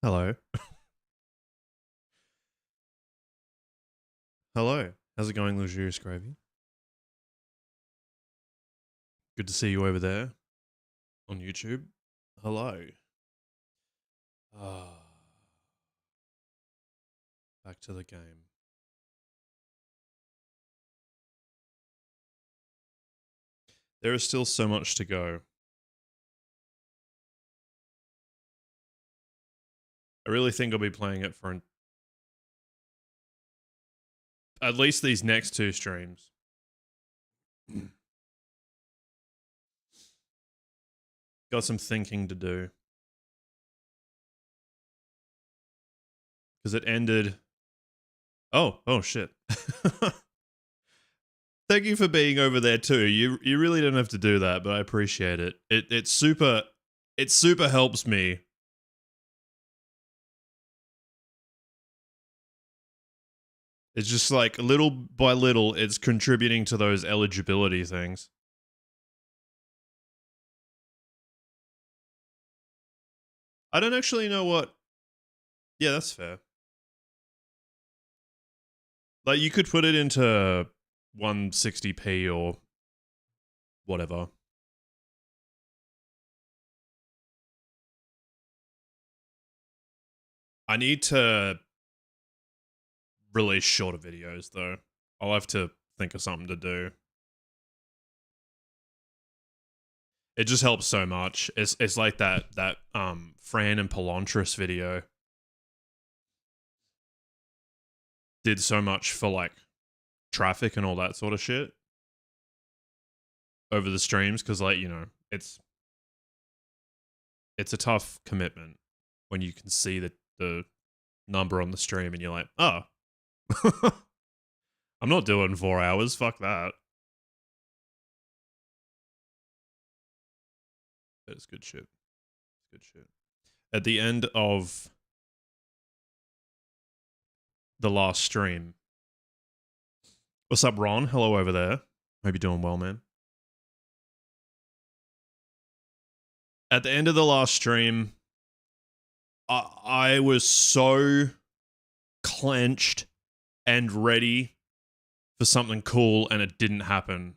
Hello. Hello. How's it going, Luxurious Gravy? Good to see you over there on YouTube. Hello. Ah, back to the game. There is still so much to go. I really think I'll be playing it for at least these next two streams. Got some thinking to do. Because it ended... Oh shit. Thank you for being over there too. You really don't have to do that, but I appreciate it. It super helps me. It's just like little by little, it's contributing to those eligibility things. I don't actually know what... Yeah, that's fair. Like, you could put it into 160p or whatever. I need to release shorter videos, though. I'll have to think of something to do. It just helps so much. It's like that Fran and Pelantris video did so much for like traffic and all that sort of shit over the streams, because like, you know, it's a tough commitment when you can see the number on the stream and you're like, oh, I'm not doing 4 hours, fuck that. It's good shit. It's good shit. At the end of the last stream. What's up, Ron? Hello over there. Hope you're doing well, man. At the end of the last stream, I was so clenched and ready for something cool, and it didn't happen.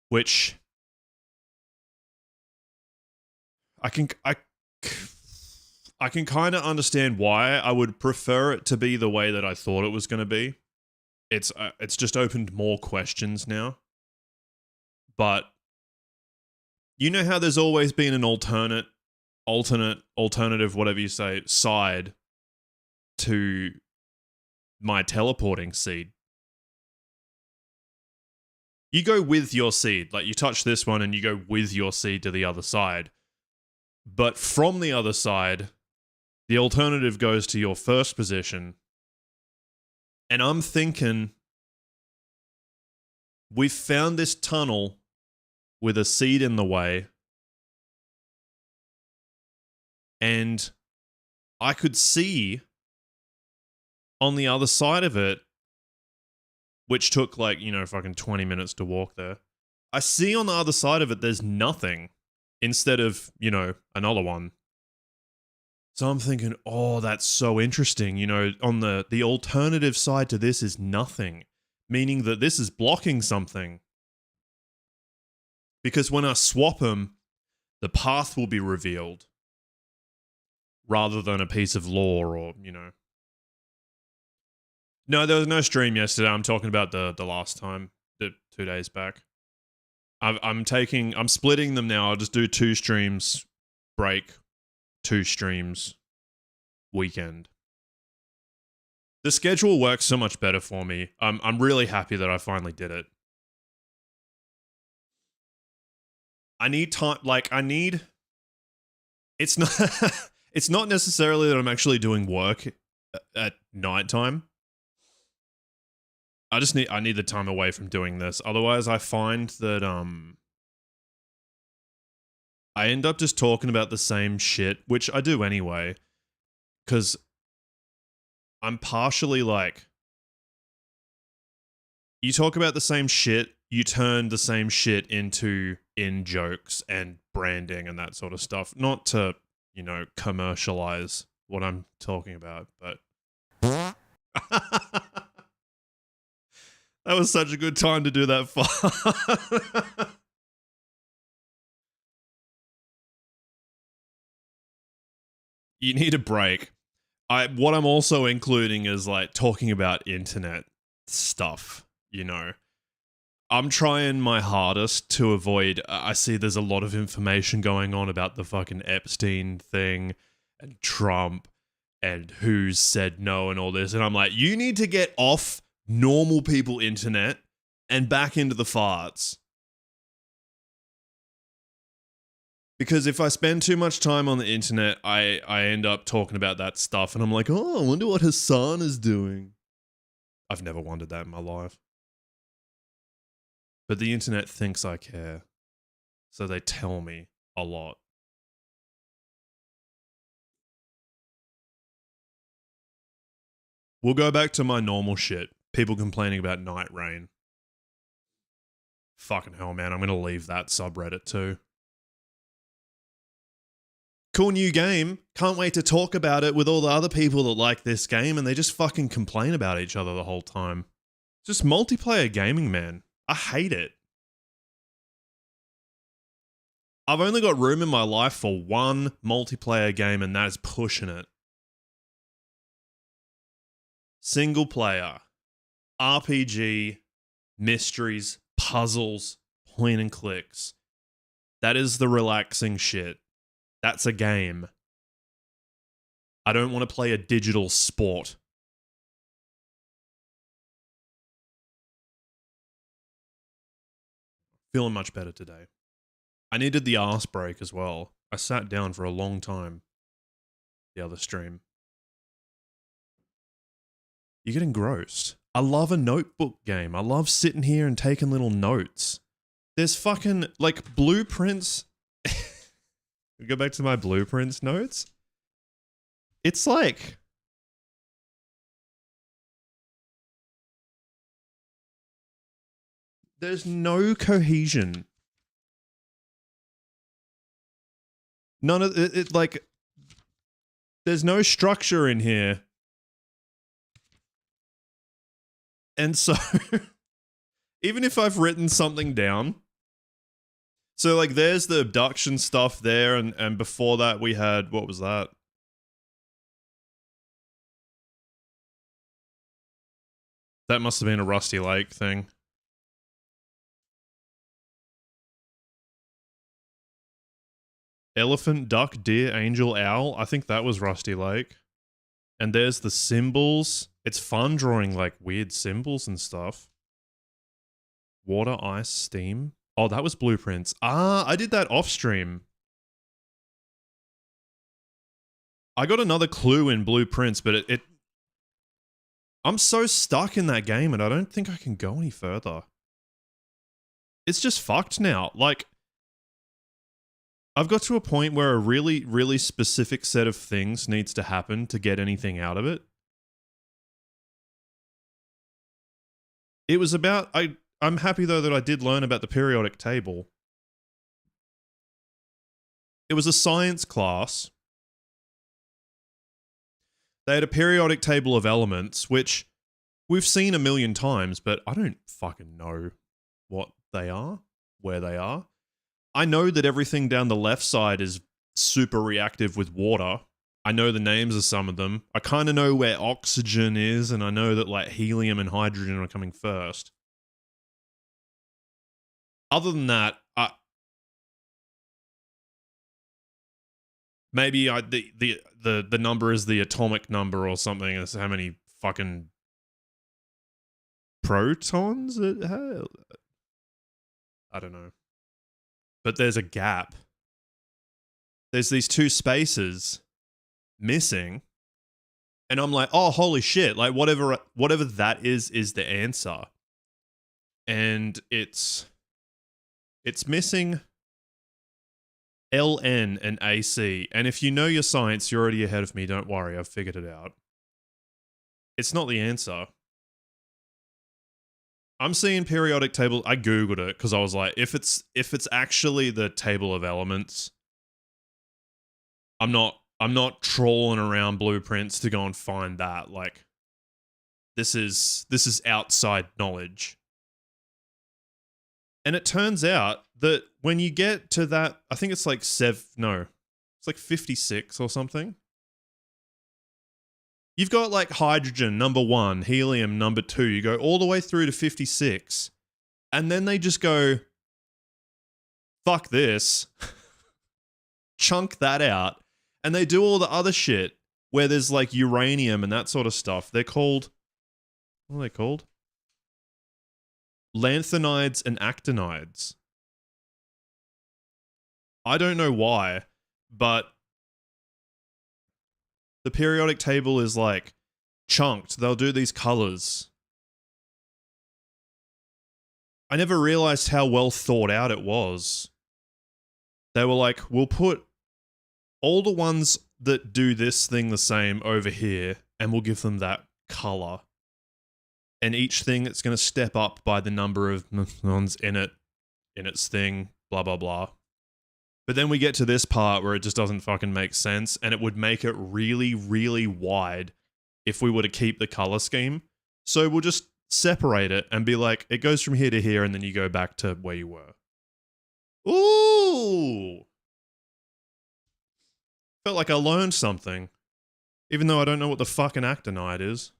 Which I can kind of understand why. I would prefer it to be the way that I thought it was going to be. It's just opened more questions now. But you know how there's always been an alternative, whatever you say, side to my teleporting seed. You go with your seed. Like, you touch this one and you go with your seed to the other side. But from the other side, the alternative goes to your first position. And I'm thinking, we've found this tunnel with a seed in the way. And I could see on the other side of it, which took like, you know, fucking 20 minutes to walk there. I see on the other side of it, there's nothing instead of, you know, another one. So I'm thinking, oh, that's so interesting. You know, on the alternative side to this is nothing, meaning that this is blocking something. Because when I swap them, the path will be revealed rather than a piece of lore or, you know. No, there was no stream yesterday. I'm talking about the last time, the 2 days back. I'm splitting them now. I'll just do 2 streams, break, 2 streams, weekend. The schedule works so much better for me. I'm really happy that I finally did it. I need time, like, it's not necessarily that I'm actually doing work at nighttime. I need the time away from doing this. Otherwise, I find that I end up just talking about the same shit, which I do anyway, because I'm partially like, you talk about the same shit, you turn the same shit into in jokes and branding and that sort of stuff. Not to, you know, commercialize what I'm talking about, but that was such a good time to do that far. You need a break. What I'm also including is like talking about internet stuff, you know. I'm trying my hardest to avoid. I see there's a lot of information going on about the fucking Epstein thing and Trump and who's said no and all this. And I'm like, you need to get off normal people internet and back into the farts. Because if I spend too much time on the internet, I end up talking about that stuff and I'm like, oh, I wonder what Hassan is doing. I've never wondered that in my life. But the internet thinks I care. So they tell me a lot. We'll go back to my normal shit. People complaining about night rain. Fucking hell, man. I'm going to leave that subreddit too. Cool new game. Can't wait to talk about it with all the other people that like this game and they just fucking complain about each other the whole time. Just multiplayer gaming, man. I hate it. I've only got room in my life for one multiplayer game and that is pushing it. Single player, RPG, mysteries, puzzles, point and clicks. That is the relaxing shit. That's a game. I don't want to play a digital sport. Feeling much better today. I needed the arse break as well. I sat down for a long time. The other stream. You're getting grossed. I love a notebook game. I love sitting here and taking little notes. There's fucking, like, blueprints. Go back to my blueprints notes. It's like... There's no cohesion. None of it, like... There's no structure in here. And so... even if I've written something down... So, like, there's the abduction stuff there, and before that we had... What was that? That must have been a Rusty Lake thing. Elephant, duck, deer, angel, owl. I think that was Rusty Lake. And there's the symbols. It's fun drawing, like, weird symbols and stuff. Water, ice, steam. Oh, that was blueprints. Ah, I did that off stream. I got another clue in blueprints, but it I'm so stuck in that game and I don't think I can go any further. It's just fucked now. Like, I've got to a point where a really, really specific set of things needs to happen to get anything out of it. It was about... I'm happy, though, that I did learn about the periodic table. It was a science class. They had a periodic table of elements, which we've seen a million times, but I don't fucking know what they are, where they are. I know that everything down the left side is super reactive with water. I know the names of some of them. I kind of know where oxygen is, and I know that, like, helium and hydrogen are coming first. Other than that, maybe the number is the atomic number or something. It's how many fucking protons it has. I don't know. But there's a gap. There's these two spaces missing. And I'm like, oh, holy shit. Like, whatever that is the answer. And it's missing LN and AC. And if you know your science, you're already ahead of me. Don't worry, I've figured it out. It's not the answer. I'm seeing periodic table. I googled it because I was like, if it's actually the table of elements, I'm not trawling around blueprints to go and find that. Like, this is outside knowledge. And it turns out that when you get to that, I think it's like it's like 56 or something. You've got like hydrogen, number 1, helium, number 2. You go all the way through to 56. And then they just go, fuck this. Chunk that out. And they do all the other shit where there's like uranium and that sort of stuff. They're called, what are they called? Lanthanides and actinides. I don't know why, but the periodic table is like chunked. They'll do these colors. I never realized how well thought out it was. They were like, we'll put all the ones that do this thing the same over here, and we'll give them that color. And each thing that's going to step up by the number of ones in its thing, blah, blah, blah. But then we get to this part where it just doesn't fucking make sense, and it would make it really, really wide if we were to keep the color scheme. So we'll just separate it and be like, it goes from here to here, and then you go back to where you were. Ooh! Felt like I learned something, even though I don't know what the fucking actinide is.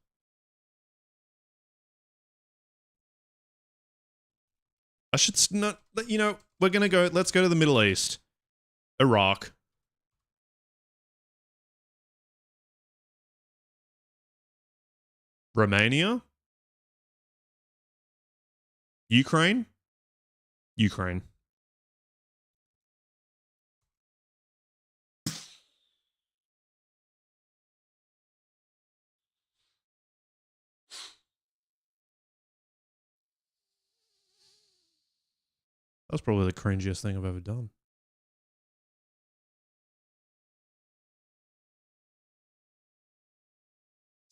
I should not, you know, we're gonna go, let's go to the Middle East. Iraq. Romania? Ukraine? Ukraine. That was probably the cringiest thing I've ever done.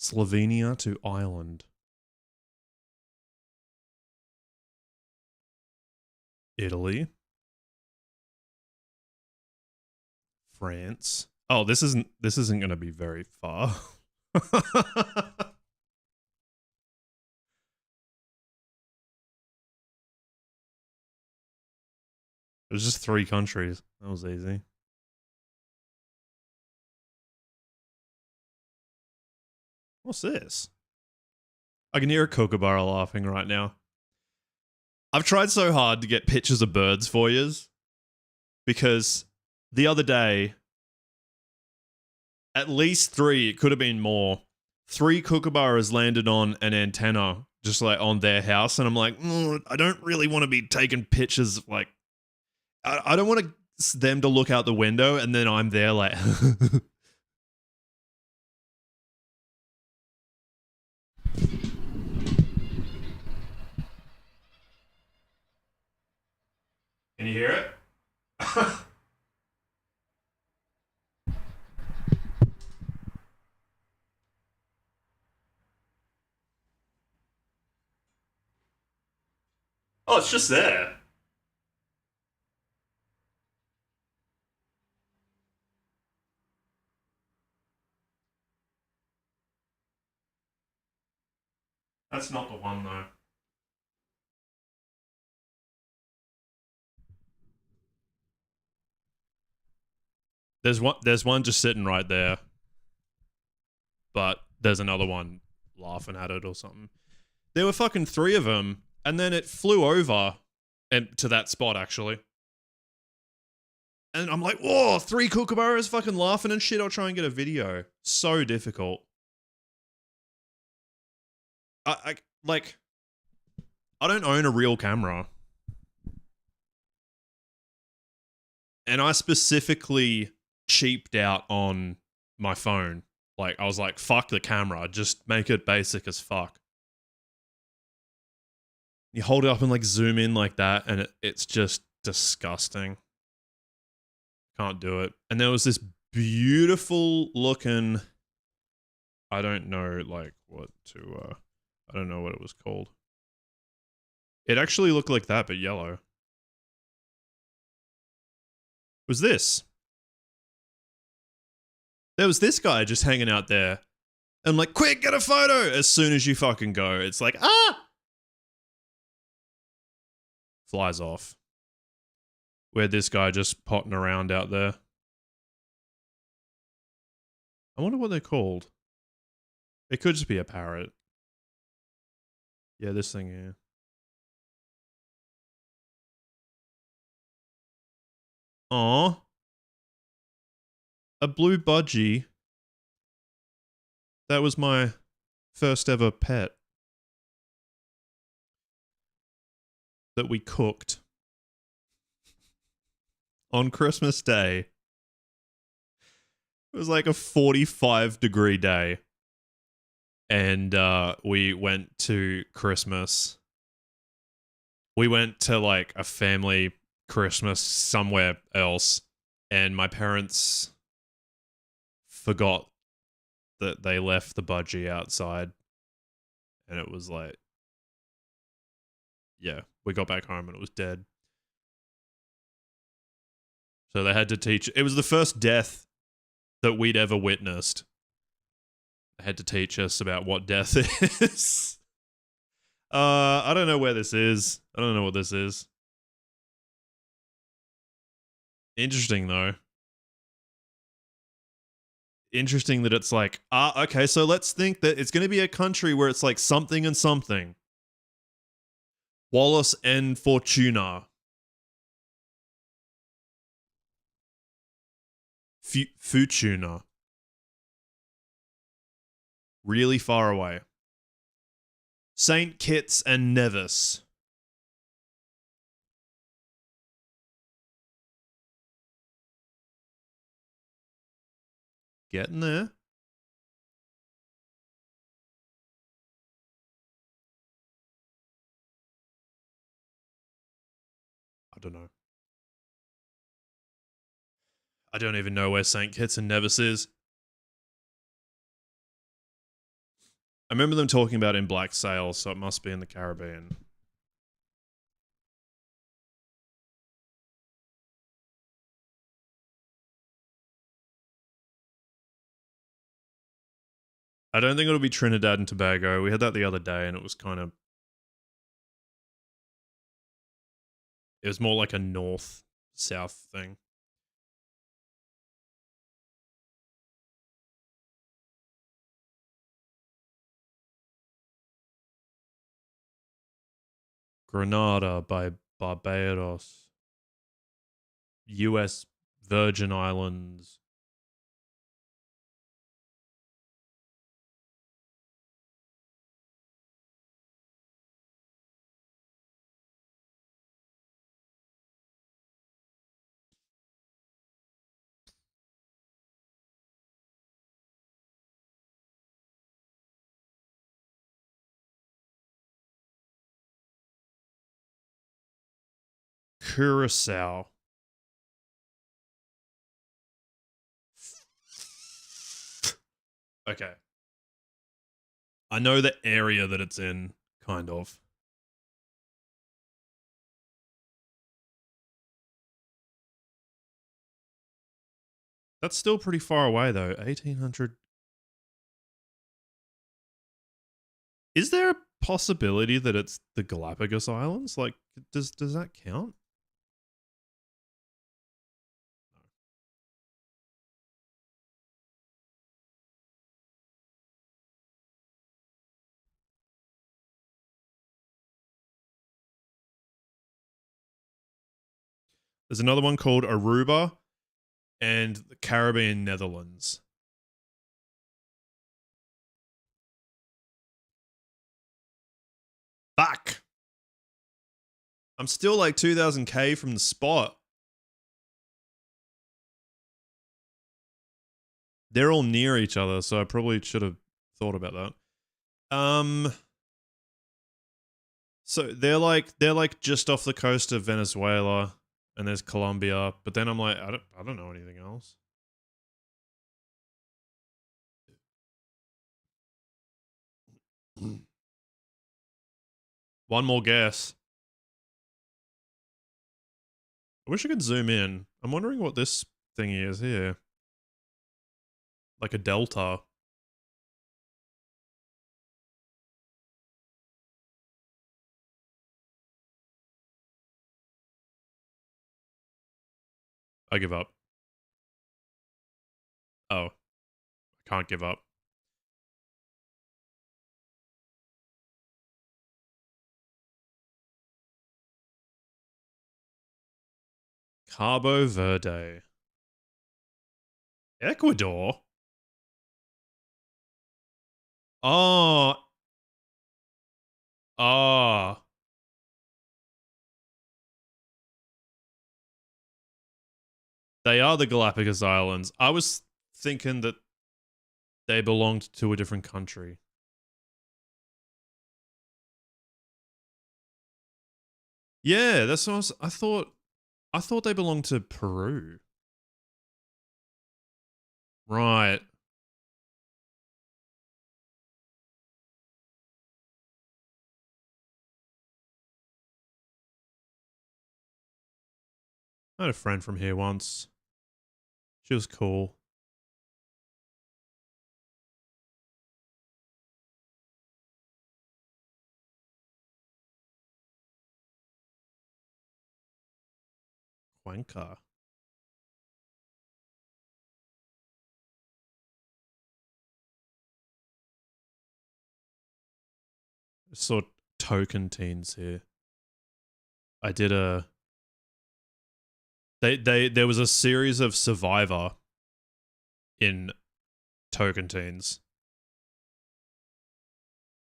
Slovenia to Ireland. Italy. France. Oh, this isn't going to be very far. There's just 3 countries. That was easy. What's this? I can hear a kookaburra laughing right now. I've tried so hard to get pictures of birds for yous because the other day, at least 3, it could have been more, 3 kookaburras landed on an antenna just like on their house, and I'm like, I don't really want to be taking pictures of, like, I don't want them to look out the window and then I'm there like Can you hear it? Oh, it's just there. That's not the one though. There's one just sitting right there. But there's another one laughing at it or something. There were fucking 3 of them, and then it flew over and to that spot actually. And I'm like, whoa, 3 kookaburras fucking laughing and shit. I'll try and get a video. So difficult. I don't own a real camera. And I specifically cheaped out on my phone. Like, I was like, fuck the camera. Just make it basic as fuck. You hold it up and like zoom in like that, and it's just disgusting. Can't do it. And there was this beautiful looking, I don't know like what to I don't know what it was called. It actually looked like that, but yellow. It was this. There was this guy just hanging out there. And I'm like, quick, get a photo as soon as you fucking go. It's like, ah! Flies off. Where this guy just potting around out there. I wonder what they're called. It could just be a parrot. Yeah, this thing here. Aw. A blue budgie. That was my first ever pet. That we cooked. On Christmas Day. It was like a 45-degree day. And we went to Christmas. We went to like a family Christmas somewhere else. And my parents forgot that they left the budgie outside. And it was like, yeah, we got back home and it was dead. So they had to teach. It was the first death that we'd ever witnessed. They had to teach us about what death is. I don't know where this is. I don't know what this is. Interesting, though. Interesting that it's like, okay, so let's think that it's going to be a country where it's like something and something. Wallace and Fortuna. Futuna. Really far away. St. Kitts and Nevis. Getting there. I don't know. I don't even know where St. Kitts and Nevis is. I remember them talking about it in Black Sail, so it must be in the Caribbean. I don't think it'll be Trinidad and Tobago. We had that the other day and it was kind of... It was more like a north-south thing. Grenada by Barbados. US Virgin Islands. Curacao. Okay. I know the area that it's in, kind of. That's still pretty far away, though. 1800. Is there a possibility that it's the Galapagos Islands? Like, does that count? There's another one called Aruba and the Caribbean Netherlands. Fuck. I'm still like 2000k from the spot. They're all near each other, so I probably should have thought about that. So they're like just off the coast of Venezuela, and there's Colombia, but then I'm like, I don't know anything else. One more guess. I wish I could zoom in. I'm wondering what this thingy is here. Like a delta. I give up. Oh. I can't give up. Cabo Verde. Ecuador? Oh. Oh. They are the Galapagos Islands. I was thinking that they belonged to a different country. Yeah, that's what I thought. I thought they belonged to Peru. Right. I had a friend from here once. She was cool. Cuenca. I saw token teens here. I did a there was a series of Survivor in token teens.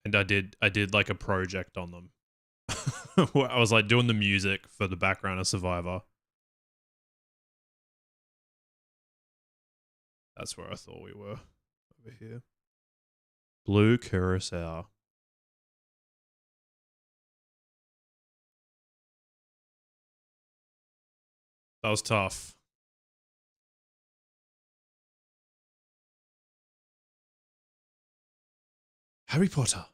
And I did like a project on them. I was like doing the music for the background of Survivor. That's where I thought we were. Over here. Blue Curacao. That was tough. Harry Potter.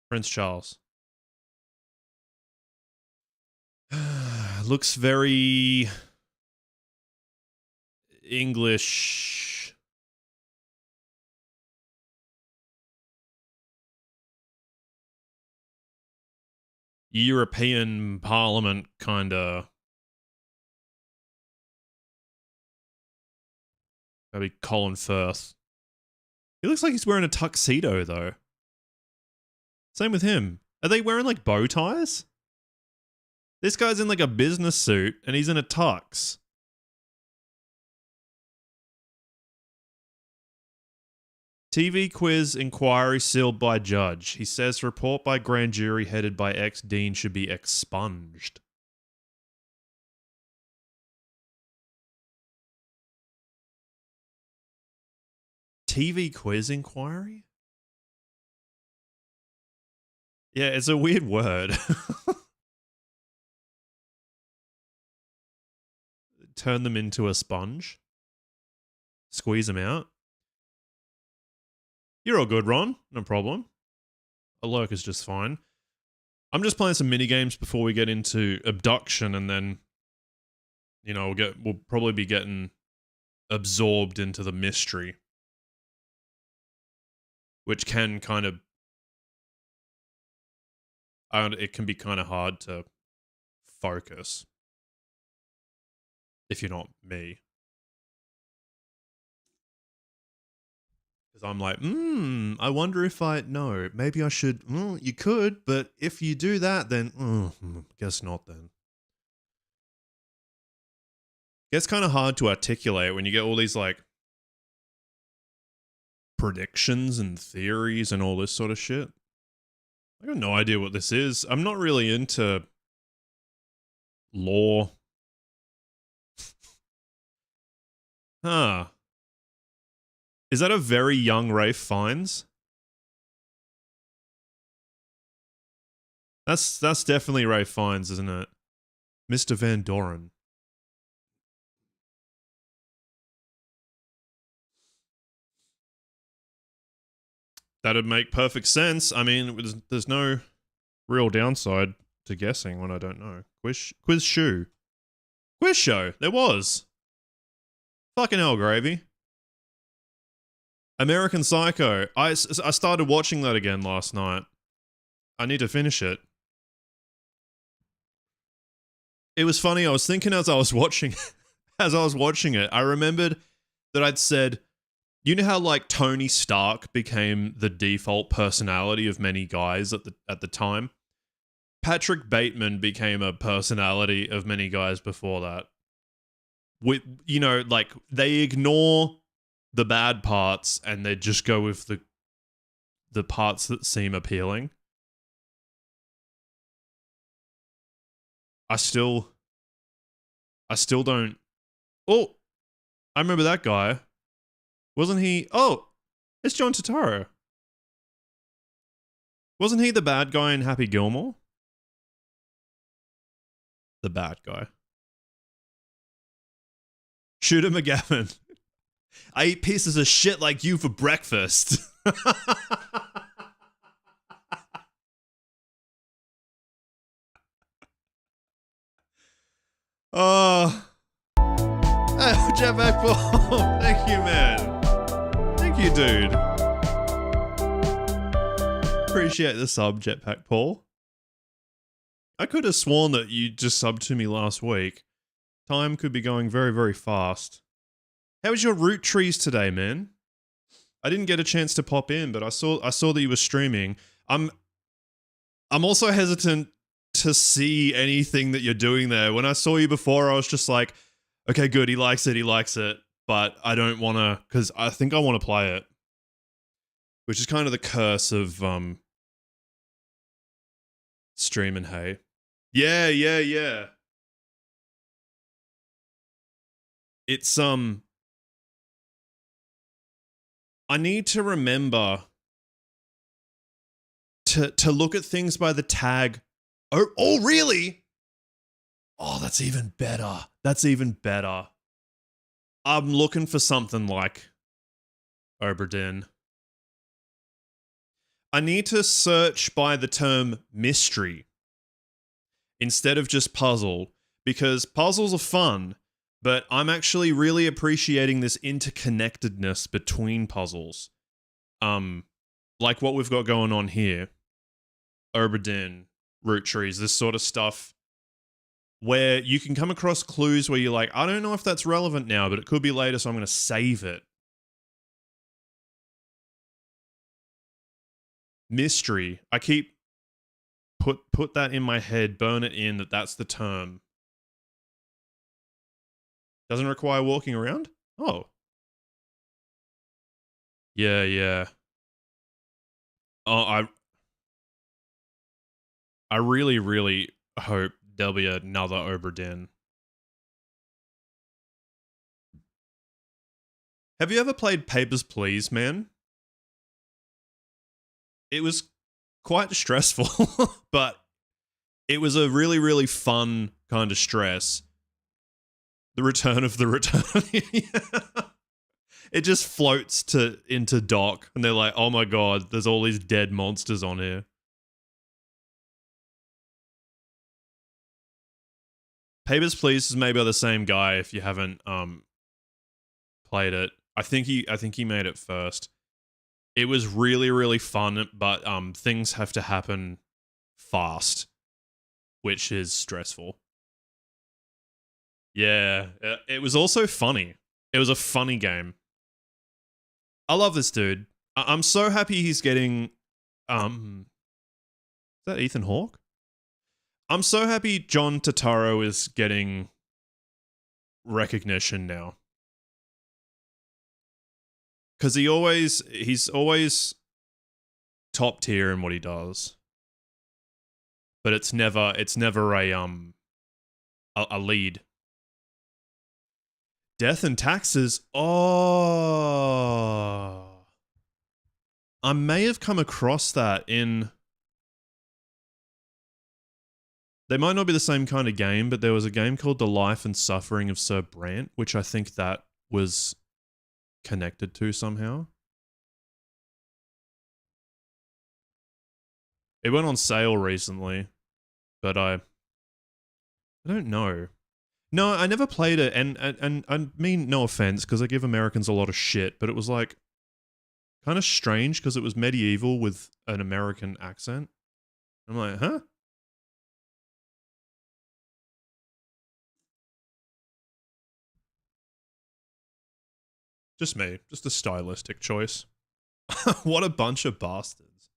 Prince Charles. Looks very English. European Parliament kinda. Maybe Colin Firth. He looks like he's wearing a tuxedo though. Same with him. Are they wearing like bow ties? This guy's in like a business suit and he's in a tux. TV quiz inquiry sealed by judge. He says report by grand jury headed by ex-dean should be expunged. TV quiz inquiry? Yeah, it's a weird word. Turn them into a sponge. Squeeze them out. You're all good, Ron. No problem. A lurk is just fine. I'm just playing some mini games before we get into abduction, and then, you know, we'll probably be getting absorbed into the mystery, which can kind of, it can be kind of hard to focus if you're not me. Because I'm like, I wonder if no, maybe I should, you could, but if you do that, then, guess not then. Gets kind of hard to articulate when you get all these, like, predictions and theories and all this sort of shit. I got no idea what this is. I'm not really into lore. Huh. Is that a very young Rafe Fiennes? That's definitely Rafe Fiennes, isn't it? Mr. Van Doren. That'd make perfect sense. I mean, there's no real downside to guessing when I don't know. Quiz shoe. Quiz show. There was. Fucking hell, gravy. American Psycho. I started watching that again last night. I need to finish it. It was funny. I was thinking as I was watching it, I remembered that I'd said, you know how like Tony Stark became the default personality of many guys at the time? Patrick Bateman became a personality of many guys before that. With, you know, like they ignore the bad parts and they just go with the parts that seem appealing. I still don't. Oh, I remember that guy. Wasn't he? Oh, it's John Turturro. Wasn't he the bad guy in Happy Gilmore? The bad guy. Shooter McGavin. I eat pieces of shit like you for breakfast. Oh. Oh, Jetpack Paul. Thank you, man. Thank you, dude. Appreciate the sub, Jetpack Paul. I could have sworn that you just subbed to me last week. Time could be going very, very fast. How was your root trees today, man? I didn't get a chance to pop in, but I saw that you were streaming. I'm also hesitant to see anything that you're doing there. When I saw you before, I was just like, okay, good, he likes it, but I don't want to, because I think I want to play it. Which is kind of the curse of streaming, hey. Yeah. It's I need to remember to look at things by the tag. Oh really? Oh, that's even better. I'm looking for something like Oberdin. I need to search by the term mystery instead of just puzzle, because puzzles are fun, but I'm actually really appreciating this interconnectedness between puzzles. Like what we've got going on here. Oberdin, root trees, this sort of stuff, where you can come across clues where you're like, I don't know if that's relevant now, but it could be later, so I'm going to save it. Mystery. I keep put that in my head, burn it in, that's the term. Doesn't require walking around? Oh. Yeah. Oh, I really, really hope there'll be another Oberdin. Have you ever played Papers, Please, man? It was quite stressful, but it was a really, really fun kind of stress. The return of the return. It just floats into dock, and they're like, oh my god, there's all these dead monsters on here. Papers, Please is maybe the same guy if you haven't played it. I think he made it first. It was really, really fun, but things have to happen fast, which is stressful. Yeah, it was also funny. It was a funny game. I love this dude. I'm so happy he's getting is that Ethan Hawke? I'm so happy John Turturro is getting recognition now. Cuz he's always top tier in what he does. But it's never a lead. Death and Taxes. Oh. I may have come across that in... They might not be the same kind of game, but there was a game called The Life and Suffering of Sir Brant, which I think that was connected to somehow. It went on sale recently, but I don't know. No, I never played it, and I mean no offense because I give Americans a lot of shit, but it was like kind of strange because it was medieval with an American accent. I'm like, huh? Just me, just a stylistic choice. What a bunch of bastards.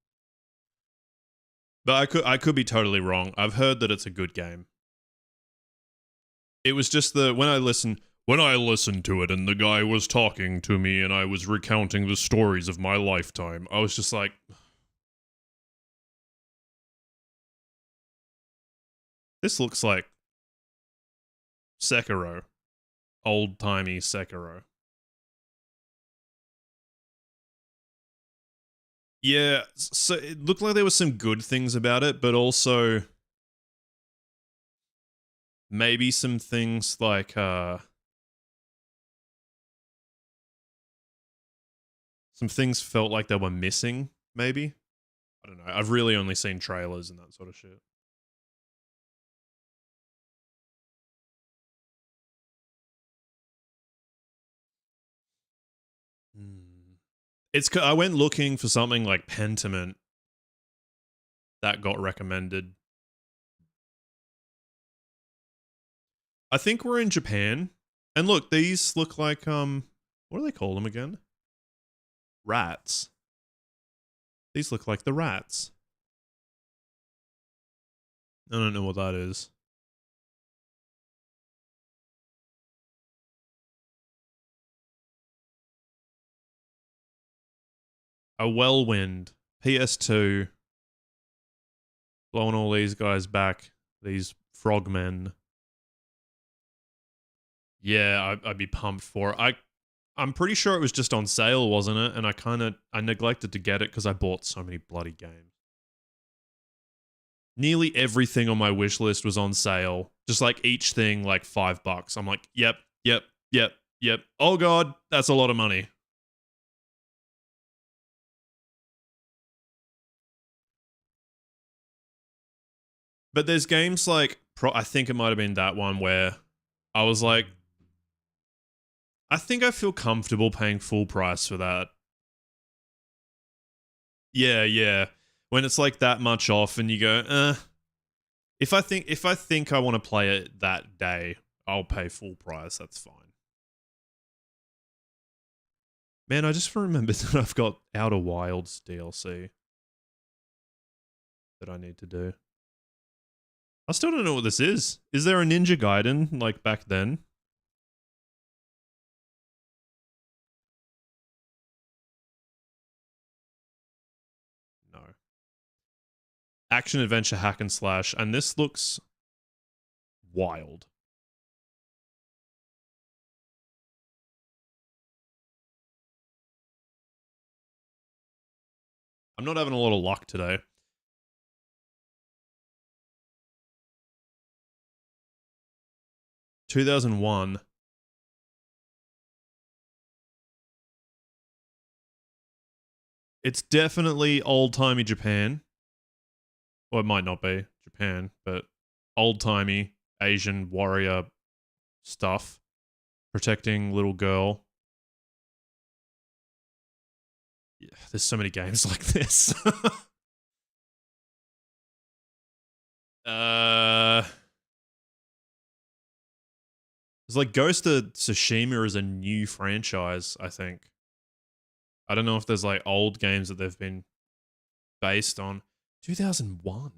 But I could be totally wrong. I've heard that it's a good game. It was just the when I listened to it and the guy was talking to me and I was recounting the stories of my lifetime, I was just like, this looks like Sekiro. Old-timey Sekiro. Yeah, so it looked like there were some good things about it, but also maybe some things like some things felt like they were missing, maybe. I don't know. I've really only seen trailers and that sort of shit. Hmm. I went looking for something like Pentiment that got recommended. I think we're in Japan. And look, these look like what do they call them again? Rats. These look like the rats. I don't know what that is. A whirlwind. PS2. Blowing all these guys back. These frogmen. Yeah, I'd be pumped for it. I'm pretty sure it was just on sale, wasn't it? And I neglected to get it because I bought so many bloody games. Nearly everything on my wish list was on sale. Just like each thing, like $5. I'm like, yep, yep, yep, yep. Oh god, that's a lot of money. But there's games like I think it might have been that one where I was like, I think I feel comfortable paying full price for that. Yeah, yeah. When it's like that much off and you go, if I think I want to play it that day, I'll pay full price. That's fine. Man, I just remembered that I've got Outer Wilds DLC that I need to do. I still don't know what this is. Is there a Ninja Gaiden like back then? No. Action adventure hack and slash, and this looks wild. I'm not having a lot of luck today. 2001. It's definitely old-timey Japan. Well, it might not be Japan, but old-timey Asian warrior stuff. Protecting little girl. Yeah, there's so many games like this. uh, it's like Ghost of Tsushima is a new franchise, I think. I don't know if there's like old games that they've been based on. 2001.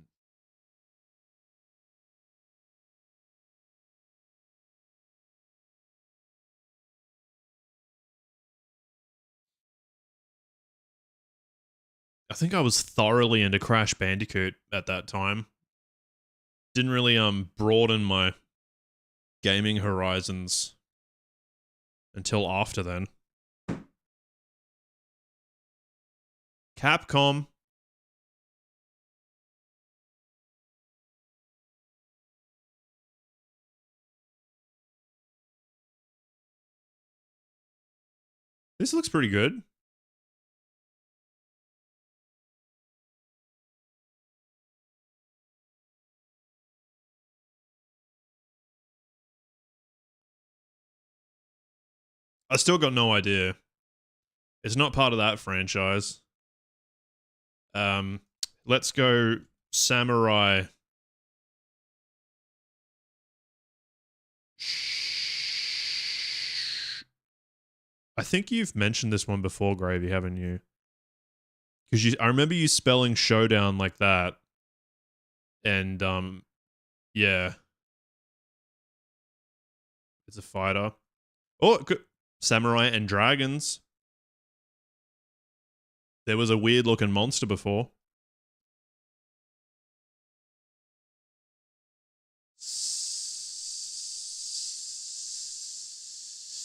I think I was thoroughly into Crash Bandicoot at that time. Didn't really broaden my gaming horizons until after then. Capcom. This looks pretty good. I still got no idea. It's not part of that franchise. Let's go Samurai. I think you've mentioned this one before, Gravy, haven't you? Because I remember you spelling Showdown like that. And yeah. It's a fighter. Oh, Samurai and Dragons. There was a weird looking monster before.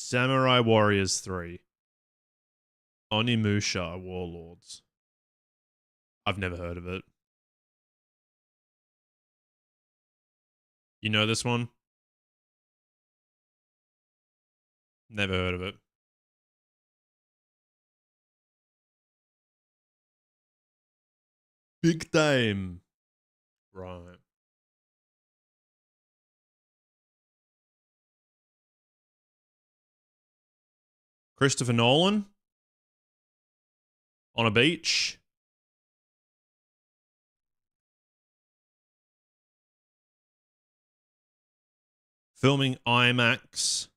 Samurai Warriors 3. Onimusha Warlords. I've never heard of it. You know this one? Never heard of it. Big time. Right. Christopher Nolan? On a beach? Filming IMAX.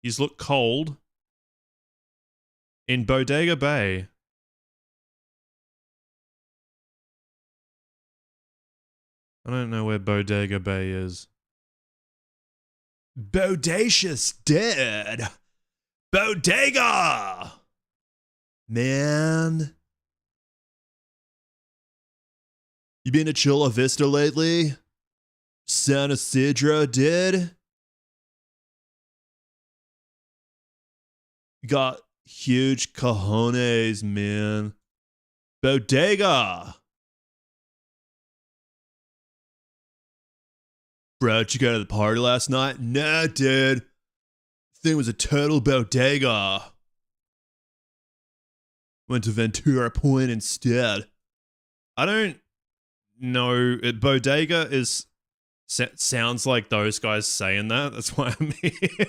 He's looked cold. In Bodega Bay. I don't know where Bodega Bay is. Bodacious dead. Bodega. Man. You been to Chula Vista lately? San Isidro did? Got huge cojones, man. Bodega. Bro, did you go to the party last night? Nah, dude. Thing was a total bodega. Went to Ventura Point instead. I don't know. Bodega is sounds like those guys saying that. That's why I'm here.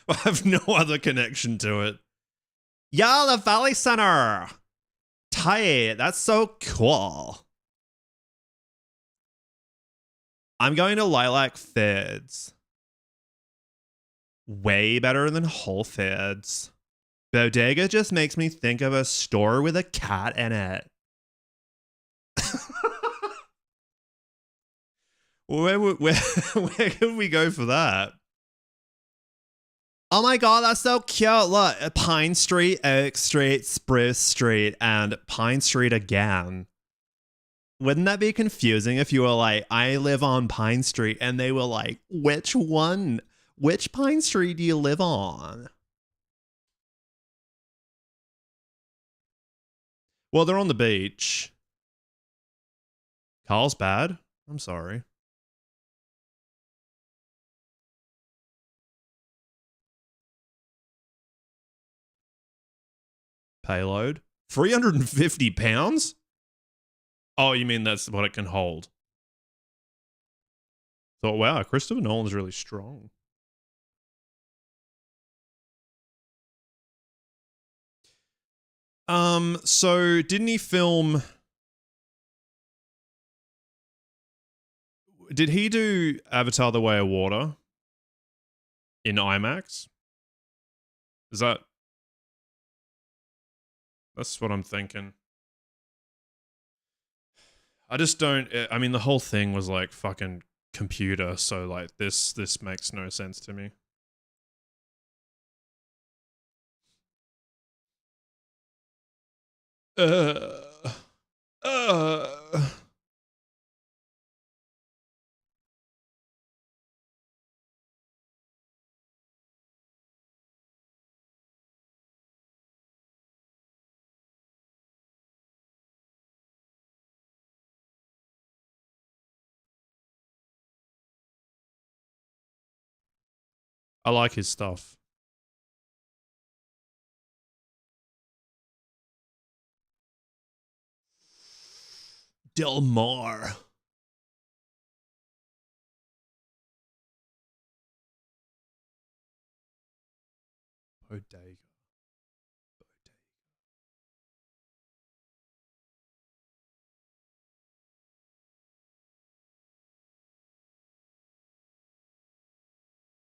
I have no other connection to it. Yeah, the Valley Center. Tight. That's so cool. I'm going to Lilac Foods. Way better than Whole Foods. Bodega just makes me think of a store with a cat in it. Where can we go for that? Oh my god, that's so cute. Look, Pine Street, Oak Street, Spruce Street, and Pine Street again. Wouldn't that be confusing if you were like, I live on Pine Street, and they were like, which one? Which Pine Street do you live on? Well, they're on the beach. Carlsbad? I'm sorry. Payload? 350 pounds? Oh, you mean that's what it can hold? Thought, wow, Christopher Nolan's really strong. So didn't he film... Did he do Avatar: The Way of Water in IMAX? Is that... That's what I'm thinking. I just don't... I mean, the whole thing was like fucking computer, so like this makes no sense to me. Uh... I like his stuff. Del Mar. Bodega.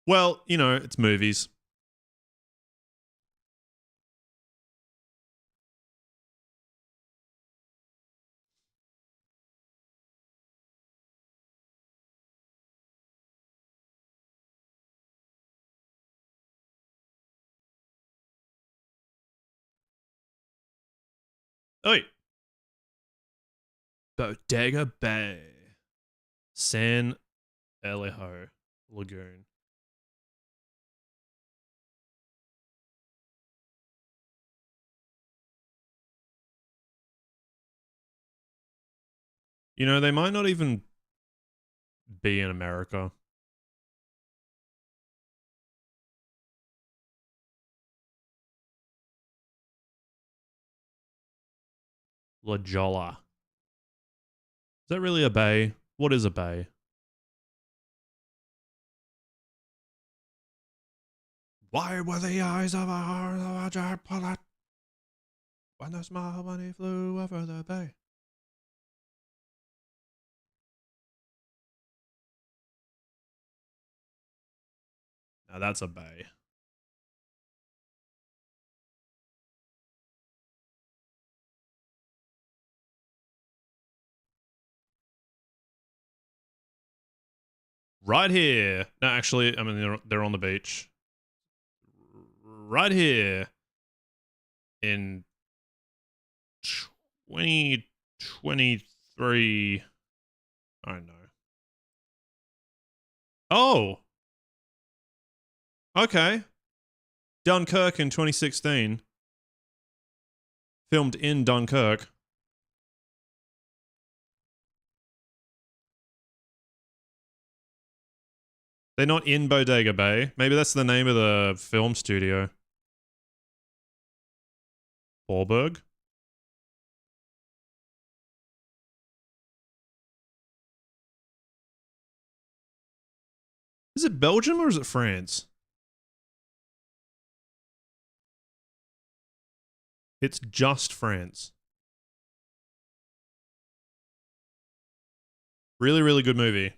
Well, you know, it's movies. Oi. Bodega Bay. San Elijo Lagoon. You know, they might not even be in America. La Jolla. Is that really a bay? What is a bay? Why were the eyes of a giant pullet when the small bunny flew over the bay? Now that's a bay. Right here. No, actually, I mean, they're on the beach. Right here in 2023. I don't know. Oh, okay. Dunkirk in 2016. Filmed in Dunkirk. They're not in Bodega Bay. Maybe that's the name of the film studio. Borberg? Is it Belgium or is it France? It's just France. Really, really good movie.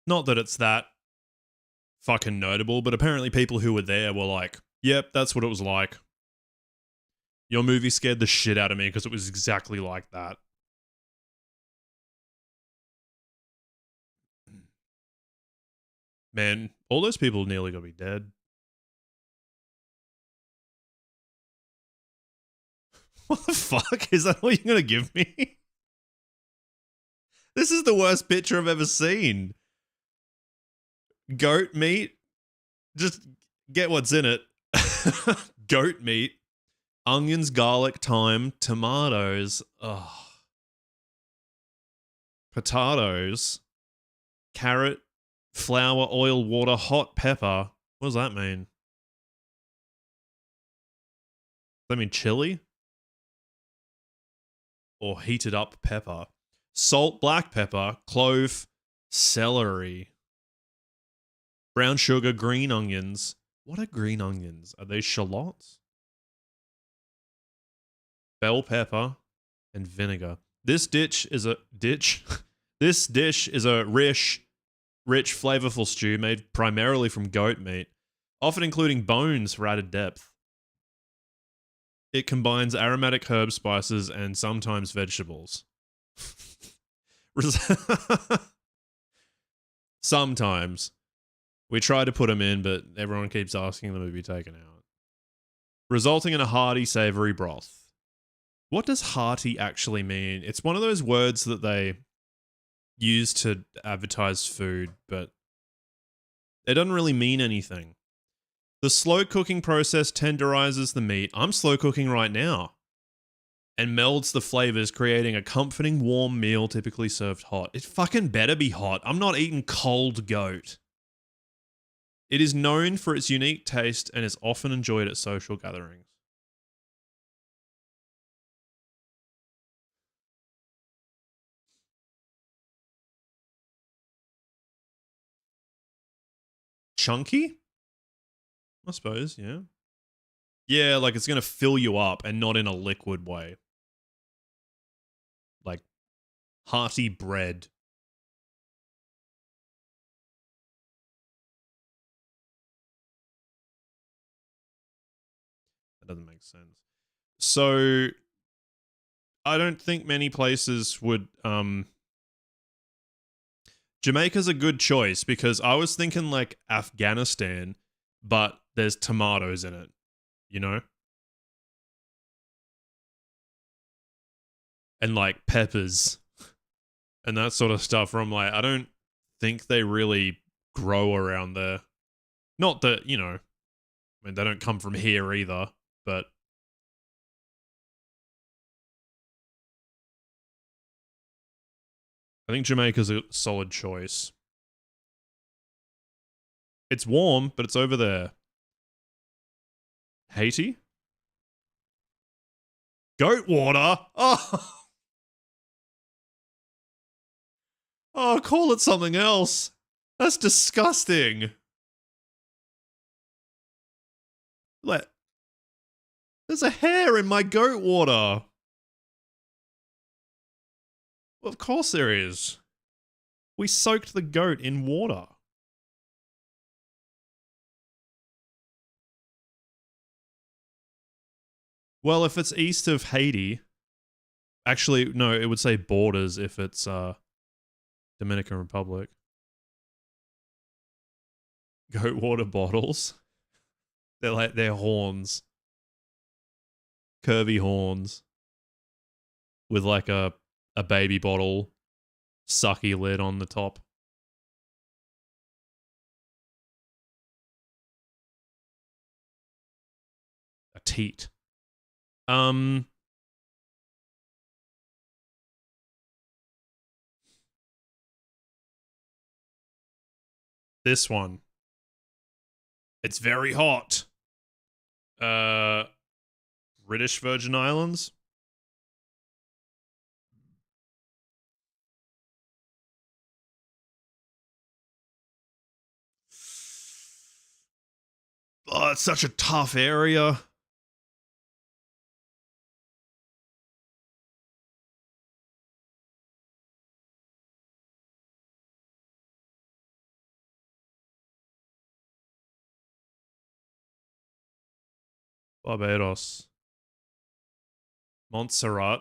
Not that it's that fucking notable, but apparently people who were there were like, yep, that's what it was like. Your movie scared the shit out of me because it was exactly like that. Man, all those people nearly got me dead. What the fuck? Is that all you're going to give me? This is the worst picture I've ever seen. Goat meat? Just get what's in it. Goat meat. Onions, garlic, thyme, tomatoes. Ugh. Potatoes. Carrot. Flour, oil, water, hot pepper. What does that mean? Does that mean chili? Or heated up pepper? Salt, black pepper, clove, celery. Brown sugar, green onions. What are green onions? Are they shallots? Bell pepper and vinegar. This dish is a This dish is a rich, flavorful stew made primarily from goat meat, often including bones for added depth. It combines aromatic herb spices and sometimes vegetables. Sometimes. We try to put them in, but everyone keeps asking them to be taken out. Resulting in a hearty, savory broth. What does hearty actually mean? It's one of those words that they use to advertise food, but it doesn't really mean anything. The slow cooking process tenderizes the meat. I'm slow cooking right now. And melds the flavors, creating a comforting, warm meal typically served hot. It fucking better be hot. I'm not eating cold goat. It is known for its unique taste and is often enjoyed at social gatherings. chunky? I suppose, yeah. Yeah, like it's going to fill you up and not in a liquid way. Like hearty bread. That doesn't make sense. So I don't think many places would Jamaica's a good choice because I was thinking like Afghanistan, but there's tomatoes in it, you know? And like peppers and that sort of stuff where I'm like, I don't think they really grow around there. Not that, you know, I mean, they don't come from here either, but I think Jamaica's a solid choice. It's warm, but it's over there. Haiti? Goat water? Oh, oh, call it something else. That's disgusting. Like, there's a hair in my goat water. Well, of course there is. We soaked the goat in water. Well, if it's east of Haiti, actually, no, it would say borders if it's Dominican Republic. Goat water bottles. They're like they're horns. Curvy horns. With like a baby bottle sucky lid on the top. A teat. This one. It's very hot. British Virgin Islands. Oh, it's such a tough area. Barbados. Montserrat.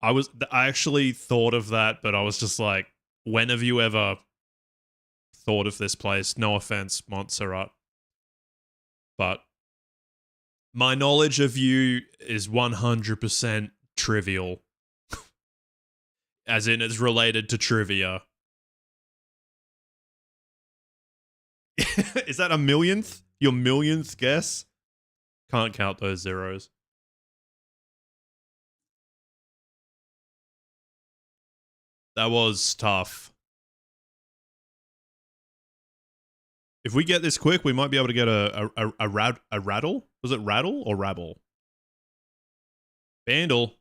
I actually thought of that, but I was just like, when have you ever thought of this place? No offense, Montserrat. But my knowledge of you is 100% trivial. As in, it's related to trivia. Is that a millionth? Your millionth guess? Can't count those zeros. That was tough. If we get this quick, we might be able to get a rattle. Was it rattle or rabble? Bandle.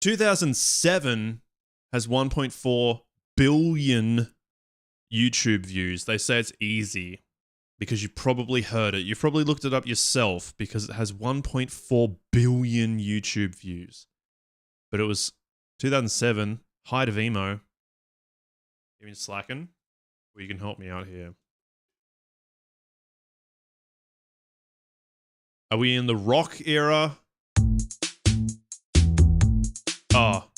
2007 has 1.4 billion YouTube views. They say it's easy because you probably heard it. You've probably looked it up yourself because it has 1.4 billion YouTube views. But it was 2007, height of emo. You mean slacking? Well, you can help me out here. Are we in the rock era? Oh.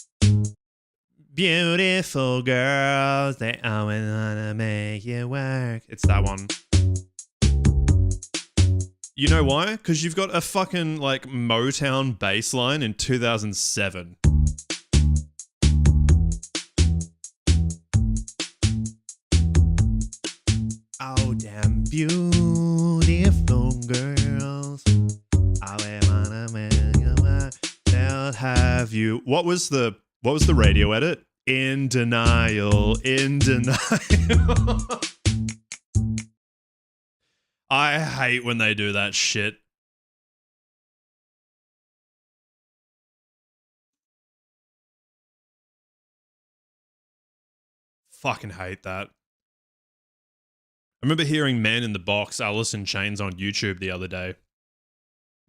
Beautiful girls, they always wanna make you work. It's that one. You know why? Because you've got a fucking, like, Motown bass line in 2007. Oh, damn beautiful girls. I wanna make you work. They'll have you. What was the radio edit? In denial, in denial. I hate when they do that shit. Fucking hate that. I remember hearing Man in the Box, Alice in Chains on YouTube the other day. It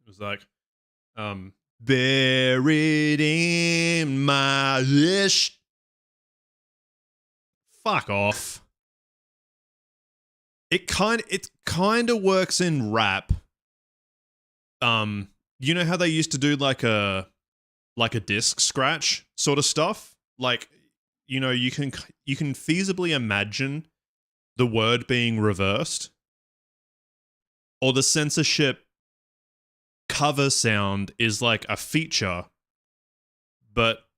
was like, buried in my ish. Fuck off. It kind of works in rap. You know how they used to do like a disc scratch sort of stuff? Like, you know, you can feasibly imagine the word being reversed, or the censorship cover sound is like a feature, but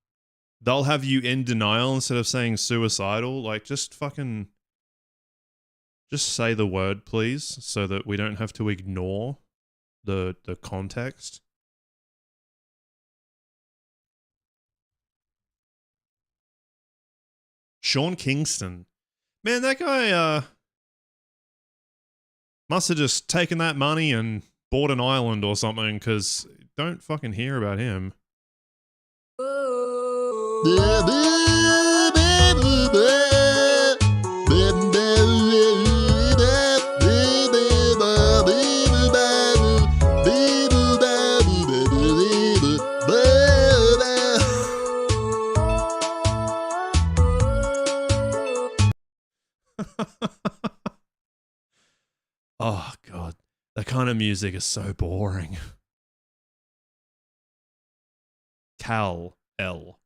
they'll have you in denial instead of saying suicidal. Like, just say the word, please, so that we don't have to ignore the context. Sean Kingston. Man, that guy must have just taken that money and bought an island or something, because don't fucking hear about him. Oh, God. That kind of music is so boring. Kal-El.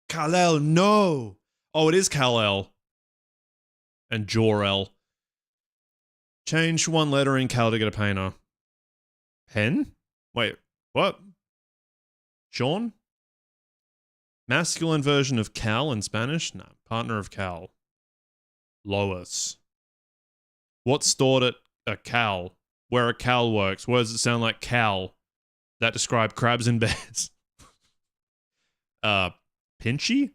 Kal-El, no! Oh, it is Kal-El. And Jor-El. Change one letter in Kal to get a painter. Pen? Wait, what? Sean? Masculine version of Kal in Spanish? No. Partner of Kal. Lois. What stored at a Kal? Where a Kal works? Words that sound like Kal that describe crabs and bears. Pinchy?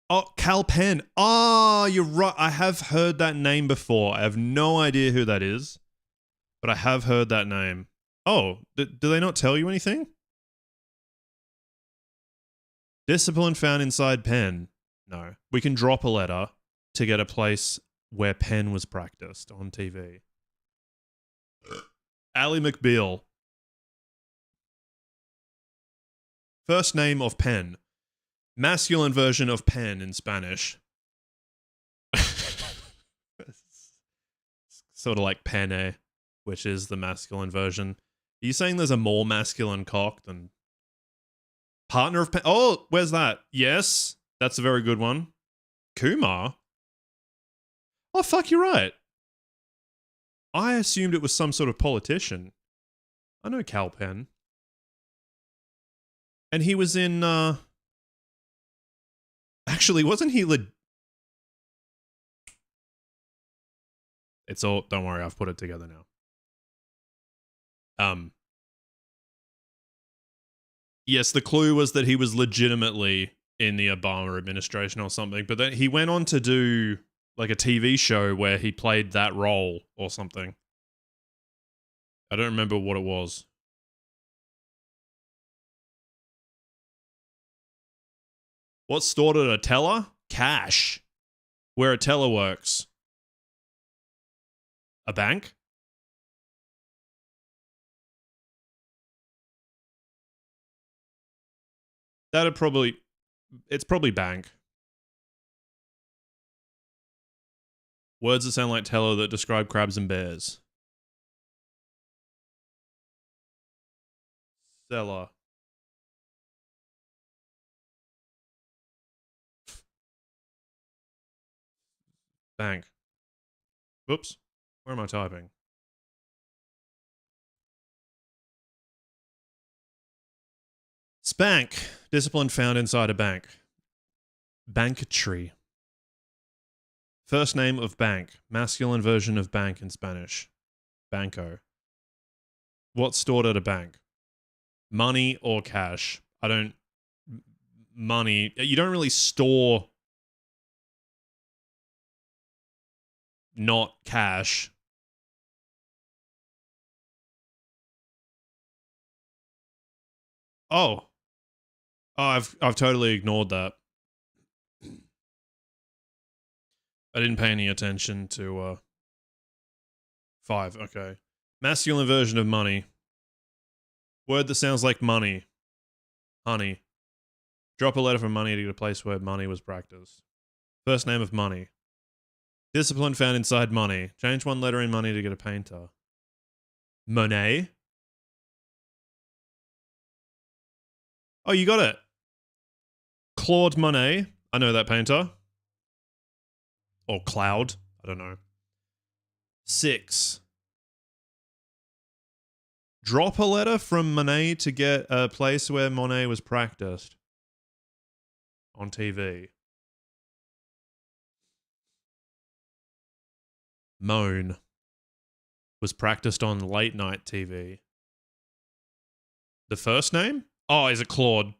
Oh, Kal Penn. Oh, you're right. I have heard that name before. I have no idea who that is, but I have heard that name. Oh, do they not tell you anything? Discipline found inside Penn. No. We can drop a letter to get a place where Penn was practiced on TV. Ally McBeal. First name of Penn. Masculine version of Penn in Spanish. Sort of like penne, which is the masculine version. Are you saying there's a more masculine cock than partner of Penn? Oh, where's that? Yes, that's a very good one. Kumar? Oh, fuck, you're right. I assumed it was some sort of politician. I know Kal Penn. And he was in, actually, wasn't he It's all, don't worry, I've put it together now. Yes, the clue was that he was legitimately in the Obama administration or something, but then he went on to do like a TV show where he played that role or something. I don't remember what it was. What's stored at a teller? Cash. Where a teller works. A bank? It's probably bank. Words that sound like teller that describe crabs and bears. Seller. Bank. Whoops. Where am I typing? Spank. Discipline found inside a bank. Banketry. First name of bank. Masculine version of bank in Spanish. Banco. What's stored at a bank? Money or cash? Money. You don't really store not cash. Oh. Oh, I've totally ignored that. I didn't pay any attention to 5. Okay. Masculine version of money. Word that sounds like money. Honey. Drop a letter from money to get a place where money was practiced. First name of money. Discipline found inside money. Change one letter in money to get a painter. Monet. Oh, you got it. Claude Monet. I know that painter. Or Cloud. I don't know. 6. Drop a letter from Monet to get a place where Monet was practiced. On TV. Moan. Was practiced on late night TV. The first name? Oh, is it Claude?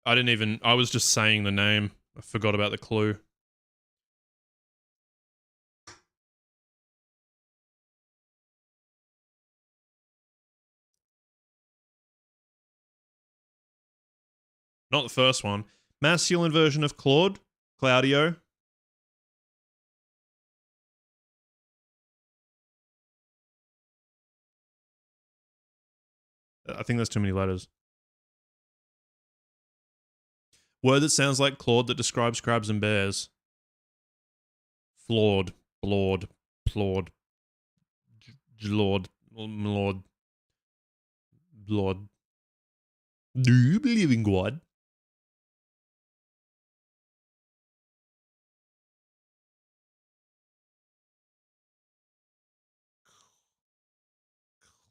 I was just saying the name. I forgot about the clue. Not the first one. Masculine version of Claude. Claudio. I think that's too many letters. Word that sounds like Claude that describes crabs and bears. Flawed. Blawed. Plawed. Lord. Lord. Lord. Do you believe in God?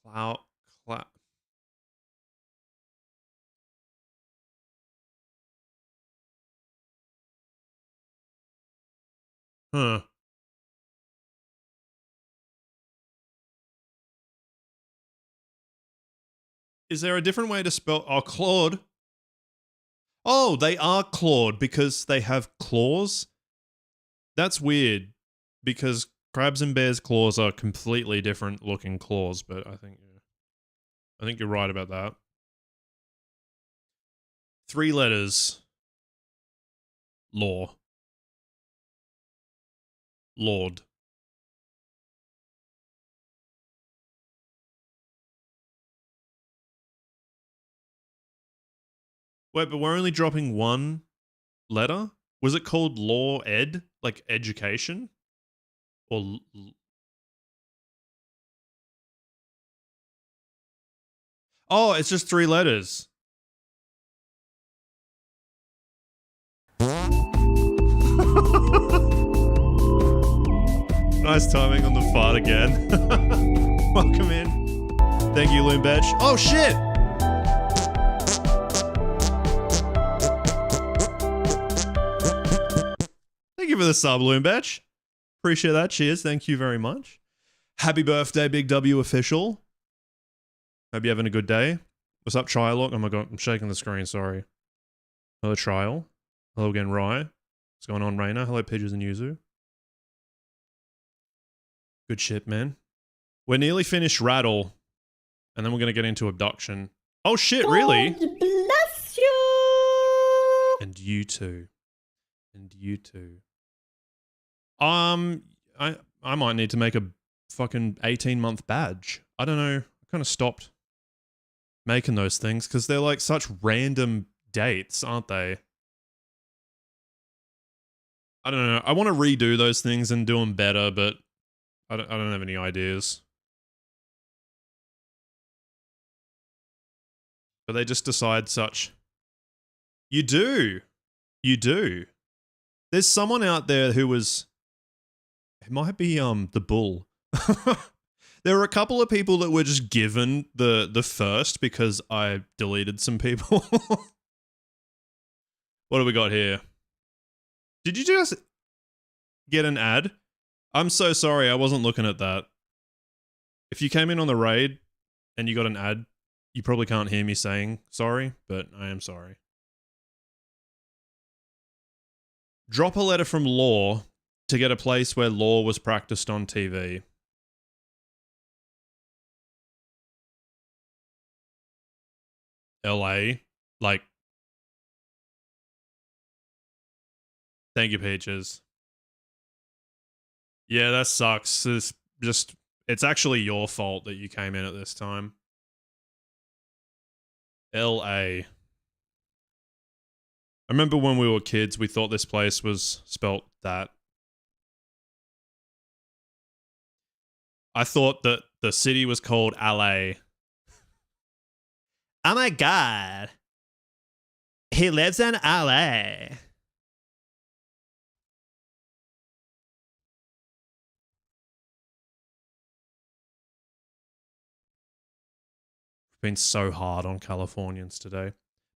Cloud. Huh. Is there a different way to spell? Oh, Claude. Oh, they are clawed because they have claws? That's weird because crabs and bears' claws are completely different looking claws, but I think you're right about that. 3 letters. Law. Lord. Wait, but we're only dropping 1 letter? Was it called law ed? Like education? Or oh, it's just 3 letters. Nice timing on the fart again. Welcome in. Thank you, Loombetch. Oh, shit! Thank you for the sub, Loombetch. Appreciate that. Cheers. Thank you very much. Happy birthday, Big W official. Hope you're having a good day. What's up, Trial? Oh my god, I'm shaking the screen, sorry. Hello, Trial. Hello again, Rye. What's going on, Raina? Hello, Pidges and Yuzu. Good shit, man. We're nearly finished Rattle, and then we're going to get into Abduction. Oh shit, really? God bless you! And you too. And you too. I might need to make a fucking 18-month badge. I don't know. I kind of stopped making those things because they're like such random dates, aren't they? I don't know. I want to redo those things and do them better, but I don't have any ideas. But they just decide such. You do. You do. There's someone out there who was. It might be the bull. There were a couple of people that were just given the first because I deleted some people. What do we got here? Did you just get an ad? I'm so sorry, I wasn't looking at that. If you came in on the raid and you got an ad, you probably can't hear me saying sorry, but I am sorry. Drop a letter from law to get a place where law was practiced on TV. LA. Like, thank you, Peaches. Yeah, that sucks. It's actually your fault that you came in at this time. LA. I remember when we were kids, we thought this place was spelt that. I thought that the city was called LA. Oh my god. He lives in LA. Been so hard on Californians today.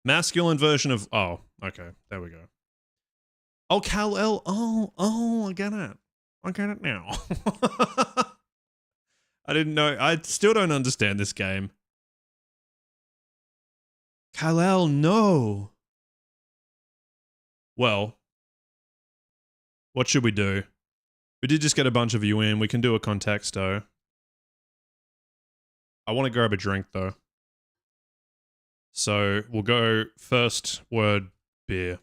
Masculine version of... Oh, okay. There we go. Oh, Kal-El. Oh, I get it. I get it now. I didn't know. I still don't understand this game. Kal-El, no. Well, what should we do? We did just get a bunch of you in. We can do a contexto. I want to grab a drink, though. So we'll go first word beer.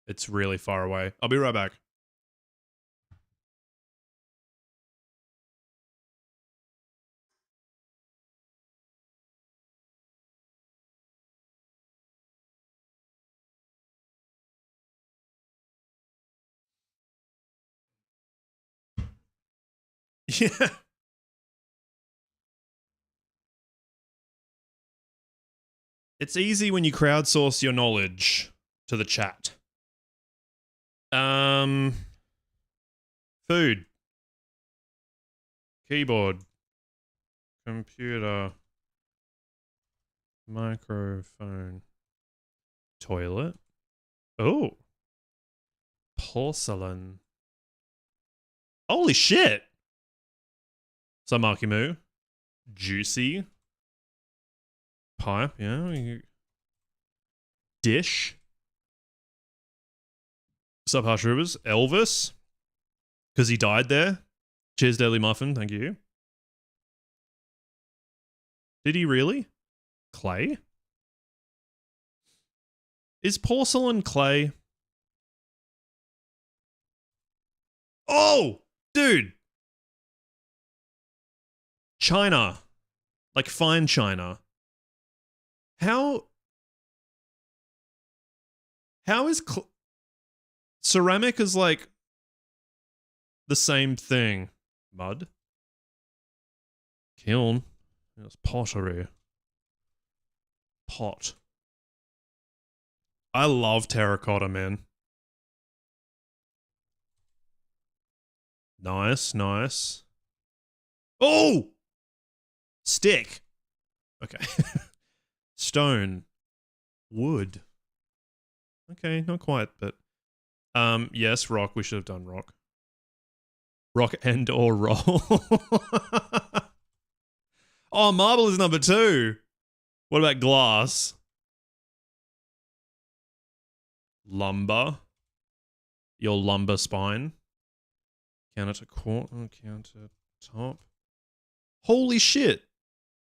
It's really far away. I'll be right back. Yeah. It's easy when you crowdsource your knowledge to the chat. Food. Keyboard. Computer. Microphone. Toilet. Oh. Porcelain. Holy shit. Samakimu. Juicy. Pipe, yeah. Dish. Subharsh Rivers. Elvis. Because he died there. Cheers, Daily Muffin. Thank you. Did he really? Clay? Is porcelain clay? Oh! Dude! China. Like fine china. How is ceramic is like the same thing? Mud? Kiln? It's pottery. Pot. I love terracotta, man. Nice, nice. Oh! Stick. Okay. Stone. Wood. Okay, not quite, but yes, rock. We should have done rock. Rock and or roll. Oh, marble is number 2. What about glass? Lumber. Your lumbar spine. Counter top. Holy shit.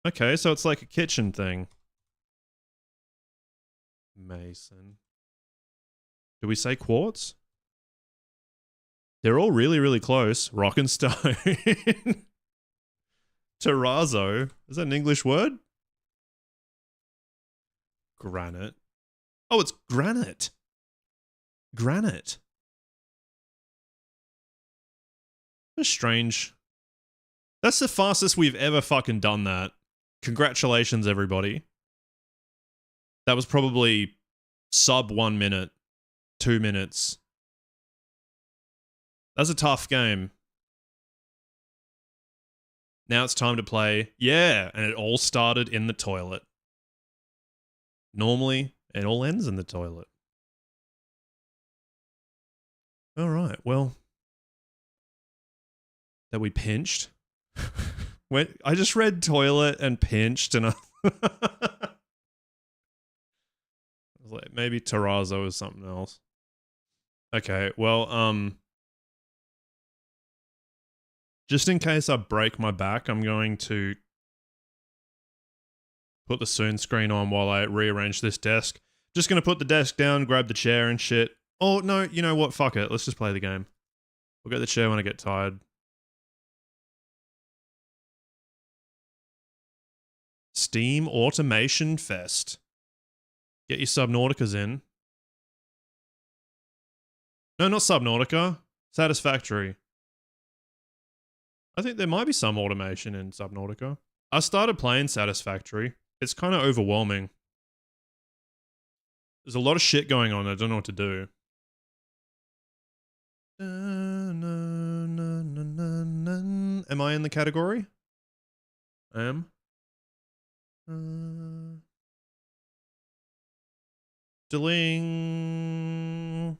Okay, so it's like a kitchen thing. Mason. Do we say quartz? They're all really, really close. Rock and stone. Terrazzo. Is that an English word? Granite. Oh, it's granite. Granite. That's strange. That's the fastest we've ever fucking done that. Congratulations, everybody. That was probably sub 1 minute, 2 minutes. That's a tough game. Now it's time to play. Yeah, and it all started in the toilet. Normally, it all ends in the toilet. All right, well. That we pinched. I just read toilet and pinched and I was like, maybe terrazzo is something else. Okay, well, just in case I break my back, I'm going to put the soon screen on while I rearrange this desk. Just gonna put the desk down, grab the chair and shit. Oh, no, you know what? Fuck it. Let's just play the game. We'll get the chair when I get tired. Steam Automation Fest. Get your Subnauticas in. No, not Subnautica. Satisfactory. I think there might be some automation in Subnautica. I started playing Satisfactory. It's kind of overwhelming. There's a lot of shit going on. I don't know what to do. Am I in the category? I am. Deling.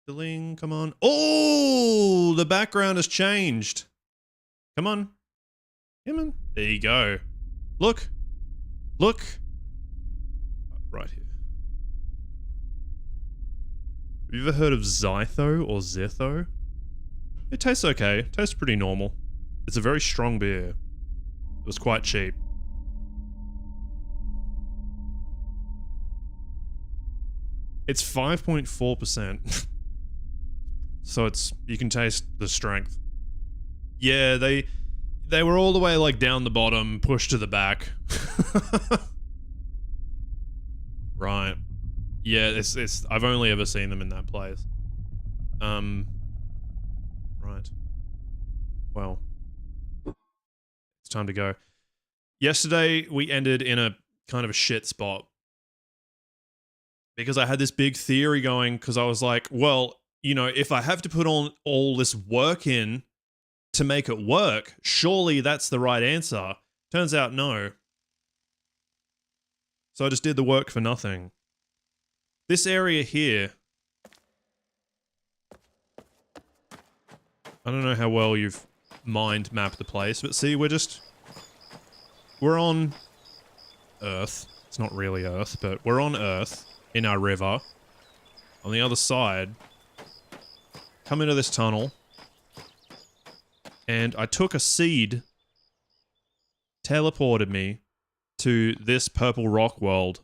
Deling, come on. Oh, the background has changed. Come on. Come on. There you go. Look. Look. Right here. Have you ever heard of Zytho or Zitho? It tastes okay. It tastes pretty normal. It's a very strong beer. It was quite cheap. It's 5.4%. So it's, you can taste the strength. Yeah, they were all the way like down the bottom, pushed to the back. Right. Yeah, it's I've only ever seen them in that place. Right. Well, it's time to go. Yesterday we ended in a kind of a shit spot. Because I had this big theory going, because I was like, well, you know, if I have to put on all this work in to make it work, surely that's the right answer. Turns out no. So I just did the work for nothing. This area here, I don't know how well you've mind mapped the place, but see, we're on Earth. It's not really Earth, but we're on Earth. In our river. On the other side, come into this tunnel, and I took a seed, teleported me to this purple rock world.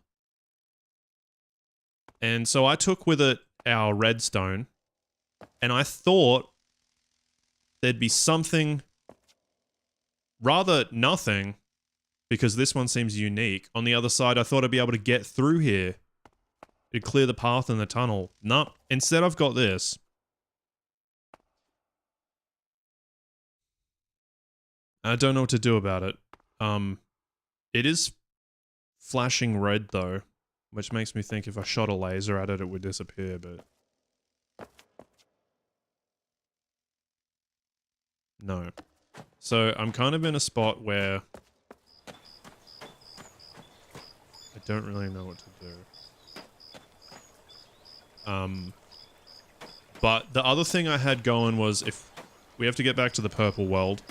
And so I took with it our redstone, and I thought there'd be something, rather nothing, because this one seems unique. On the other side, I thought I'd be able to get through here. It'd clear the path in the tunnel. Nope. Instead, I've got this. I don't know what to do about it. It is flashing red, though, which makes me think if I shot a laser at it, it would disappear, but... No. So, I'm kind of in a spot where... I don't really know what to do. But the other thing I had going was if we have to get back to the purple world.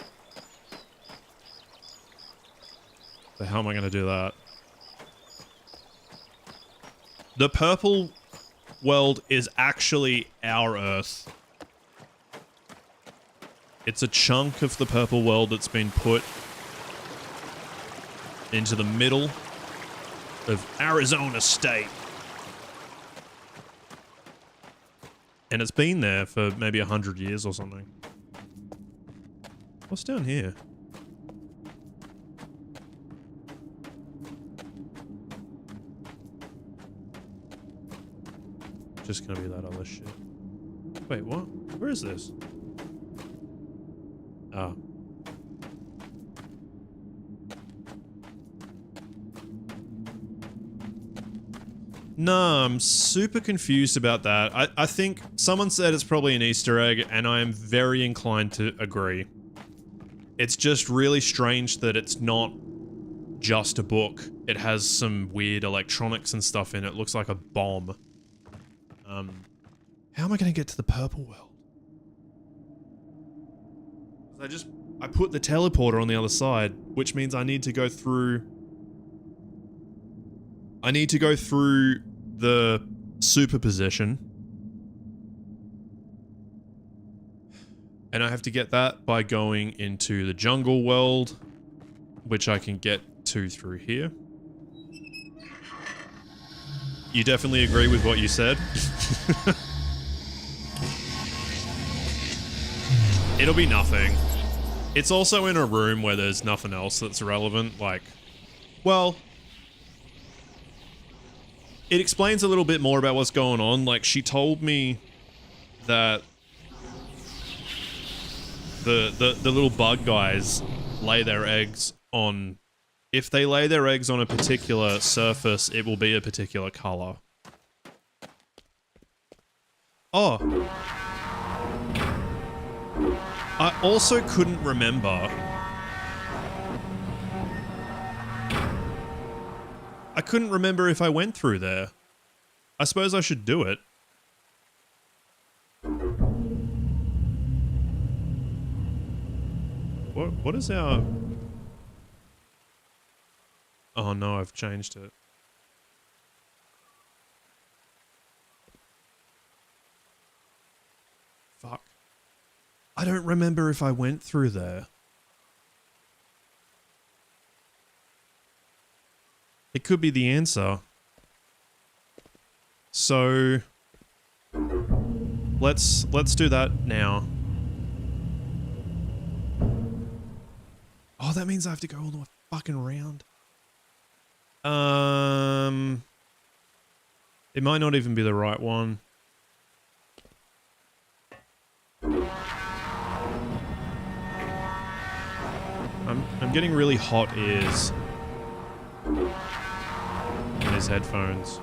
So how am I going to do that? The purple world is actually our Earth. It's a chunk of the purple world that's been put into the middle of Arizona State. And it's been there for maybe 100 years or something. What's down here? Just gonna be that other shit. Wait, what? Where is this? Ah. No, I'm super confused about that. I think someone said it's probably an Easter egg, and I am very inclined to agree. It's just really strange that it's not just a book. It has some weird electronics and stuff in it. It looks like a bomb. How am I going to get to the purple world? I put the teleporter on the other side, which means I need to go through... I need to go through the superposition. And I have to get that by going into the jungle world, which I can get 2 through here. You definitely agree with what you said? It'll be nothing. It's also in a room where there's nothing else that's relevant, like... Well... It explains a little bit more about what's going on. Like, she told me that the little bug guys lay their eggs on... If they lay their eggs on a particular surface, it will be a particular color. Oh. I also couldn't remember. I couldn't remember if I went through there. I suppose I should do it. What is our... Oh no, I've changed it. Fuck. I don't remember if I went through there. It could be the answer. So let's do that now. Oh, that means I have to go all the way fucking around. It might not even be the right one. I'm getting really hot ears in these headphones.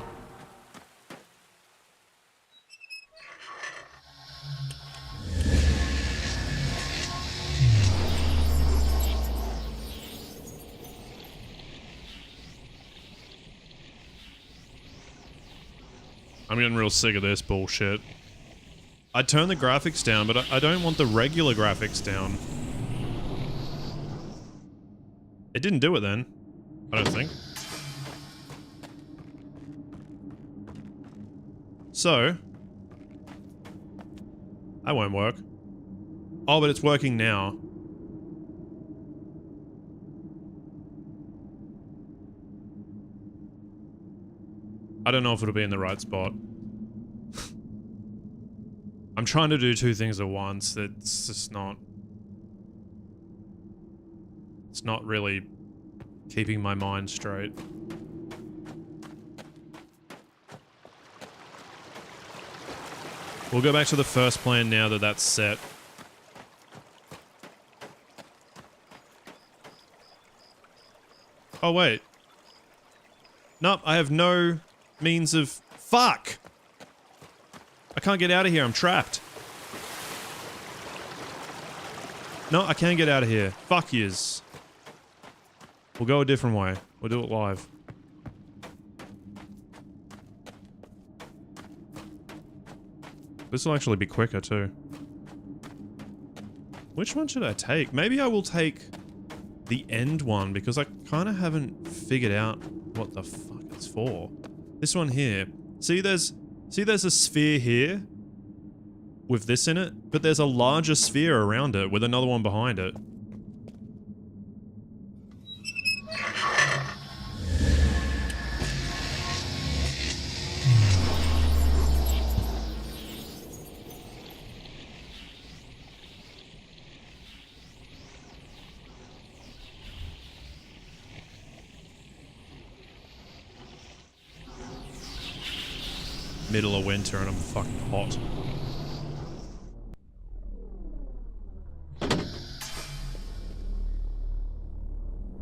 I'm getting real sick of this bullshit. I turned the graphics down, but I don't want the regular graphics down. It didn't do it then. I don't think. So. That won't work. Oh, but it's working now. I don't know if it'll be in the right spot. I'm trying to do two things at once. It's just not... It's not really keeping my mind straight. We'll go back to the first plan now that that's set. Oh, wait. Nope, I have no means of... Fuck! I can't get out of here, I'm trapped. No, I can't get out of here. Fuck yous. We'll go a different way. We'll do it live. This will actually be quicker too. Which one should I take? Maybe I will take the end one because I kind of haven't figured out what the fuck it's for. This one here. See there's a sphere here with this in it, but there's a larger sphere around it with another one behind it. Middle of winter and I'm fucking hot.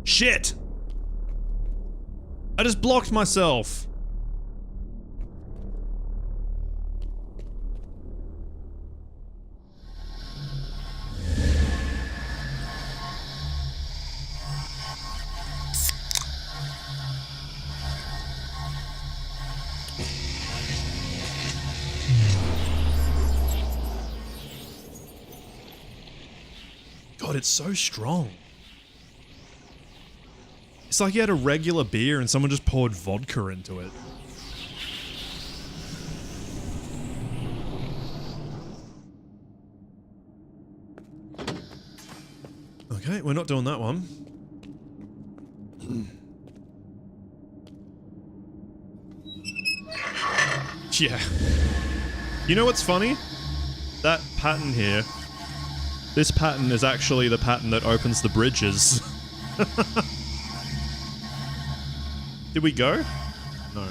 Shit! I just blocked myself! God, it's so strong. It's like you had a regular beer and someone just poured vodka into it. Okay, we're not doing that one. Yeah. You know what's funny? That pattern here. This pattern is actually the pattern that opens the bridges. Did we go? No.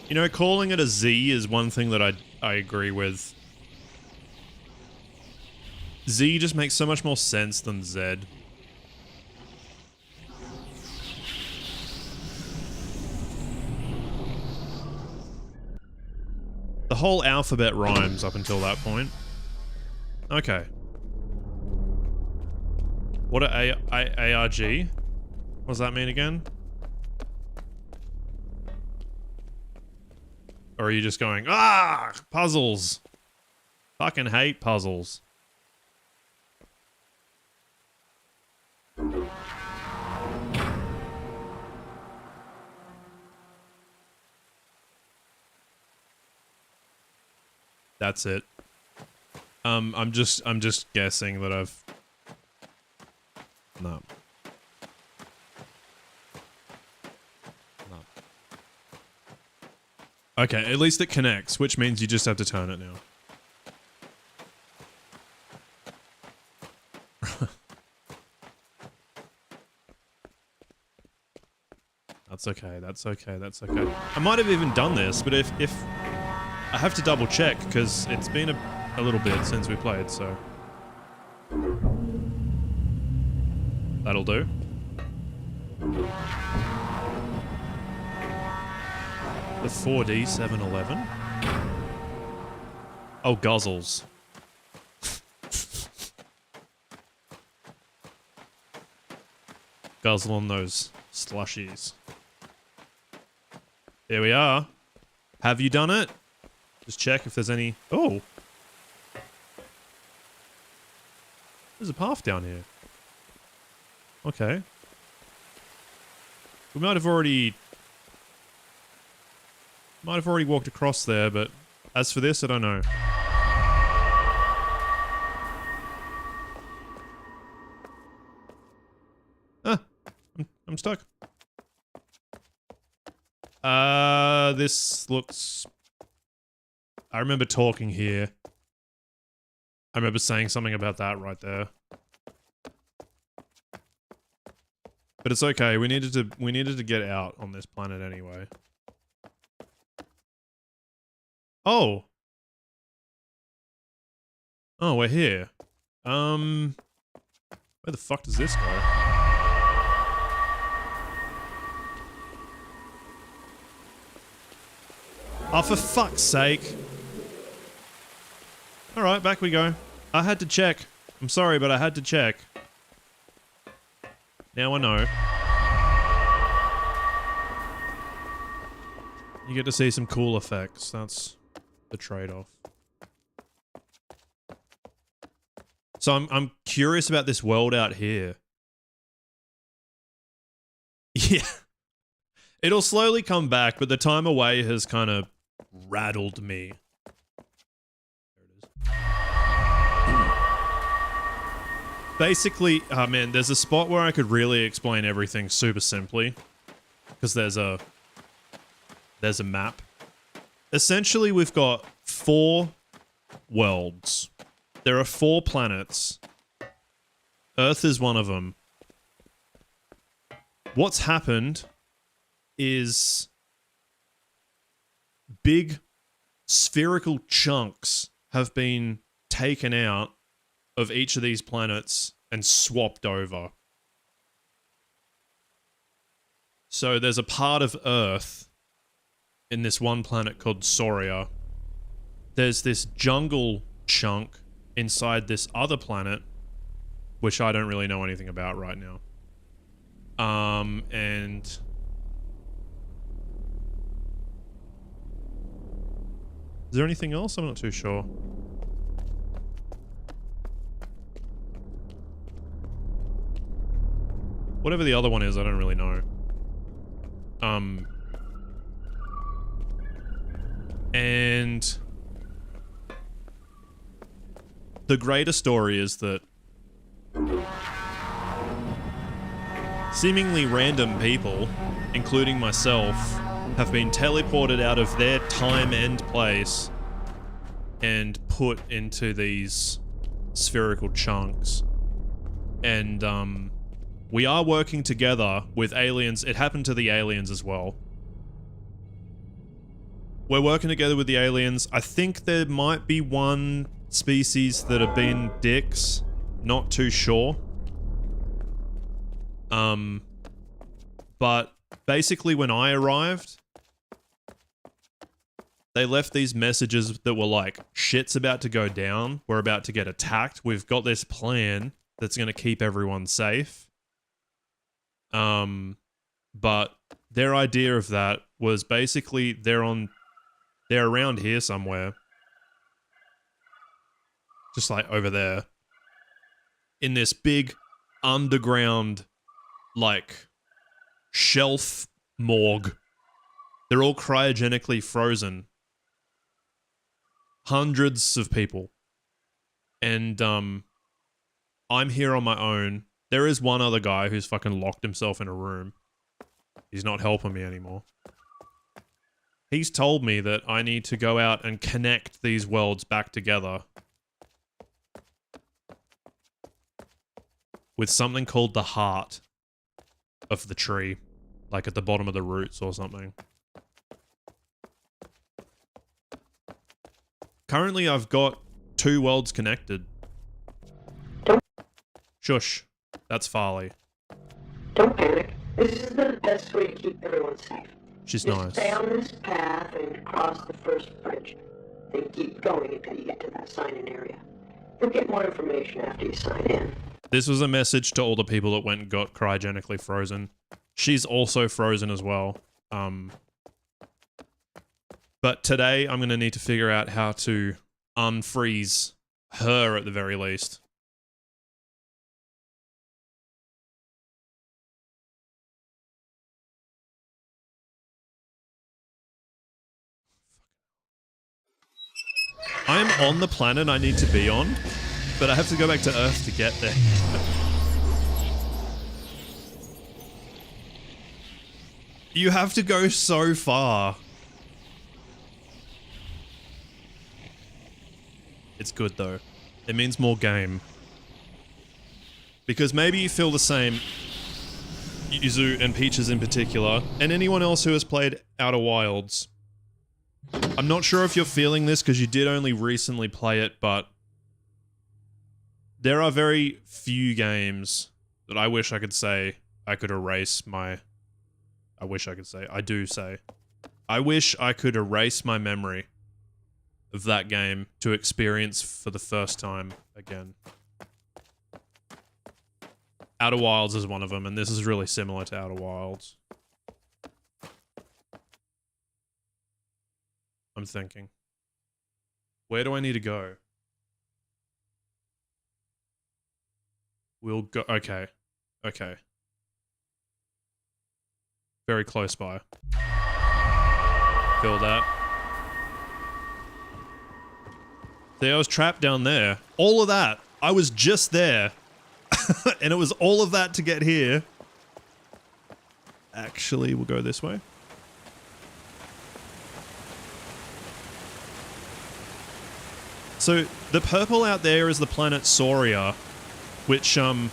You know, calling it a Z is one thing that I agree with. Z just makes so much more sense than Z. The whole alphabet rhymes up until that point. Okay. What are ARG? What does that mean again? Or are you just going, ah, puzzles. Fucking hate puzzles. That's it. I'm just guessing that I've... No. No. Okay, at least it connects, which means you just have to turn it now. That's okay, that's okay, that's okay. I might have even done this, but if I have to double check, because it's been a little bit since we played, so... That'll do. The 4D 711? Oh, guzzles. Guzzle on those slushies. There we are. Have you done it? Just check if there's any... Oh! There's a path down here. Okay. We might have already walked across there, but as for this, I don't know. Ah! I'm stuck. This looks... I remember talking here. I remember saying something about that right there. But it's okay. We needed to get out on this planet anyway. Oh. Oh, we're here. Where the fuck does this go? Oh, for fuck's sake. Alright, back we go. I had to check. I'm sorry, but I had to check. Now I know. You get to see some cool effects. That's the trade-off. So I'm curious about this world out here. Yeah. It'll slowly come back, but the time away has kind of rattled me. There it is. Basically, oh man, there's a spot where I could really explain everything super simply. Because there's a map. Essentially, we've got 4 worlds. There are 4 planets. Earth is one of them. What's happened is big spherical chunks have been taken out of each of these planets and swapped over. So there's a part of Earth in this one planet called Soria. There's this jungle chunk inside this other planet, which I don't really know anything about right now. And is there anything else? I'm not too sure. Whatever the other one is, I don't really know. And the greater story is that seemingly random people, including myself, have been teleported out of their time and place and put into these spherical chunks. And we are working together with aliens. It happened to the aliens as well. We're working together with the aliens. I think there might be one species that have been dicks. Not too sure. But basically when I arrived, they left these messages that were like, shit's about to go down. We're about to get attacked. We've got this plan that's going to keep everyone safe. But their idea of that was basically they're around here somewhere. Just like over there. In this big underground, like, shelf morgue. They're all cryogenically frozen. Hundreds of people. And, I'm here on my own. There is one other guy who's fucking locked himself in a room. He's not helping me anymore. He's told me that I need to go out and connect these worlds back together with something called the heart of the tree, like at the bottom of the roots or something. Currently, I've got 2 worlds connected. Shush. That's Farley. Don't panic. This is the best way to keep everyone safe. She's Just nice. stay on this path and cross the first bridge. Then keep going until you get to that sign-in area. You'll get more information after you sign in. This was a message to all the people that went and got cryogenically frozen. She's also frozen as well. But today, I'm going to need to figure out how to unfreeze her at the very least. I am on the planet I need to be on, but I have to go back to Earth to get there. You have to go so far. It's good though. It means more game. Because maybe you feel the same, Yuzu and Peaches in particular, and anyone else who has played Outer Wilds. I'm not sure if you're feeling this because you did only recently play it, but there are very few games that I wish I could say I could erase my... I wish I could say. I do say. I wish I could erase my memory of that game to experience for the first time again. Outer Wilds is one of them, and this is really similar to Outer Wilds. I'm thinking. Where do I need to go? We'll go... Okay. Okay. Very close by. Feel that. See, I was trapped down there. All of that. I was just there. And it was all of that to get here. Actually, we'll go this way. So, the purple out there is the planet Soria, which, I'm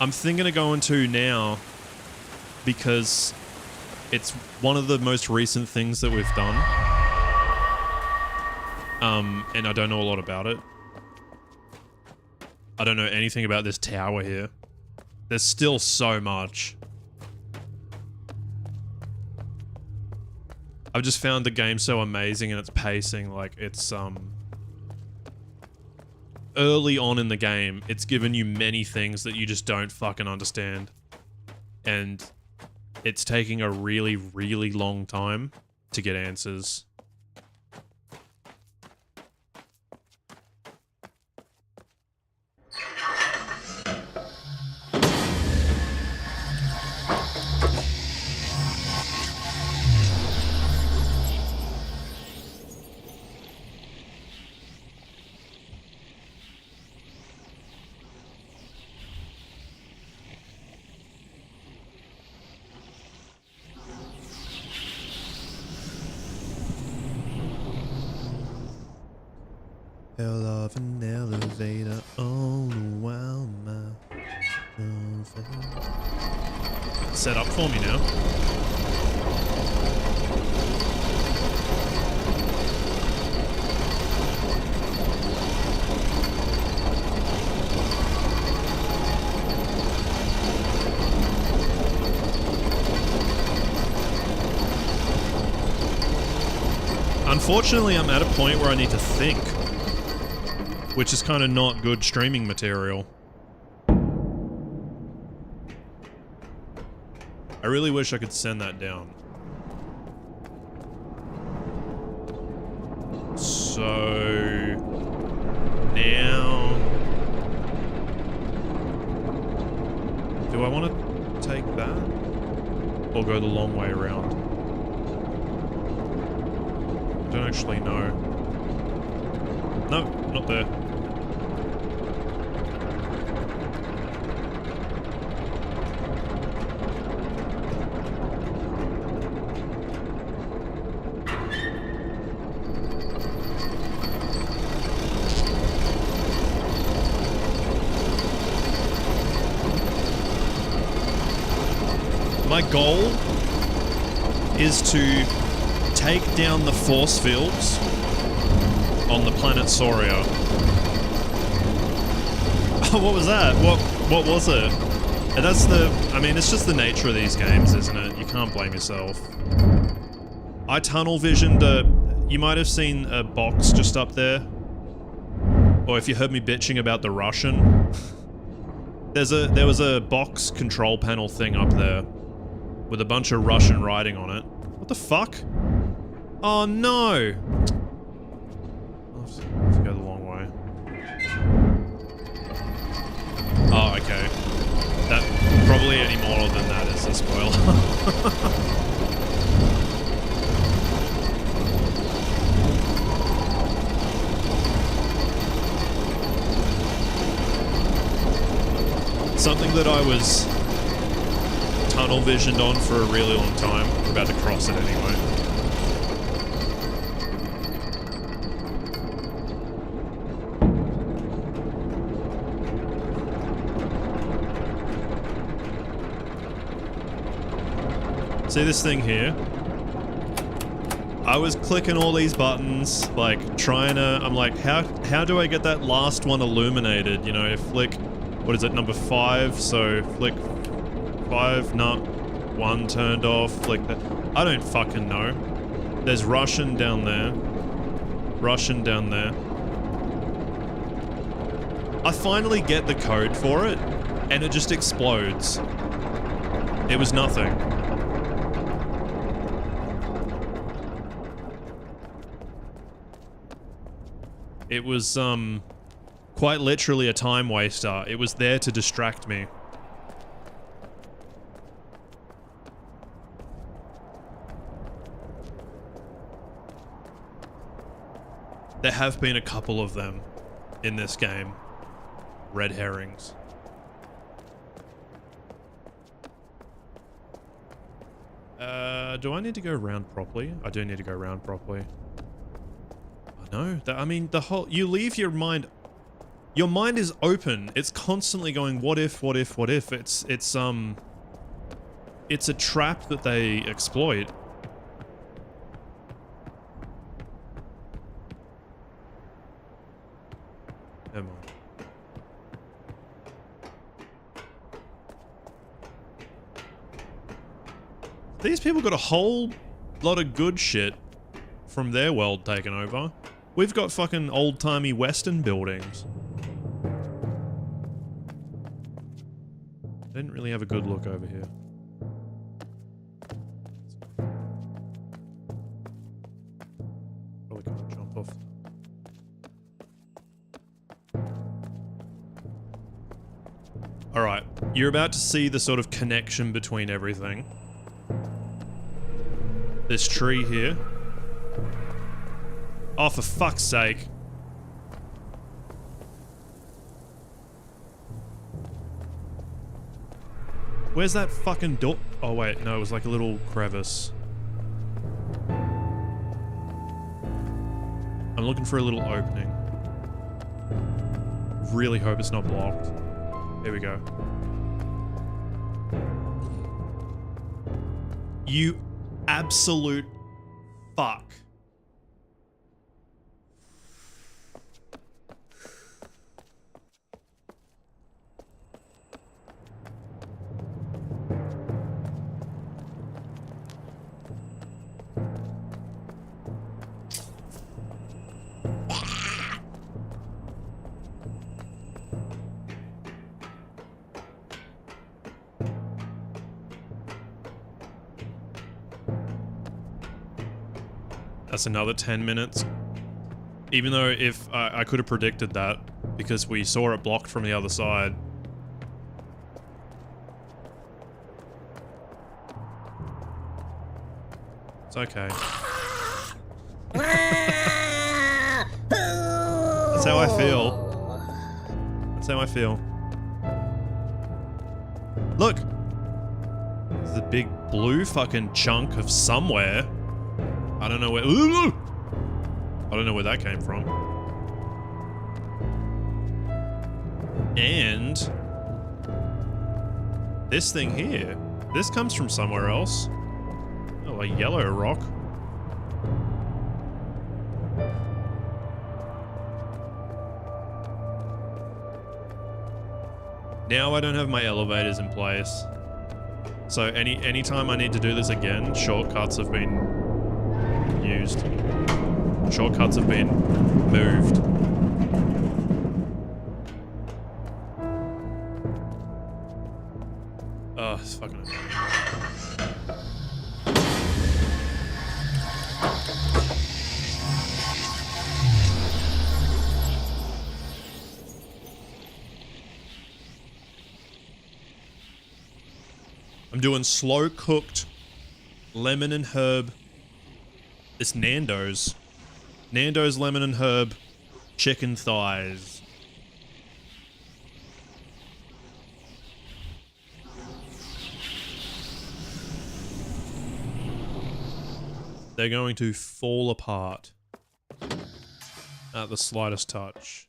thinking of going to now because it's one of the most recent things that we've done. And I don't know a lot about it. I don't know anything about this tower here. There's still so much. I've just found the game so amazing and its pacing, like it's early on in the game, it's given you many things that you just don't fucking understand. And it's taking a really, really long time to get answers. Hell of an elevator all around my set up for me now. Unfortunately, I'm at a point where I need to think, which is kind of not good streaming material. I really wish I could send that down. So now, do I want to take that or go the long way around? I don't actually know. No, not there. My goal is to take down the force fields on the planet Soria. Oh, what was that? What was it? And that's the... I mean, it's just the nature of these games, isn't it? You can't blame yourself. I tunnel visioned a... You might have seen a box just up there. Or if you heard me bitching about the Russian. There was a box control panel thing up there with a bunch of Russian writing on it. What the fuck? Oh no! I'll have to go the long way. Oh, okay. That probably any more than that is a spoiler. Something that I was tunnel visioned on for a really long time. We're about to cross it anyway. See this thing here? I was clicking all these buttons, like trying to, I'm like, how do I get that last one illuminated? You know, flick, what is it, number 5? So flick 5, no, 1 turned off, flick that. I don't fucking know. There's Russian down there. Russian down there. I finally get the code for it, and it just explodes. It was nothing. It was, quite literally a time waster. It was there to distract me. There have been a couple of them in this game. Red herrings. Do I need to go around properly? I do need to go around properly. No, I mean, the whole... You leave your mind... Your mind is open. It's constantly going, what if, what if, what if? It's a trap that they exploit. Never mind. These people got a whole lot of good shit from their world taken over. We've got fucking old-timey Western buildings. I didn't really have a good look over here. Probably can't jump off. Alright, you're about to see the sort of connection between everything. This tree here. Oh, for fuck's sake. Where's that fucking door? Oh, wait. No, it was like a little crevice. I'm looking for a little opening. really hope it's not blocked. Here we go. You absolute fuck. That's another 10 minutes. Even though if I could have predicted that because we saw it blocked from the other side. It's okay. That's how I feel. That's how I feel. Look! There's a big blue fucking chunk of somewhere. I don't know where. I don't know where that came from. And this thing here, this comes from somewhere else. Oh, a yellow rock. Now I don't have my elevators in place. So anytime I need to do this again, shortcuts have been used. Shortcuts have been moved. Oh, it's fucking annoying. I'm doing slow cooked lemon and herb. It's Nando's. Nando's lemon and herb chicken thighs. They're going to fall apart at the slightest touch.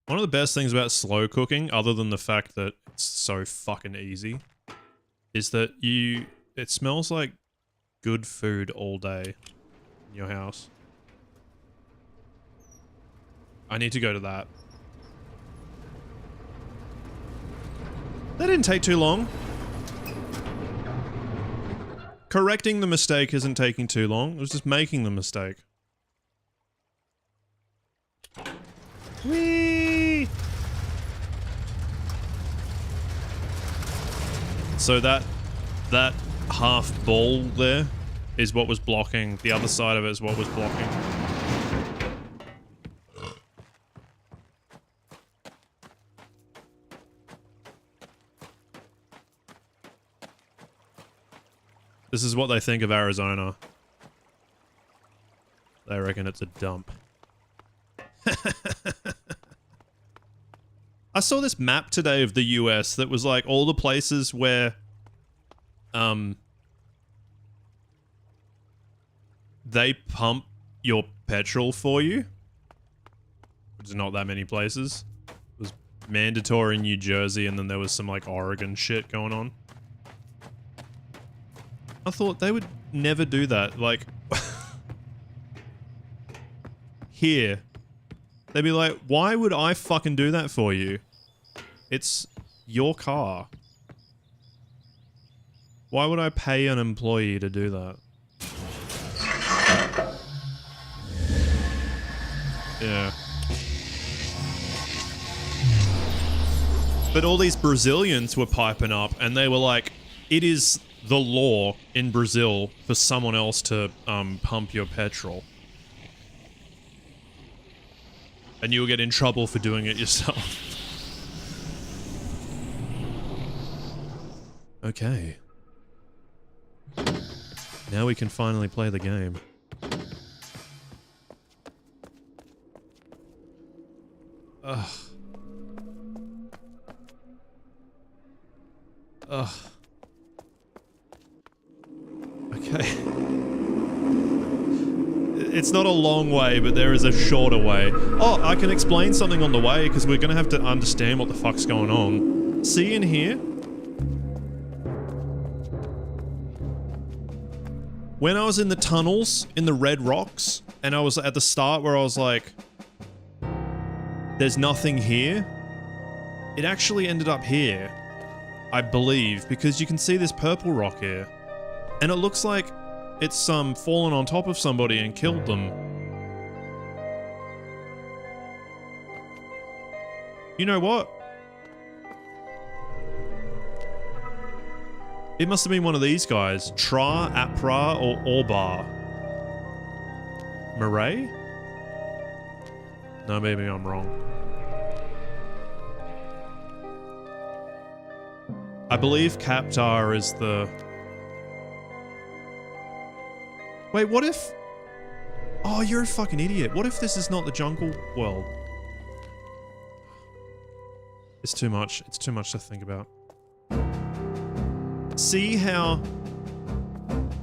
One of the best things about slow cooking, other than the fact that it's so fucking easy, is that it smells like good food all day in your house. I need to go to that. That didn't take too long. Correcting the mistake isn't taking too long. It was just making the mistake. Whee! So that half ball there is what was blocking. The other side of it is what was blocking. This is what they think of Arizona. They reckon it's a dump. I saw this map today of the US that was like all the places where they pump your petrol for you. There's not that many places. It was mandatory in New Jersey, and then there was some like Oregon shit going on. I thought they would never do that. Like here. They'd be like, why would I fucking do that for you? It's your car. Why would I pay an employee to do that? Yeah. But all these Brazilians were piping up and they were like, it is the law in Brazil for someone else to pump your petrol. And you'll get in trouble for doing it yourself. Okay. Now we can finally play the game. Ugh. Ugh. Okay. it's not a long way, but there is a shorter way. Oh, I can explain something on the way, because we're going to have to understand what the fuck's going on. See in here? When I was in the tunnels, in the red rocks, and I was at the start where I was like, there's nothing here, it actually ended up here, I believe, because you can see this purple rock here. And it looks like it's fallen on top of somebody and killed them. You know what? It must have been one of these guys. Tra, Apra, or Orbar. Murray? No, maybe I'm wrong. I believe Kaptar is the... Wait, what if... Oh, you're a fucking idiot. What if this is not the jungle world? It's too much. It's too much to think about. See how...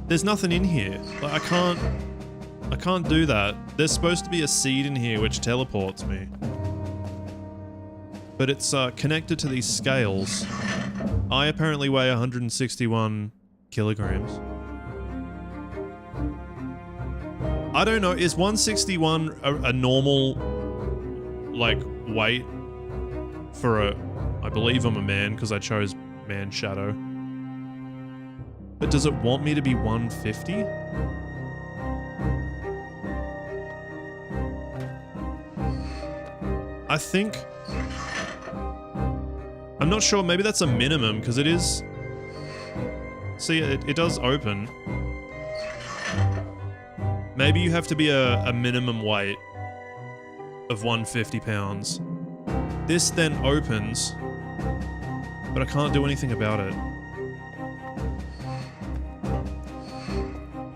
There's nothing in here. Like, I can't do that. There's supposed to be a seed in here which teleports me. But it's connected to these scales. I apparently weigh 161 kilograms. I don't know, is 161 a normal, like, weight for a... I believe I'm a man because I chose man shadow. But does it want me to be 150? I think... I'm not sure, maybe that's a minimum, because it is... See, it does open. Maybe you have to be a minimum weight of 150 pounds. This then opens, but I can't do anything about it.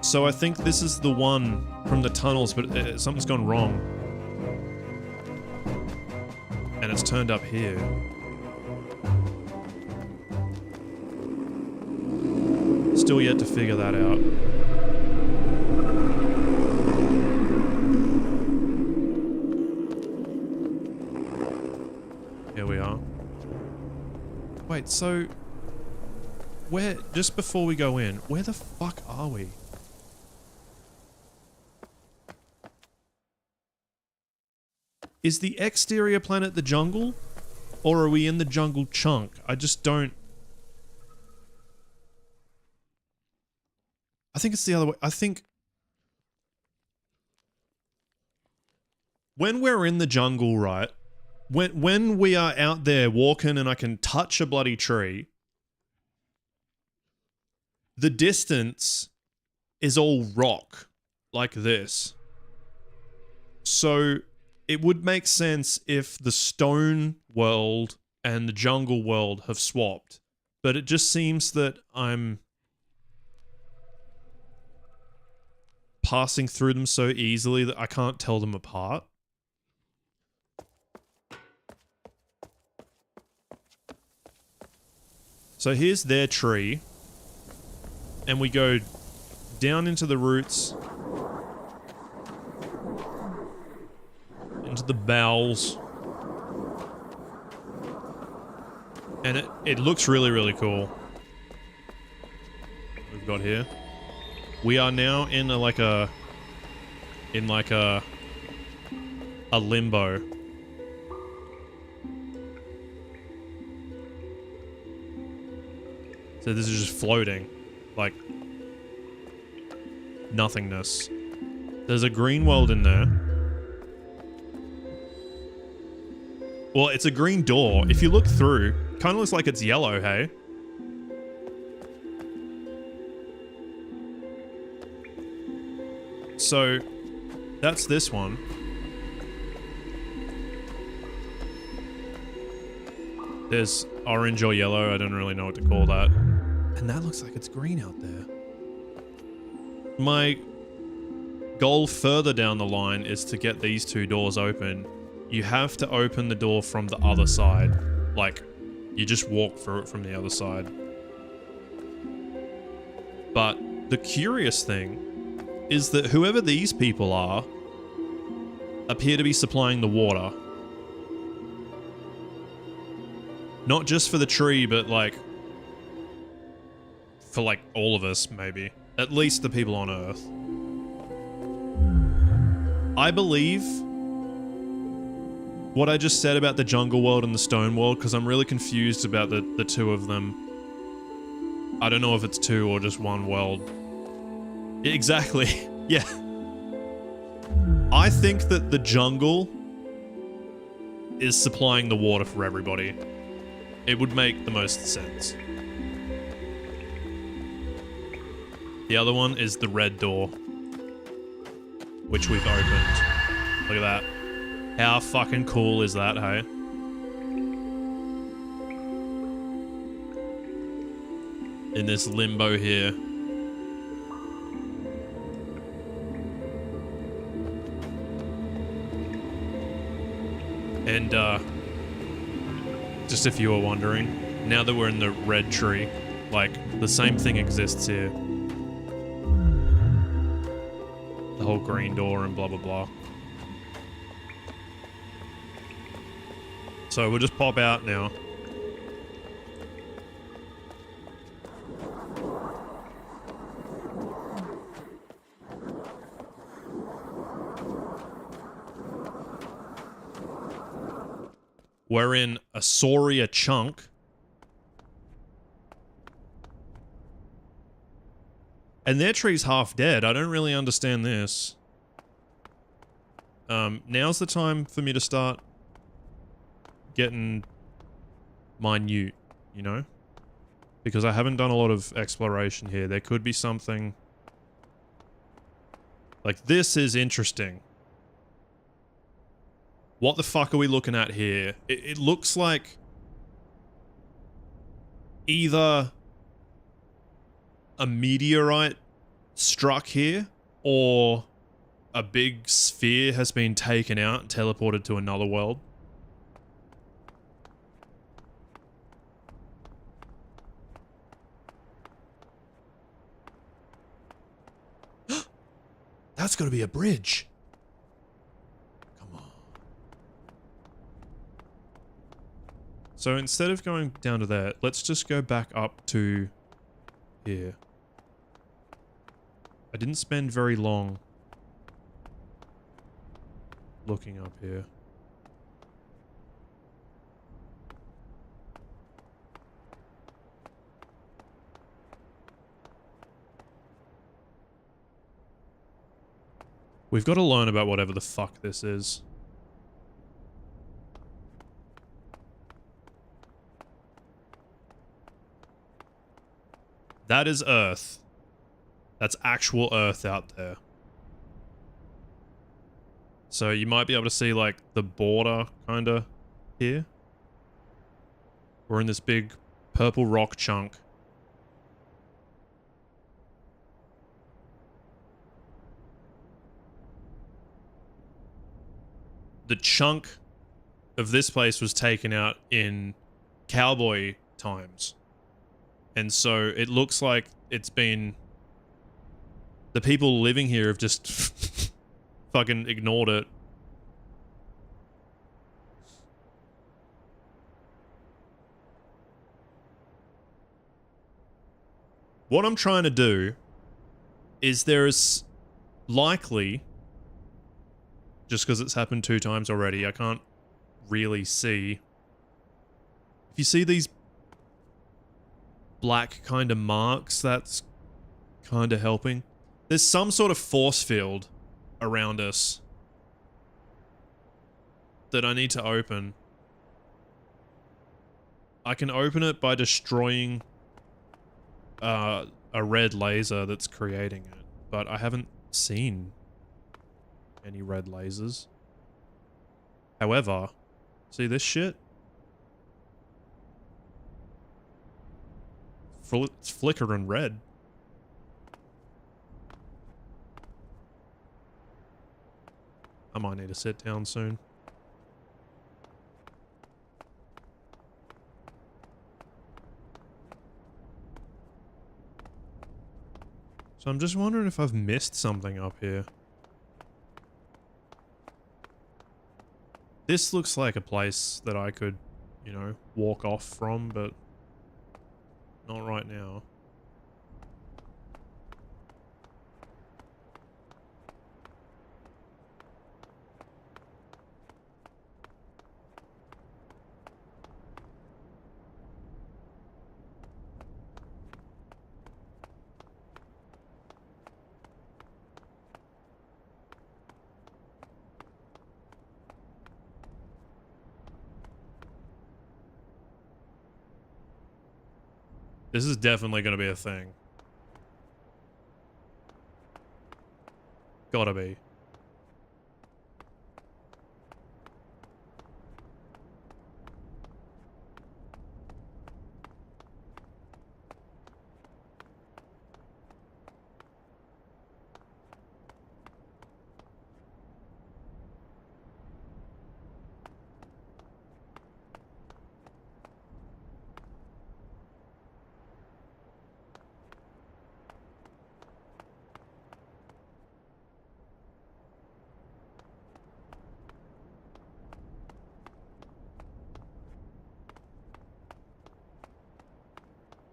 So I think this is the one from the tunnels, but something's gone wrong. And it's turned up here. Still yet to figure that out. Here we are. Wait, so... Where... Just before we go in, where the fuck are we? Is the exterior planet the jungle? Or are we in the jungle chunk? I just don't... I think it's the other way. I think... When we're in the jungle, right? When we are out there walking and I can touch a bloody tree, the distance is all rock, like this. So it would make sense if the stone world and the jungle world have swapped. But it just seems that I'm passing through them so easily that I can't tell them apart. So here's their tree, and we go down into the roots, into the bowels, and it looks really, really cool. What we've got here. We are now in a limbo. So this is just floating, like nothingness. There's a green world in there. Well, it's a green door. If you look through, kind of looks like it's yellow, hey? So, that's this one. There's orange or yellow, I don't really know what to call that. And that looks like it's green out there. My goal further down the line is to get these two doors open. You have to open the door from the other side. Like, you just walk through it from the other side. But the curious thing is that whoever these people are appear to be supplying the water. Not just for the tree, but like for like all of us, maybe. At least the people on Earth. I believe what I just said about the jungle world and the stone world, because I'm really confused about the two of them. I don't know if it's two or just one world. Exactly. Yeah. I think that the jungle is supplying the water for everybody. It would make the most sense. The other one is the red door, which we've opened. Look at that. How fucking cool is that, hey? In this limbo here. And, just if you were wondering, now that we're in the red tree, like, the same thing exists here. The whole green door and blah, blah, blah. So we'll just pop out now. We're in a Soria chunk. And their tree's half dead. I don't really understand this. Now's the time for me to start getting minute, you know? Because I haven't done a lot of exploration here. There could be something... Like, this is interesting. What the fuck are we looking at here? It looks like either a meteorite struck here or a big sphere has been taken out and teleported to another world. That's gotta be a bridge. So instead of going down to there, let's just go back up to here. I didn't spend very long looking up here. We've got to learn about whatever the fuck this is. That is Earth. That's actual Earth out there. So you might be able to see, like, the border, kinda, here. We're in this big purple rock chunk. The chunk of this place was taken out in cowboy times. And so it looks like it's been... The people living here have just fucking ignored it. What I'm trying to do is there is likely, just because it's happened 2 times already, I can't really see. If you see these black kind of marks, that's kind of helping. There's some sort of force field around us that I need to open. I can open it by destroying a red laser that's creating it, but I haven't seen any red lasers. However, see this shit? It's flickering red. I might need to sit down soon. So I'm just wondering if I've missed something up here. This looks like a place that I could, you know, walk off from, but not right now. This is definitely going to be a thing. Gotta be.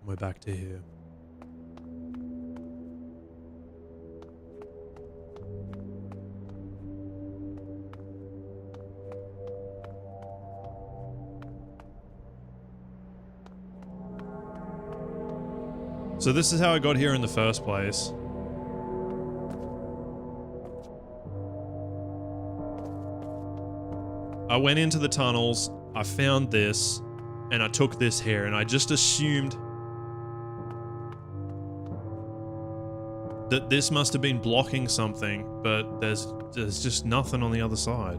We're back to here. So this is how I got here in the first place. I went into the tunnels, I found this, and I took this here, and I just assumed that this must have been blocking something, but there's just nothing on the other side.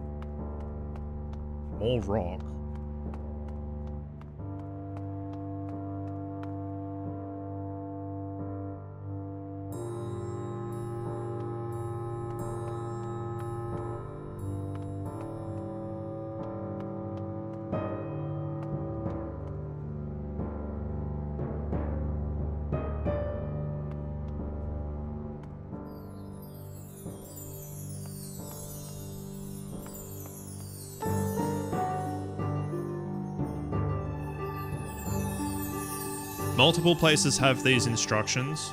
More rock. Multiple places have these instructions.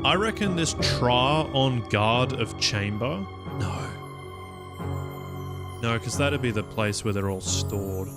I reckon this Tra on guard of chamber. No. No, because that'd be the place where they're all stored.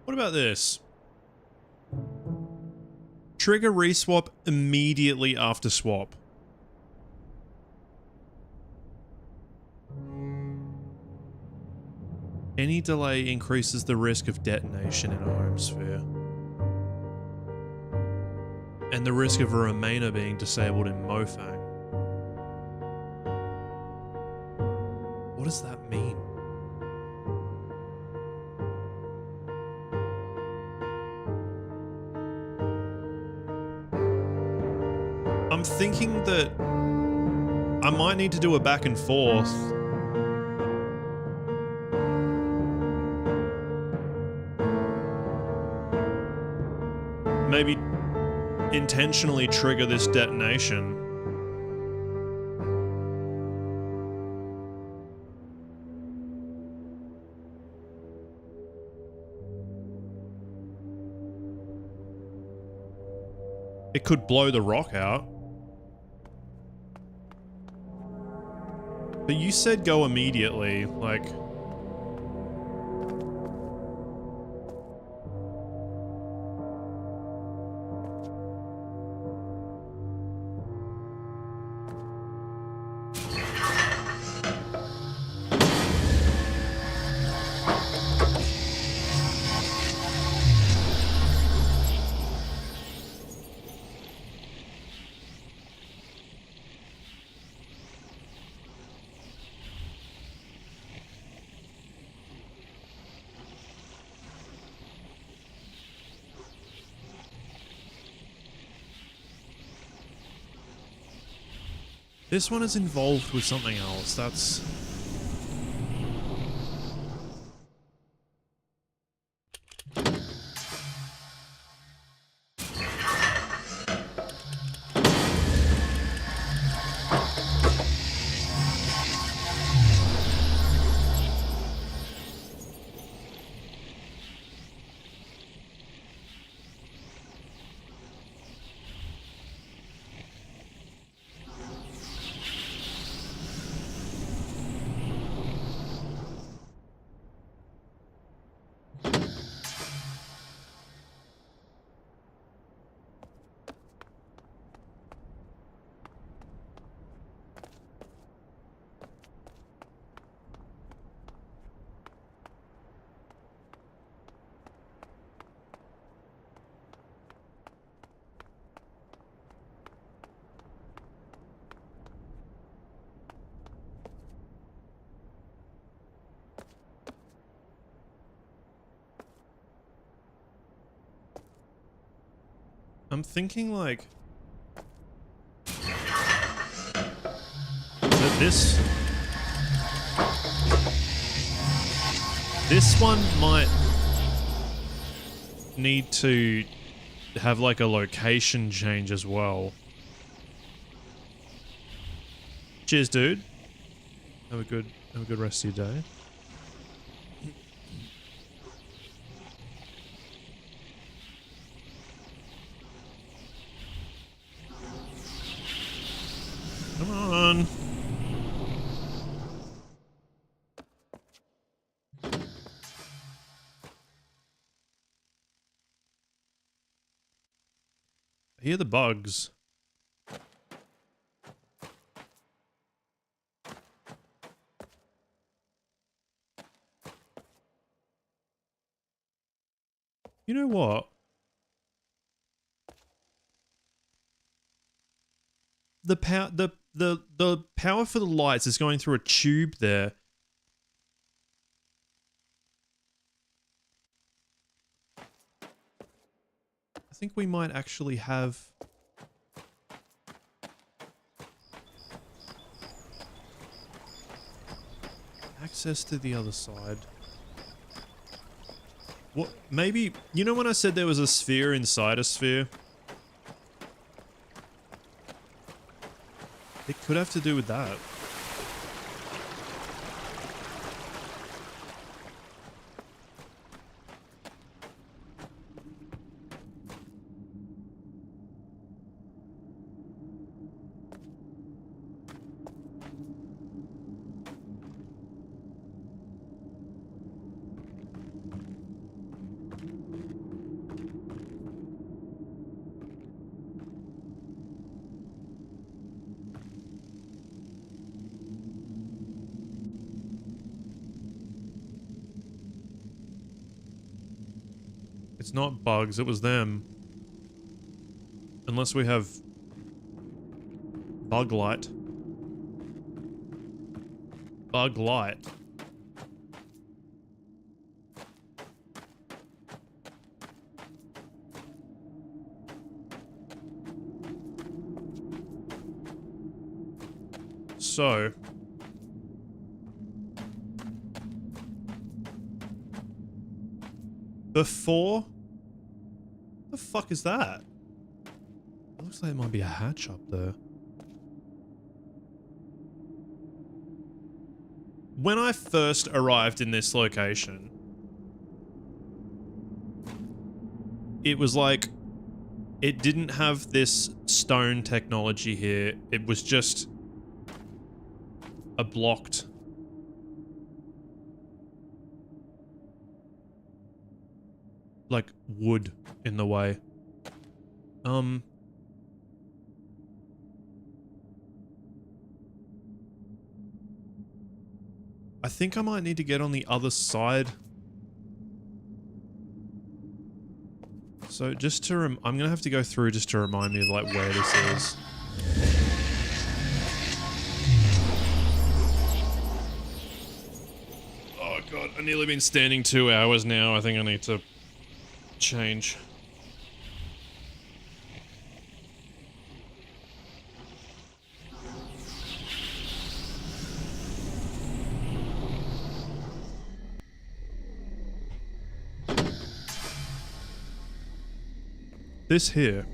What about this? Trigger reswap immediately after swap. Any delay increases the risk of detonation in a home sphere. And the risk of a remainder being disabled in Mofang. What does that mean? I'm thinking that I might need to do a back and forth. Maybe intentionally trigger this detonation. It could blow the rock out. But you said go immediately, like... This one is involved with something else. That's... I'm thinking like that this one might need to have like a location change as well. Cheers, dude. Have a good rest of your day. Come on. I hear the bugs. You know what? The power for the lights is going through a tube there. I think we might actually have access to the other side. What? Maybe, you know when I said there was a sphere inside a sphere? It could have to do with that. It's not bugs, it was them. Unless we have bug light. Bug light. So before, the fuck is that? It looks like it might be a hatch up there. When I first arrived in this location, it was like it didn't have this stone technology here. It was just a blocked like wood in the way. I think I might need to get on the other side. So just to I'm gonna have to go through just to remind me of like where this is. Oh god, I've nearly been standing 2 hours now. I think I need to change. This here.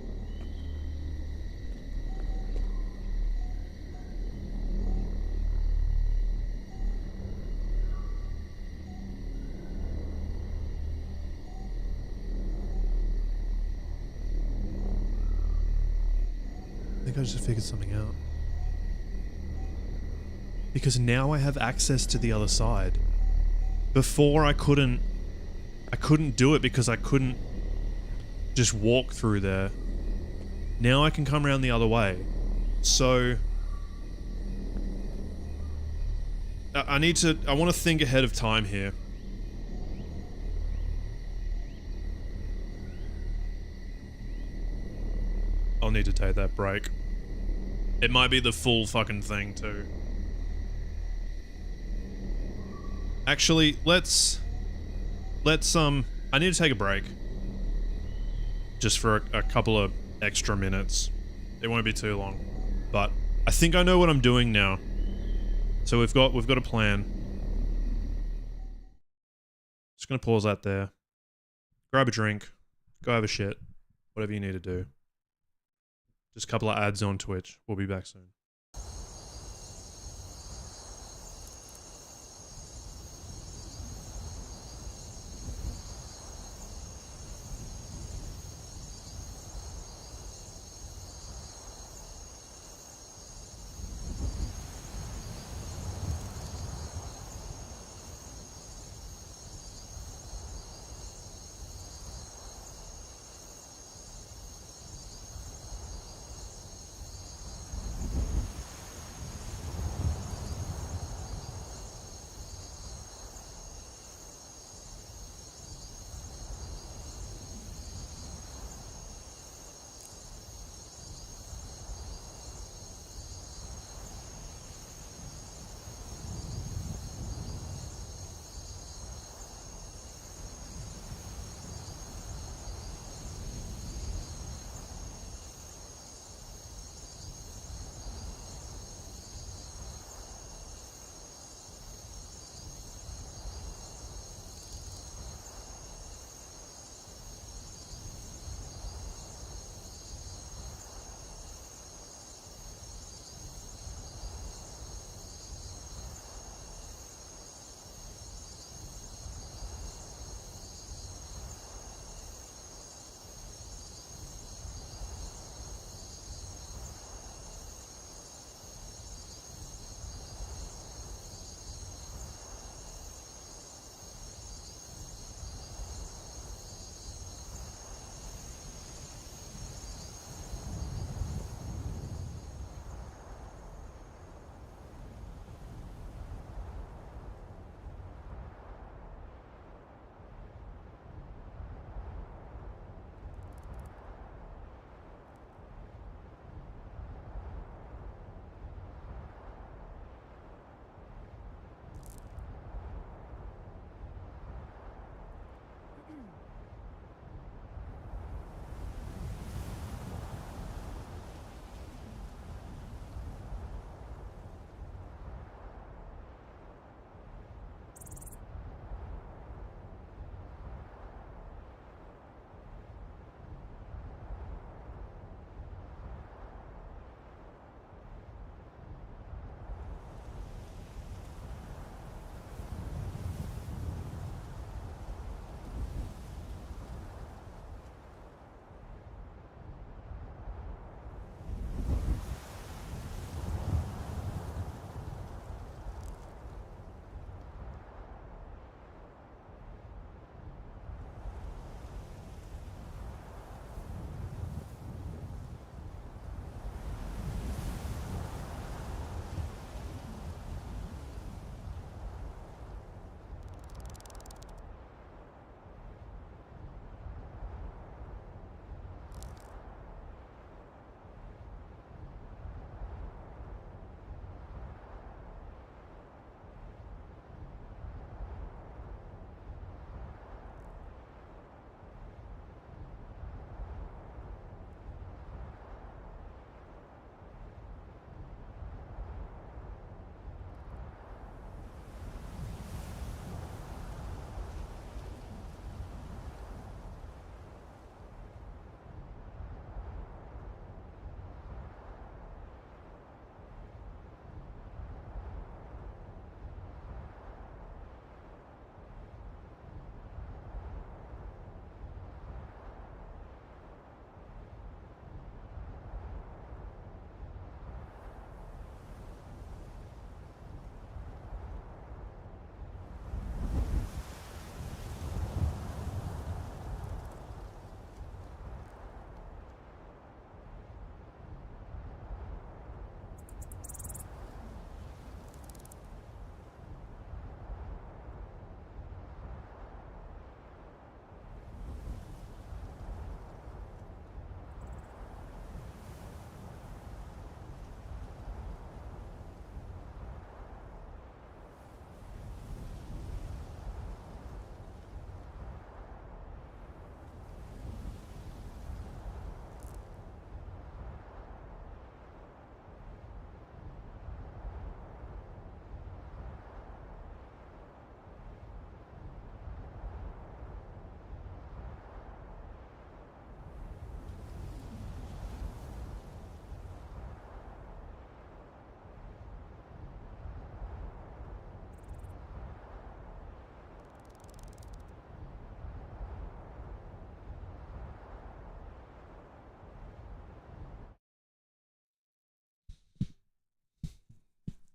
I think I just figured something out. Because now I have access to the other side. Before I couldn't do it because I couldn't just walk through there. Now I can come around the other way. So I want to think ahead of time here. I'll need to take that break. It might be the full fucking thing too. Actually, let's I need to take a break. Just for a couple of extra minutes. It won't be too long. But I think I know what I'm doing now. So we've got a plan. Just gonna pause that there. Grab a drink. Go have a shit. Whatever you need to do. Just a couple of ads on Twitch. We'll be back soon.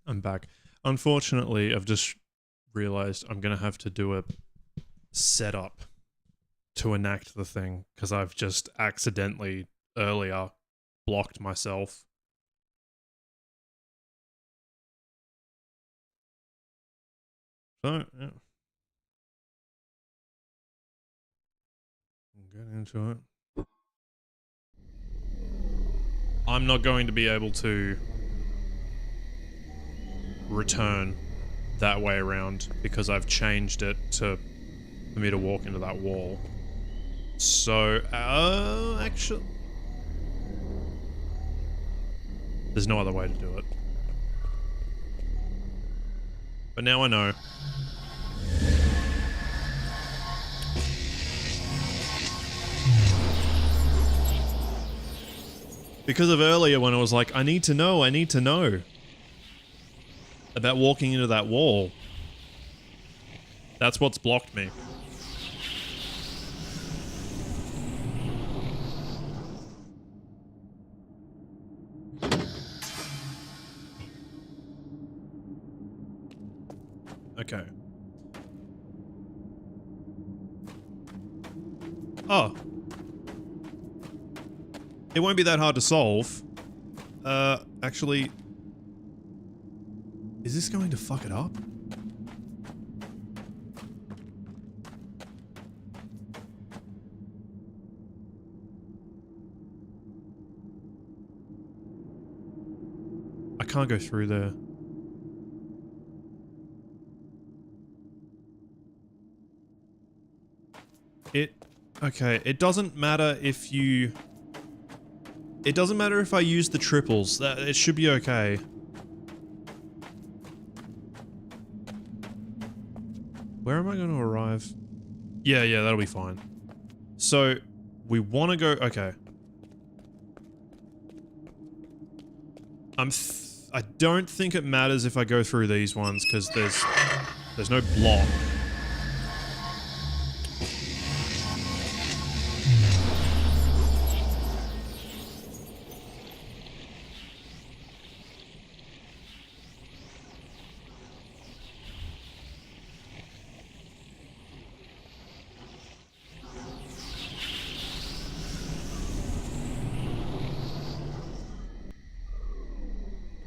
I'm back. Unfortunately, I've just realized I'm going to have to do a setup to enact the thing because I've just accidentally earlier blocked myself. So, yeah. Get into it. I'm not going to be able to return that way around because I've changed it for me to walk into that wall. So, actually, there's no other way to do it. But now I know. Because of earlier when I was like, I need to know about walking into that wall. That's what's blocked me. Okay. Oh. It won't be that hard to solve. Actually... Is this going to fuck it up? I can't go through there. Okay, it doesn't matter if you... It doesn't matter if I use the triples. It should be okay. Where am I going to arrive? Yeah, that'll be fine. So, we want to go... Okay. I don't think it matters if I go through these ones, because there's no block.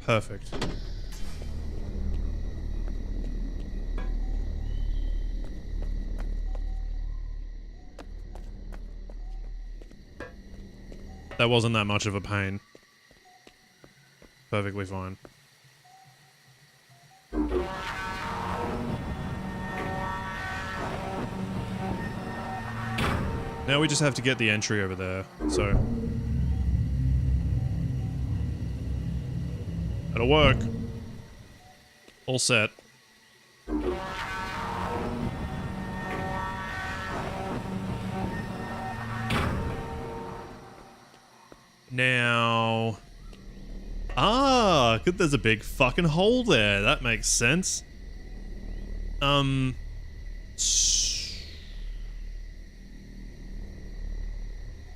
Perfect. That wasn't that much of a pain. Perfectly fine. Now we just have to get the entry over there, so... That'll work. All set. Now... Ah, good, there's a big fucking hole there. That makes sense.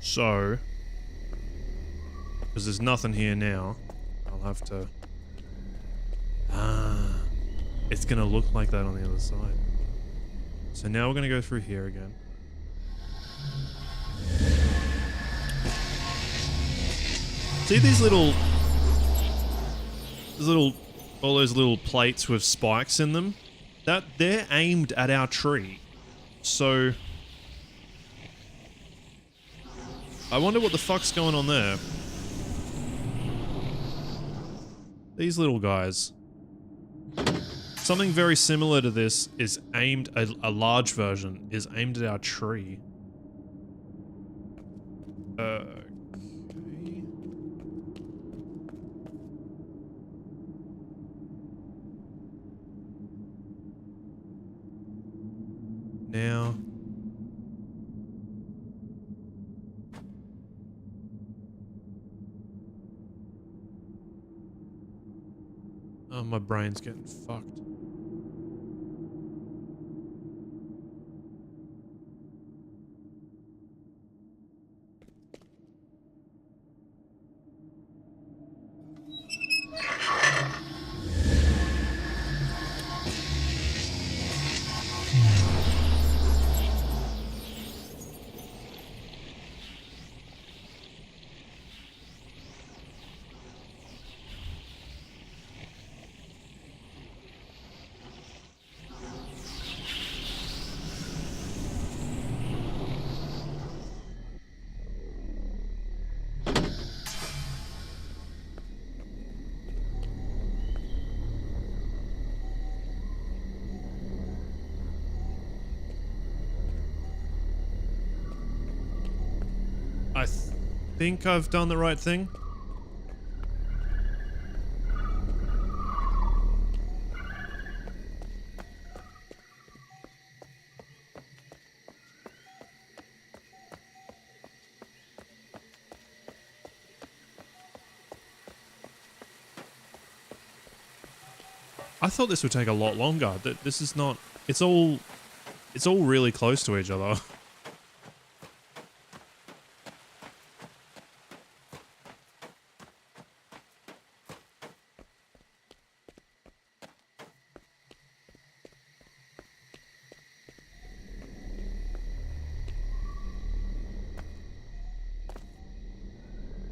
So... Because there's nothing here now. I'll have to... Ah, it's gonna look like that on the other side. So now we're gonna go through here again. See these little... all those little plates with spikes in them? They're aimed at our tree. So... I wonder what the fuck's going on there. These little guys. Something very similar to this is aimed at a large version is aimed at our tree. Okay. Now. Oh, my brain's getting fucked. think I've done the right thing. I thought this would take a lot longer. This is not... It's all really close to each other.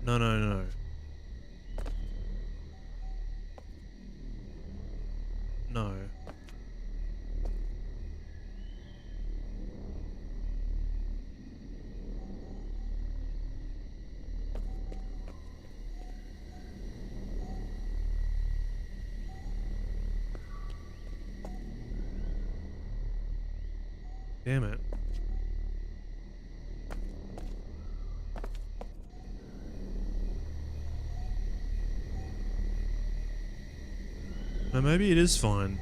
No, no, no. No. Damn it. No, maybe it is fine.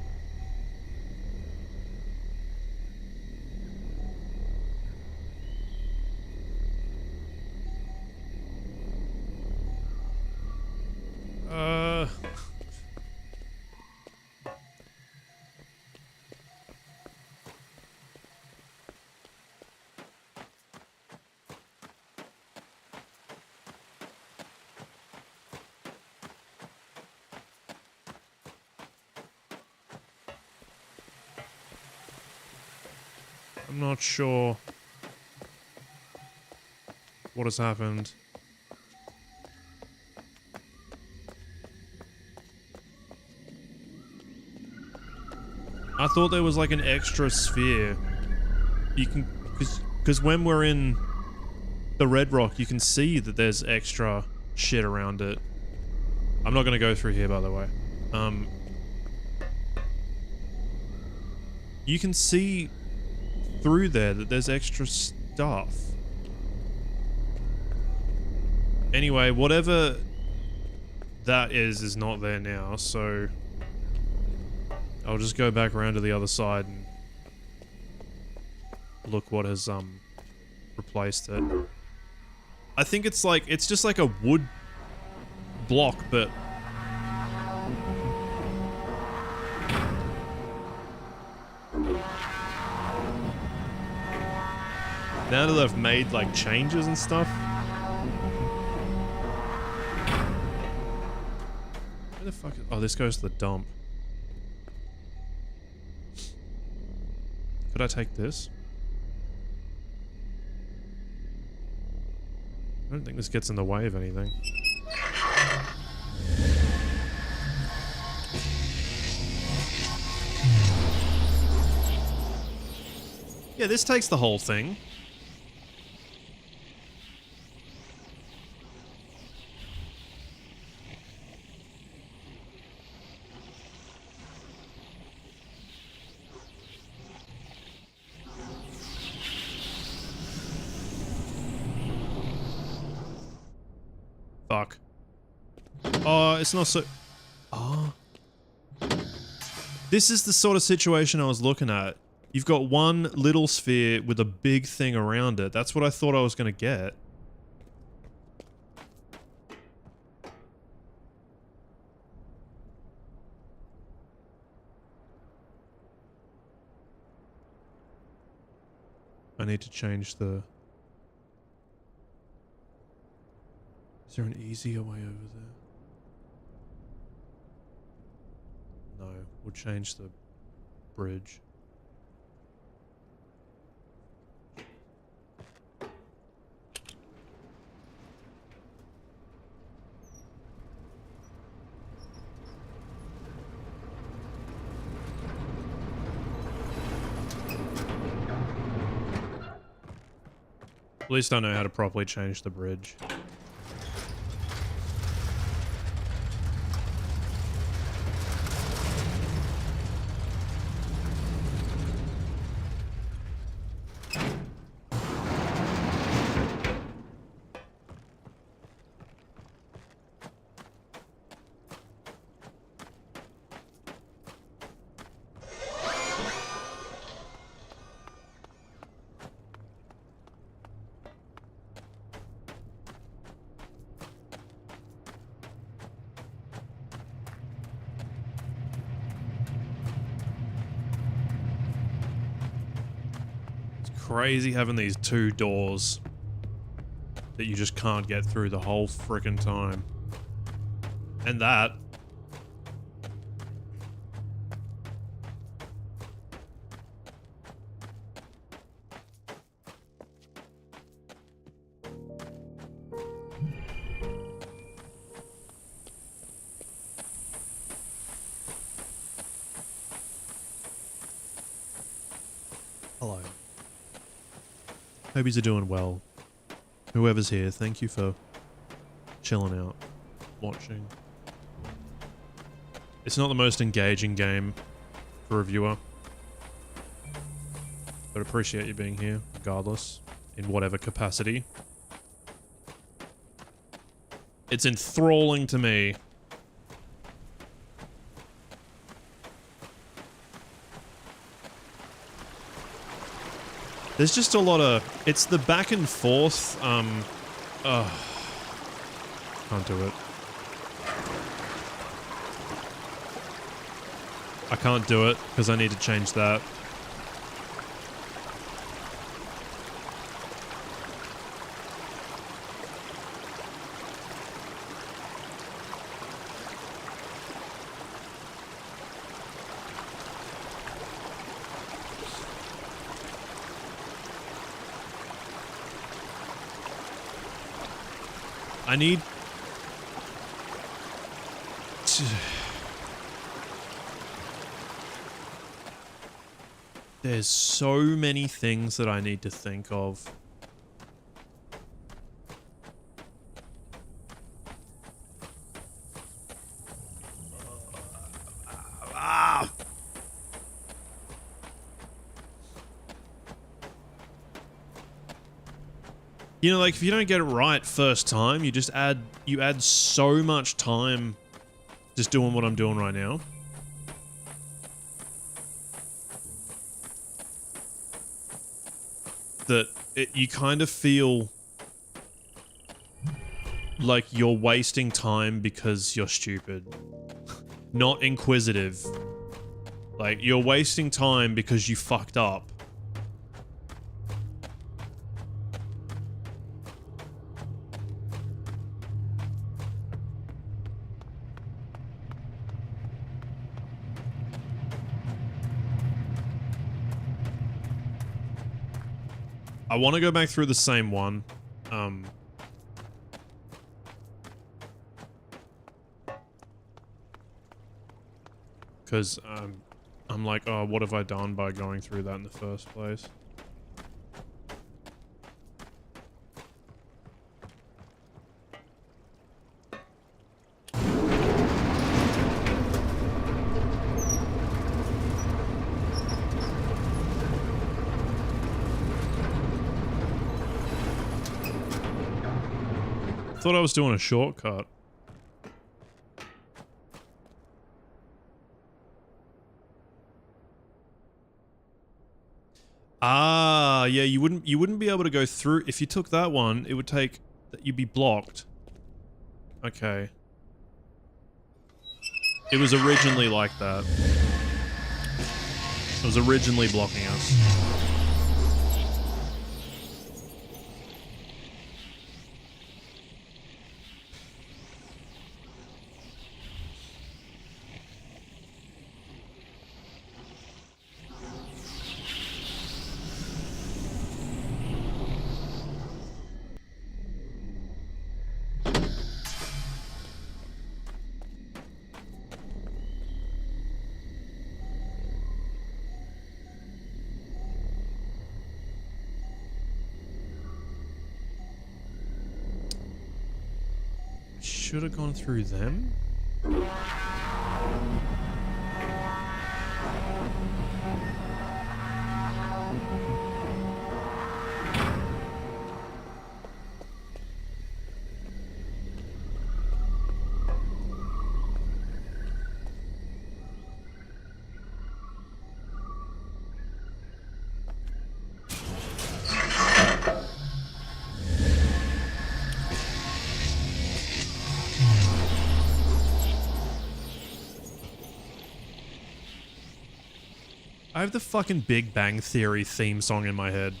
I'm not sure what has happened. I thought there was like an extra sphere. You can, because when we're in the Red Rock, you can see that there's extra shit around it. I'm not going to go through here, by the way. You can see through there that there's extra stuff. Anyway, whatever that is not there now, so I'll just go back around to the other side and look what has replaced it. I think it's like, it's just like a wood block, but now that I've made like changes and stuff. Where the fuck is, oh, this goes to the dump. Could I take this? I don't think this gets in the way of anything. Yeah, this takes the whole thing. Fuck. Oh, it's not so... Oh. This is the sort of situation I was looking at. You've got one little sphere with a big thing around it. That's what I thought I was going to get. I need to change the... Is there an easier way over there? No, we'll change the bridge. At least I know how to properly change the bridge. crazy having these two doors that you just can't get through the whole frickin' time. And that. Hello. Hope you're doing well. Whoever's here, thank you for chilling out, watching. It's not the most engaging game for a viewer, but appreciate you being here, regardless, in whatever capacity. It's enthralling to me. There's just a lot of... It's the back and forth, can't do it. I can't do it, because I need to change that. I need to... There's so many things that I need to think of. You know, like, if you don't get it right first time, you just add so much time just doing what I'm doing right now. That you kind of feel like you're wasting time because you're stupid. Not inquisitive. Like, you're wasting time because you fucked up. I want to go back through the same one. Because I'm like, oh, what have I done by going through that in the first place? Thought I was doing a shortcut. Ah, yeah, you wouldn't be able to go through if you took that one. It would take you'd be blocked. Okay. It was originally like that. It was originally blocking us. Should have gone through them. I have the fucking Big Bang Theory theme song in my head.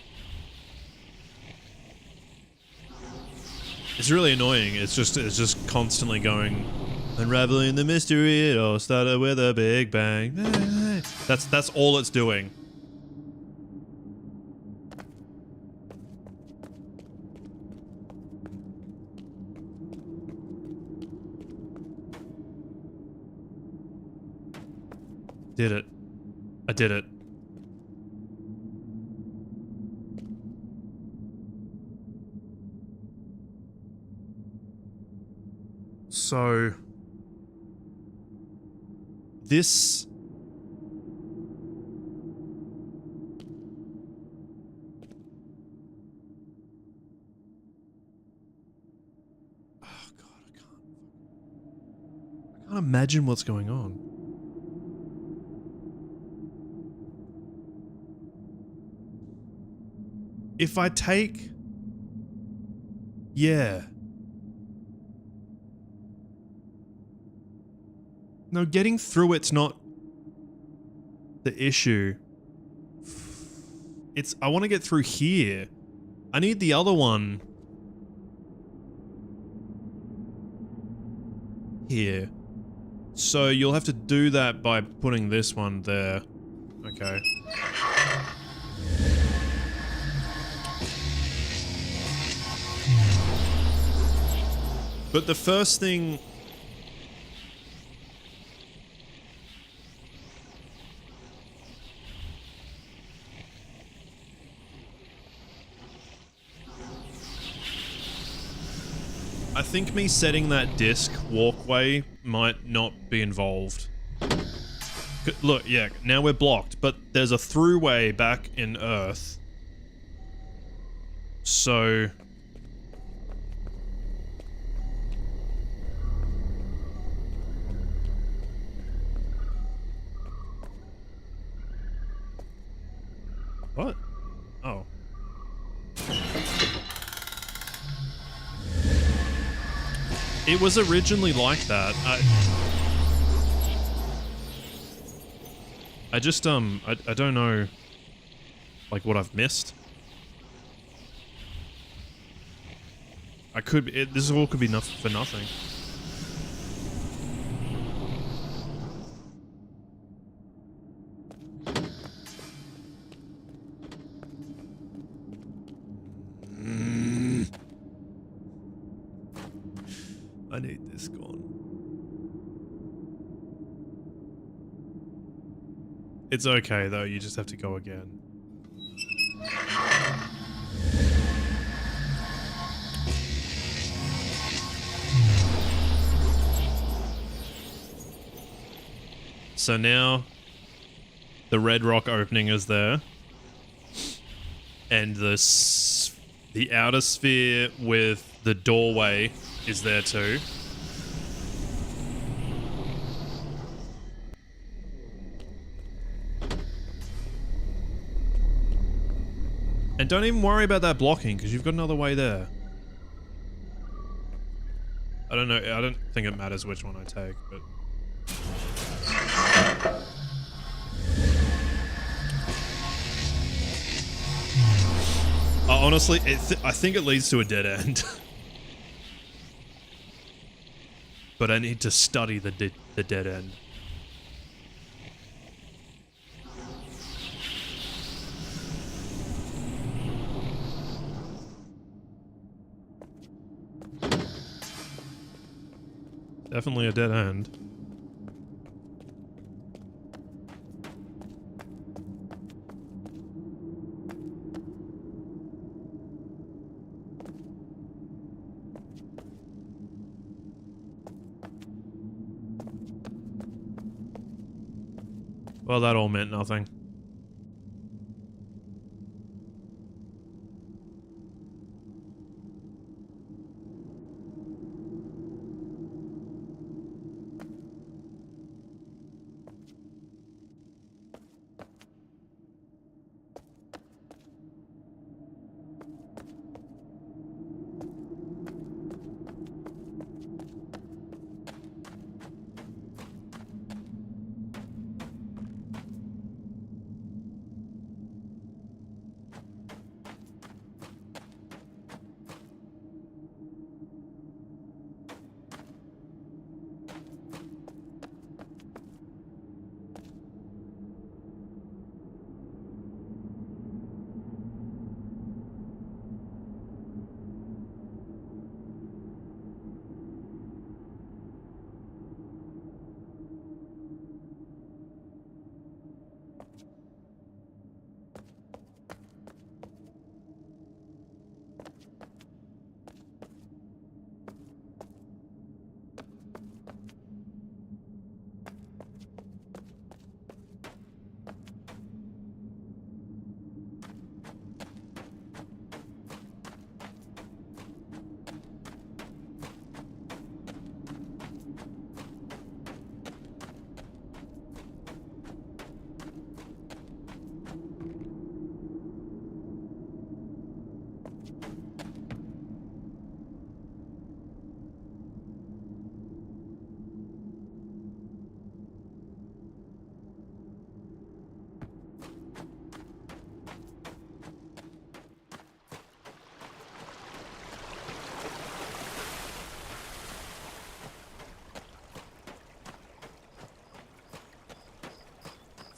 It's really annoying. It's just constantly going, unraveling the mystery. It all started with a big bang. That's all it's doing. Did it. I did it. So this I can't imagine what's going on. If I take... Yeah. No, getting through it's not the issue. It's... I want to get through here. I need the other one. Here. So you'll have to do that by putting this one there. Okay. But the first thing... I think me setting that disc walkway might not be involved. Look, yeah, now we're blocked, but there's a throughway back in Earth. So... What? Oh. It was originally like that. I just, I don't know, like, what I've missed. I could be, this all could be for nothing. I need this gone. It's okay though, you just have to go again. So now the red rock opening is there. And the outer sphere with the doorway is there too. And don't even worry about that blocking, because you've got another way there. I don't know, I don't think it matters which one I take, but... honestly, I think it leads to a dead end. But I need to study the dead end. Definitely a dead end. Well, that all meant nothing.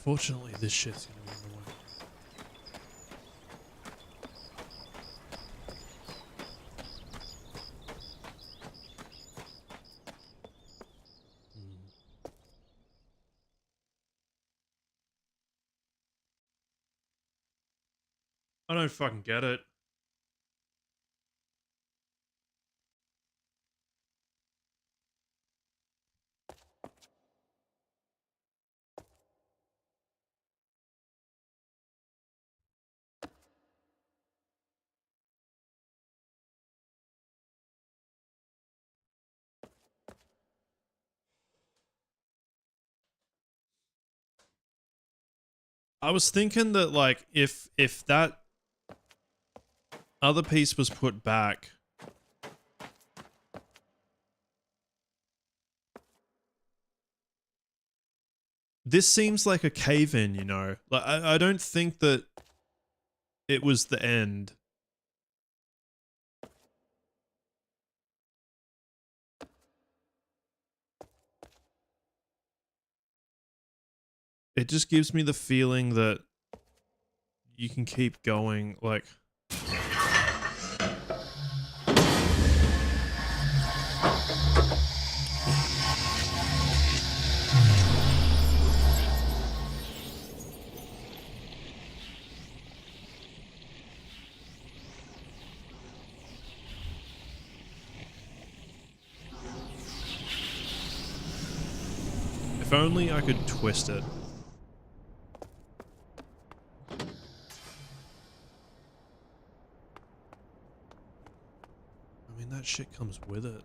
Fortunately, this shit's gonna be in the way. I don't fucking get it. I was thinking that like if that other piece was put back, this seems like a cave-in, you know? Like I don't think that it was the end. It just gives me the feeling that you can keep going, like... If only I could twist it. I mean, that shit comes with it.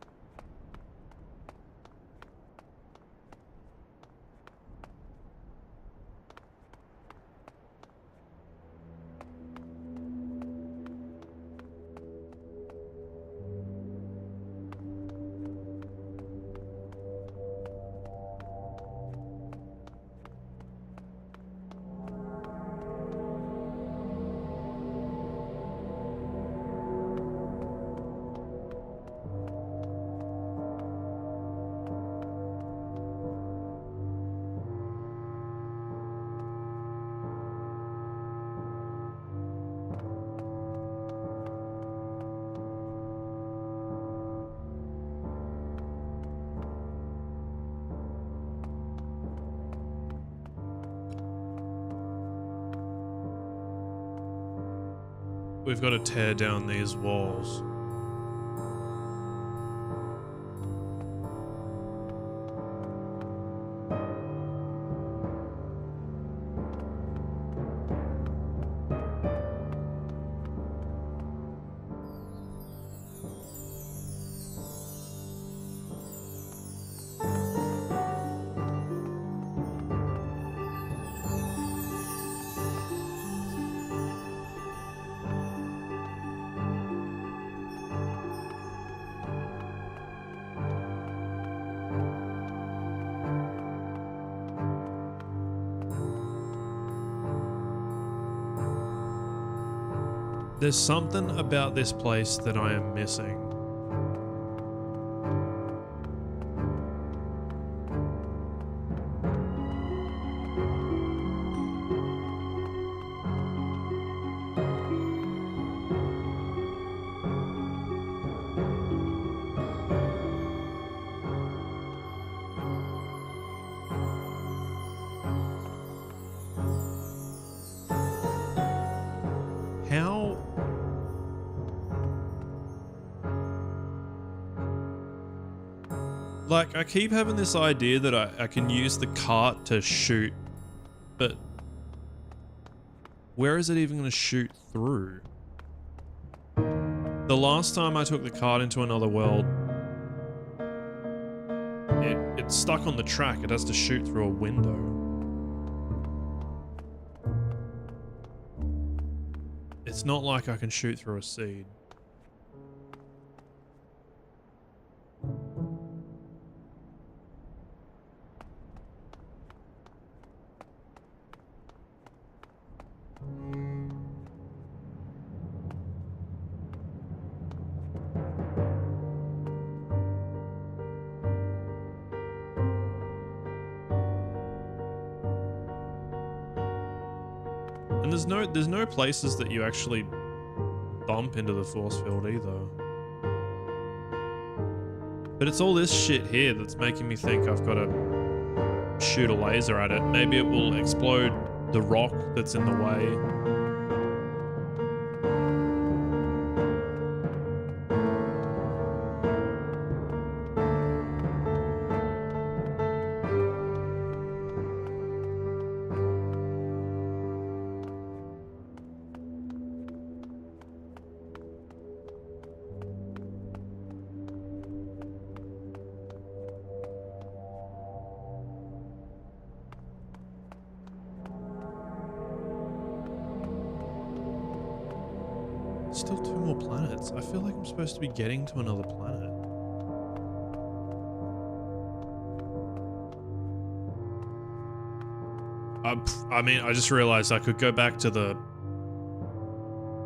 We've got to tear down these walls. There's something about this place that I am missing. How? Like, I keep having this idea that I can use the cart to shoot, but where is it even going to shoot through? The last time I took the cart into another world, it's stuck on the track. It has to shoot through a window. It's not like I can shoot through a seed. And there's no places that you actually bump into the force field either. But it's all this shit here that's making me think I've got to shoot a laser at it. Maybe it will explode the rock that's in the way. Still 2 more planets. I feel like I'm supposed to be getting to another planet. I mean, I just realized I could go back to the...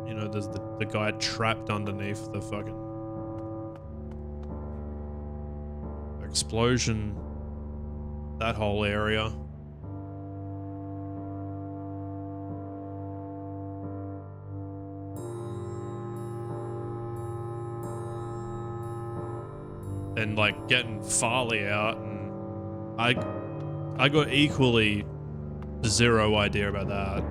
You know, there's the guy trapped underneath the fucking... explosion. That whole area. And like getting Farley out, and I got equally zero idea about that.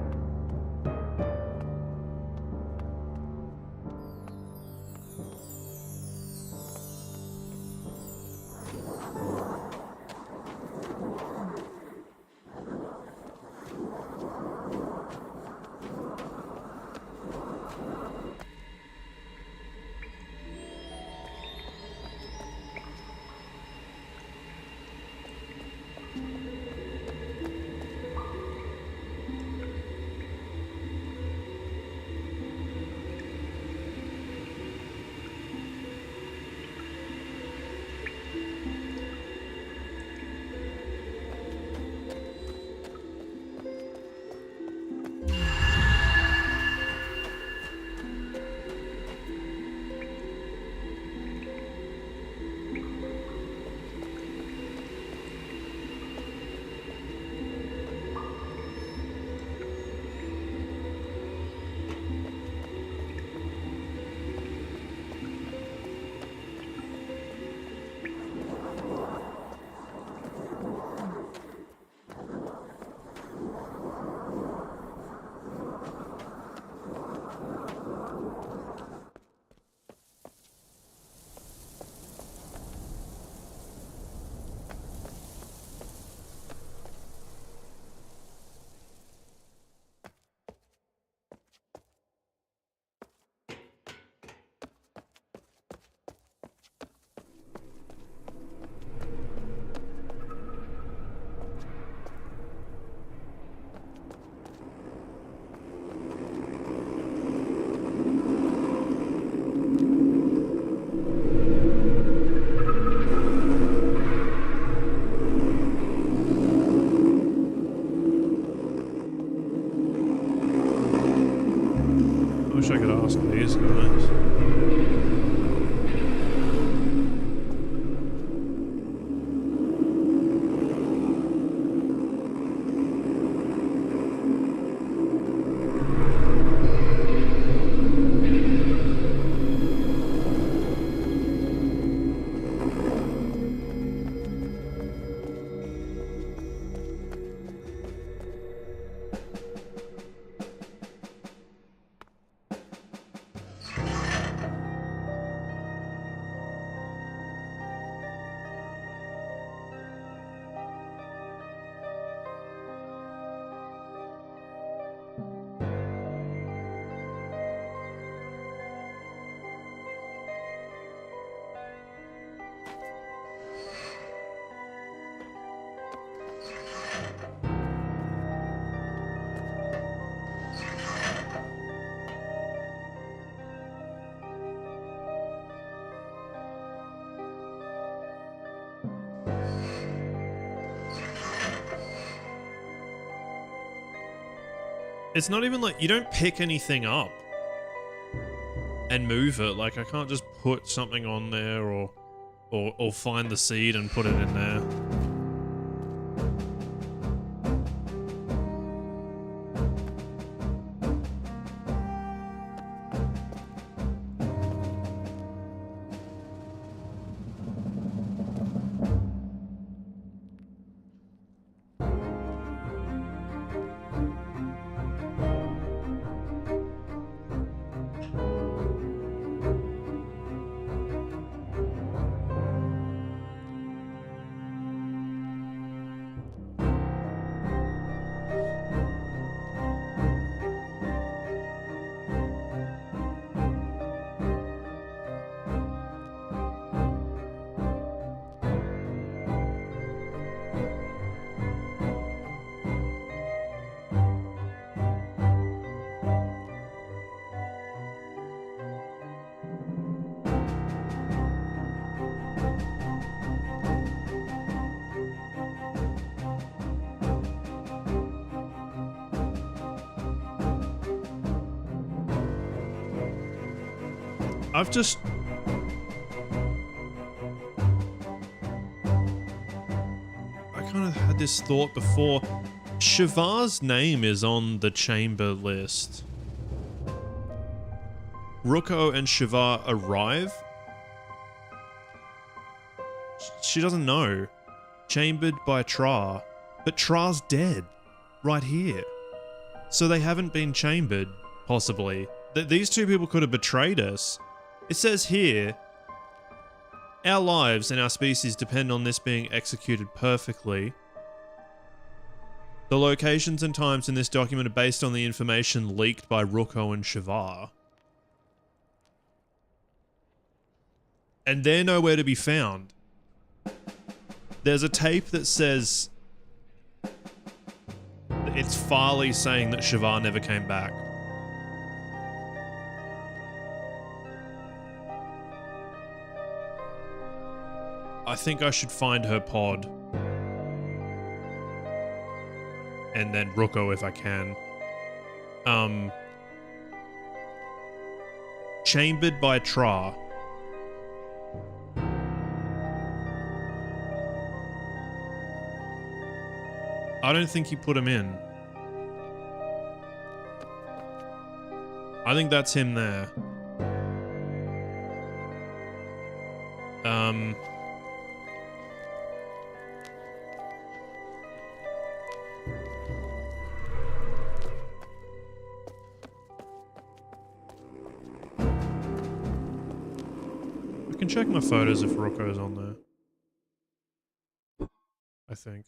Wish I could ask these guys. It's not even like you don't pick anything up and move it. Like I can't just put something on there or find the seed and put it in there. I've just... I kind of had this thought before. Shivar's name is on the chamber list. Ruko and Shivar arrive. She doesn't know. Chambered by Tra. But Tra's dead. Right here. So they haven't been chambered, possibly. These two people could have betrayed us. It says here, our lives and our species depend on this being executed perfectly. The locations and times in this document are based on the information leaked by Ruko and Shivar. And they're nowhere to be found. There's a tape that says... It's Farley saying that Shivar never came back. I think I should find her pod. And then Ruko if I can. Chambered by Tra. I don't think he put him in. I think that's him there. I can check my photos if Ruko's on there. I think.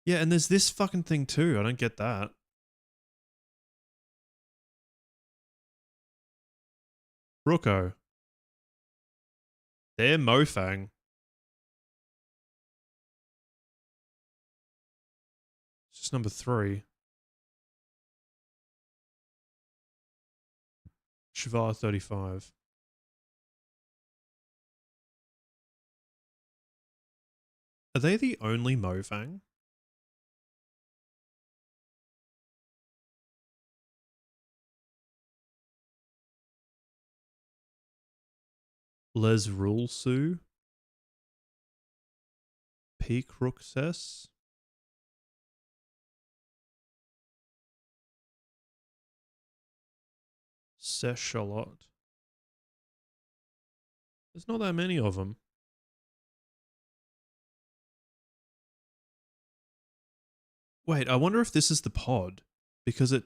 Yeah, and there's this fucking thing too. I don't get that. Ruko. They're Mofang. It's just number 3. Shivar 35. Are they the only Mofang? Les Rulsu? Peak Ruxess? Seshalot. There's not that many of them. Wait, I wonder if this is the pod. Because it...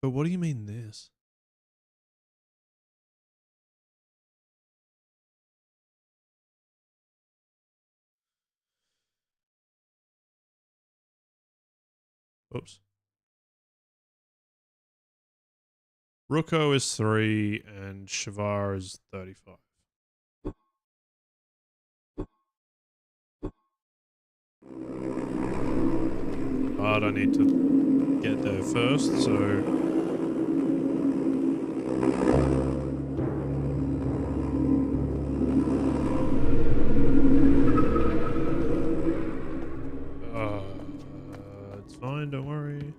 But what do you mean this? Oops. Ruko is 3 and Shivar is 35. But I need to get there first, so... it's fine, don't worry.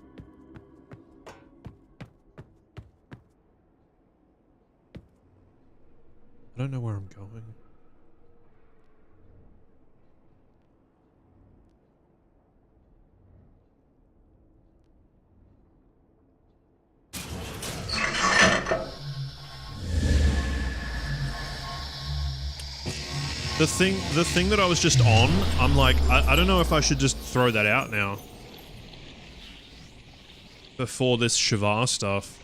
I don't know where I'm going. The thing that I was just on, I'm like, I don't know if I should just throw that out now. Before this Shivar stuff.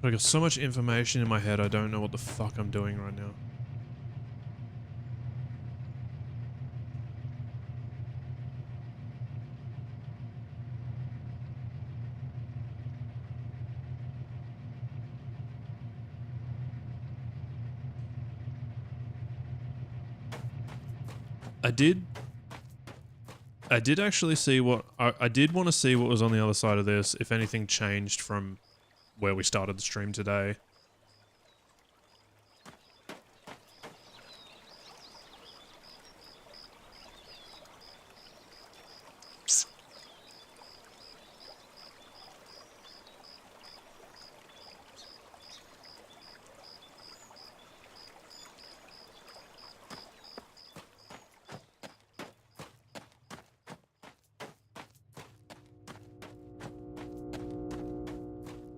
I got so much information in my head, I don't know what the fuck I'm doing right now. I did actually see what I did want to see what was on the other side of this, if anything changed from where we started the stream today.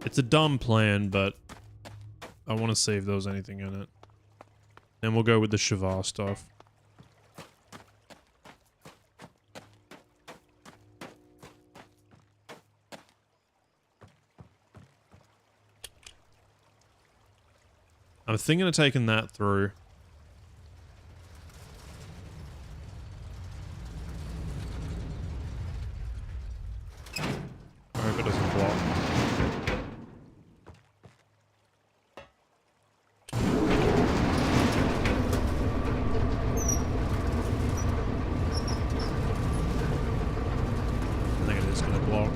It's a dumb plan, but I want to see if there was anything in it. And we'll go with the Shavar stuff. I'm thinking of taking that through. I hope it doesn't block. I think it is going to block.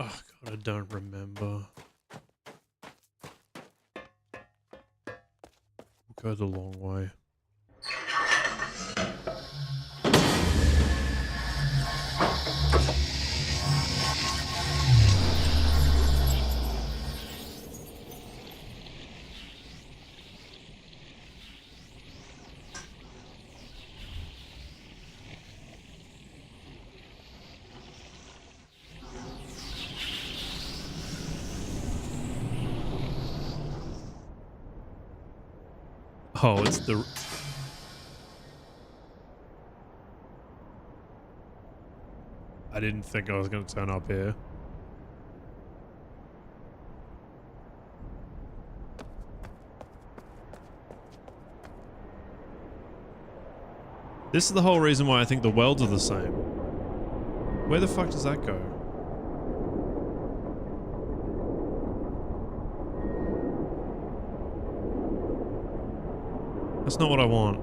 Oh god, I don't remember. We'll go the long way. Oh, it's the... I didn't think I was going to turn up here. This is the whole reason why I think the welds are the same. Where the fuck does that go? That's not what I want.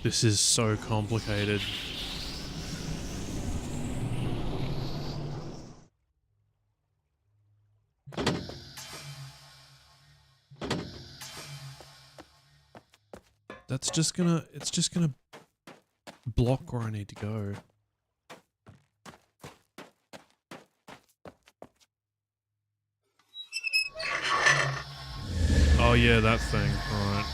This is so complicated. That's just gonna, it's just gonna block where I need to go. Oh yeah, that thing, alright.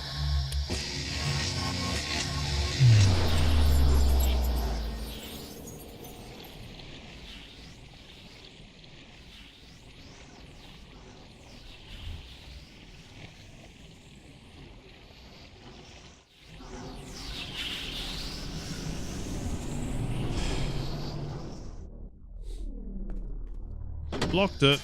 Blocked it.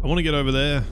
I want to get over there.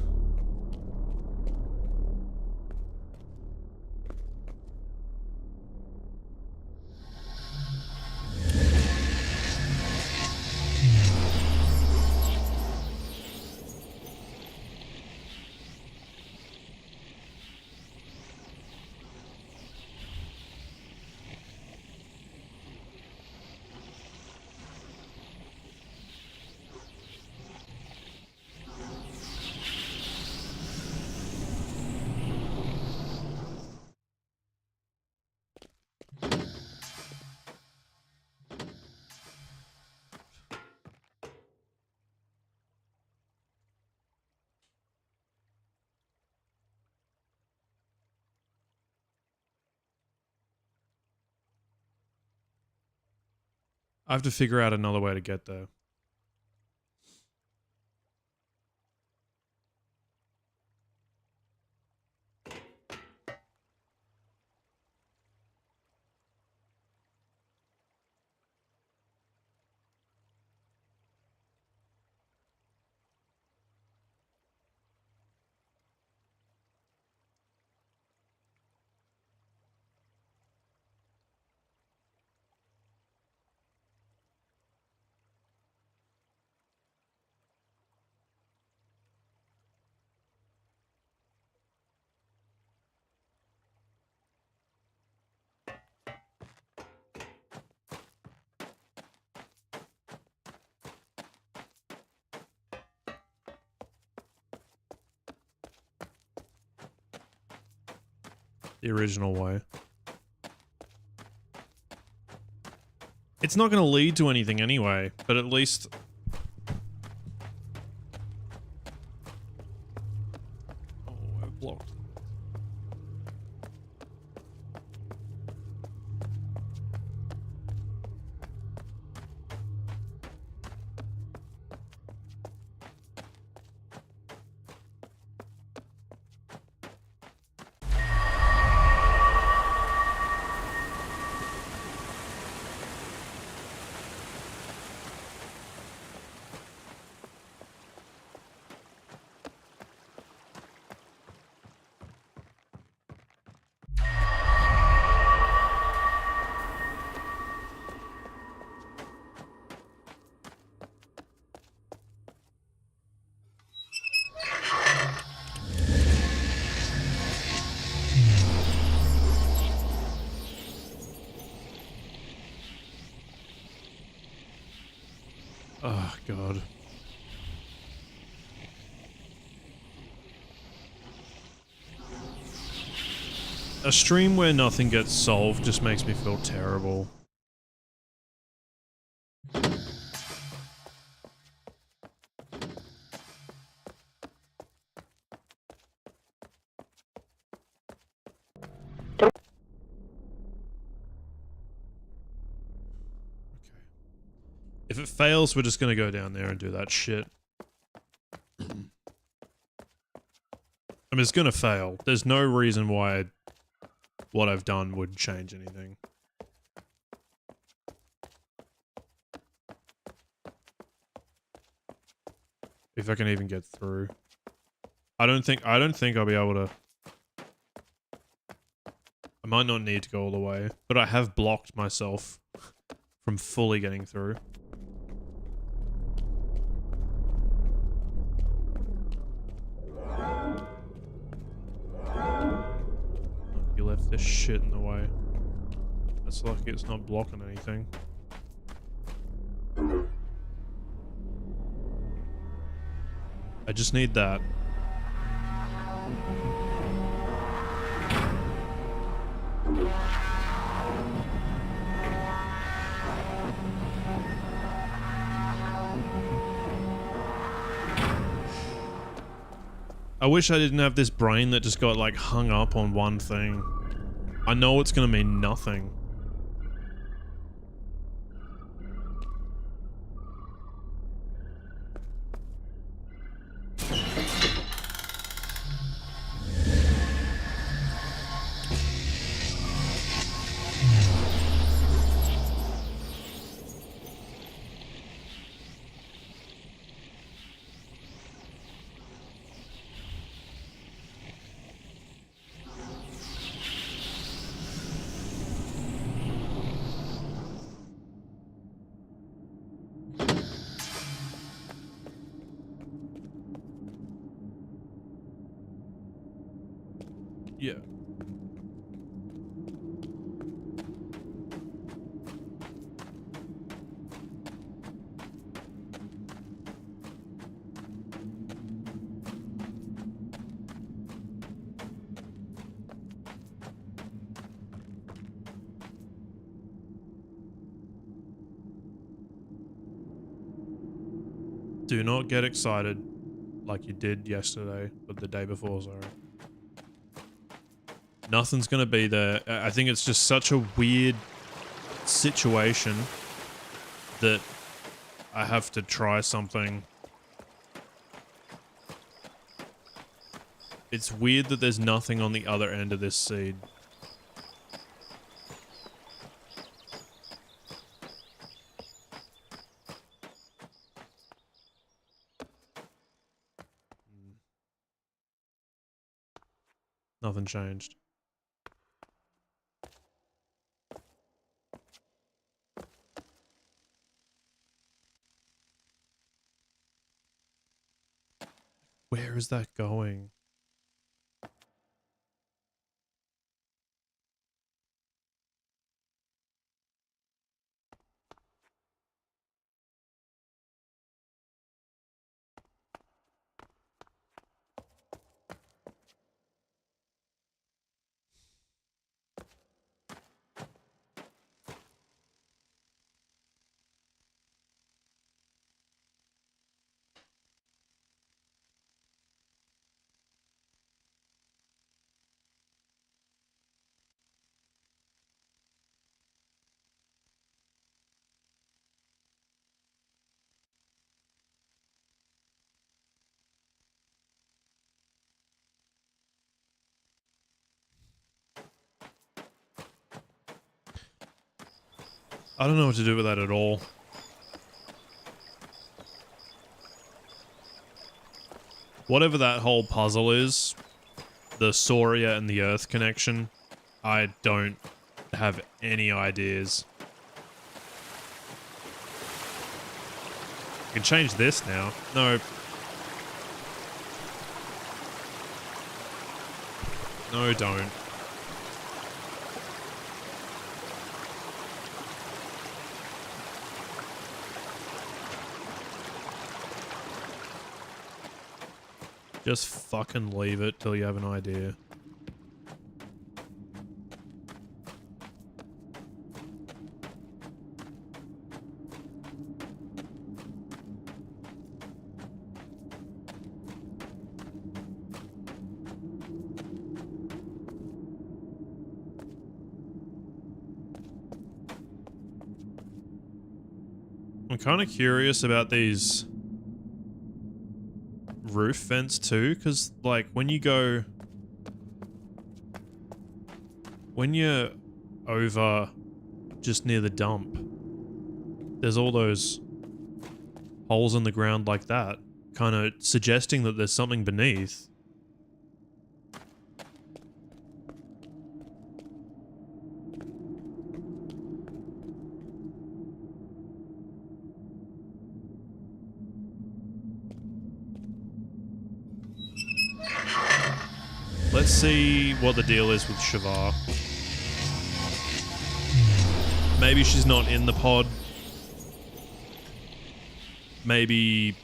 I have to figure out another way to get there. The original way. It's not going to lead to anything anyway, but at least... Oh, I've blocked. Oh, God. A stream where nothing gets solved just makes me feel terrible. If it fails, we're just gonna go down there and do that shit. I mean, it's gonna fail. There's no reason why what I've done would change anything. If I can even get through. I don't think I'll be able to. I might not need to go all the way, but I have blocked myself from fully getting through. You left this shit in the way. That's lucky it's not blocking anything. I just need that. I wish I didn't have this brain that just got like hung up on one thing. I know it's gonna mean nothing. Yeah. Do not get excited like you did yesterday, or the day before, sorry. Nothing's gonna be there. I think it's just such a weird situation that I have to try something. It's weird that there's nothing on the other end of this seed. Nothing changed. Where is that going? I don't know what to do with that at all. Whatever that whole puzzle is, the Soria and the Earth connection, I don't have any ideas. I can change this now. No. No, don't. Just fucking leave it till you have an idea. I'm kind of curious about these roof vents too, because like when you're over just near the dump, there's all those holes in the ground like that, kind of suggesting that there's something beneath. Let's see what the deal is with Shavar. Maybe she's not in the pod. Maybe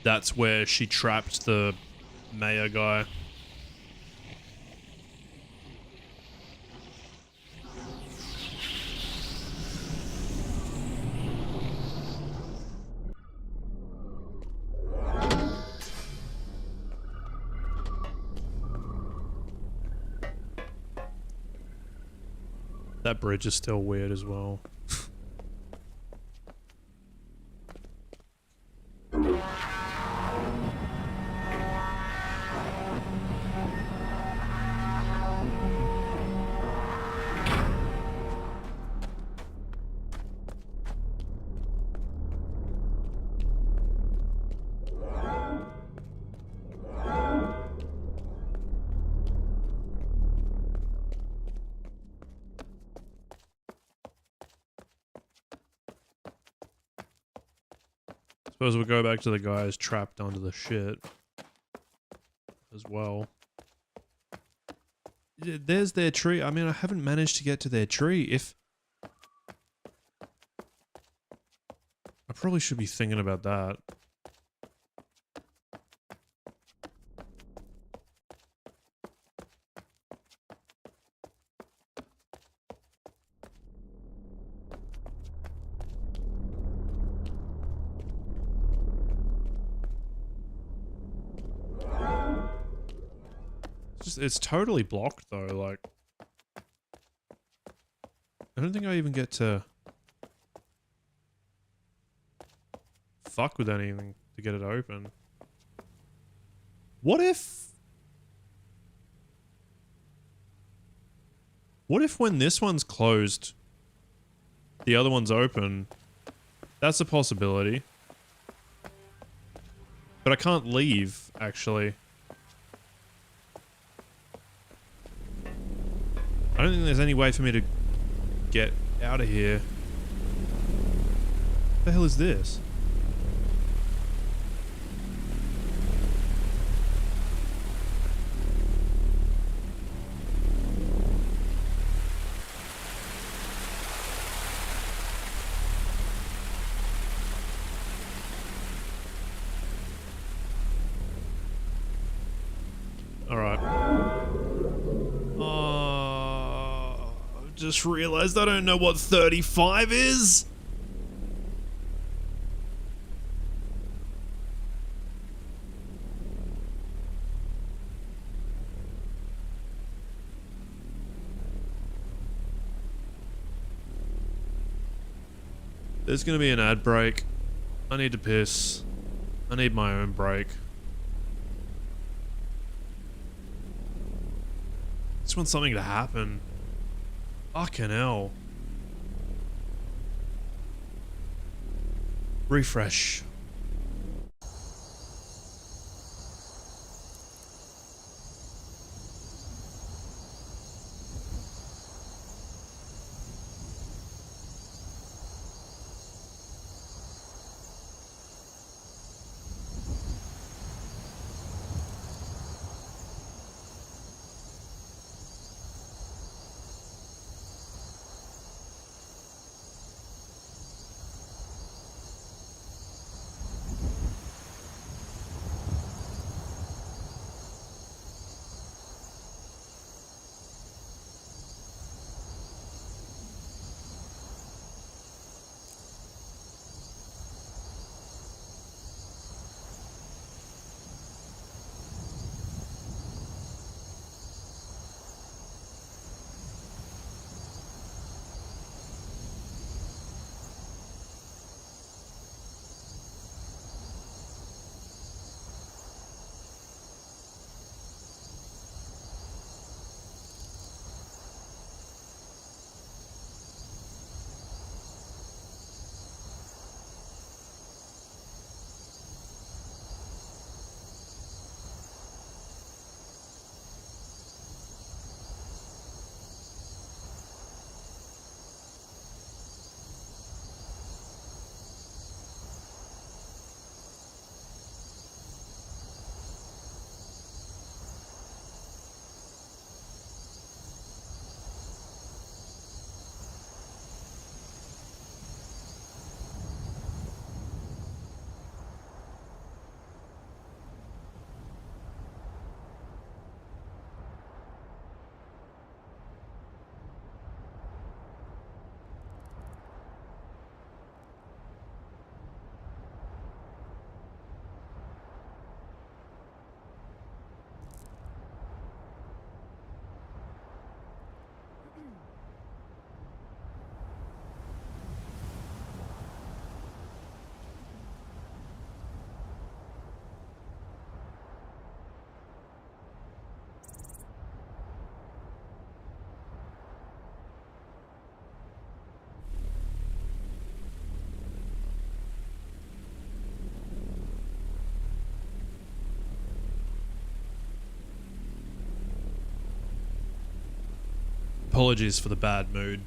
that's where she trapped the mayor guy. That bridge is still weird as well. Suppose we'll go back to the guys trapped under the shit as well. there's their tree. I mean, I haven't managed to get to their tree. If I probably should be thinking about that. It's totally blocked though, like I don't think I even get to fuck with anything to get it open. What if when this one's closed, the other one's open? That's a possibility. But I can't leave, actually. I don't think there's any way for me to get out of here. What the hell is this? Alright. Just realized I don't know what 35 is. There's gonna be an ad break. I need to piss. I need my own break. Just want something to happen. Fucking hell. Refresh. Apologies for the bad mood.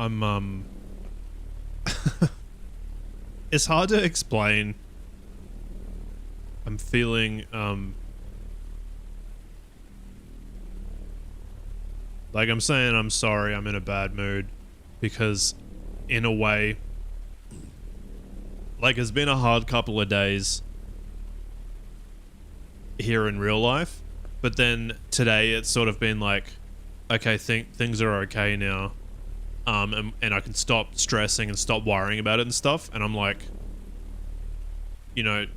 I'm it's hard to explain. I'm feeling like I'm saying I'm sorry, I'm in a bad mood because in a way, like it's been a hard couple of days here in real life, but then today it's sort of been like, okay, things are okay now, and I can stop stressing and stop worrying about it and stuff, and I'm like, you know,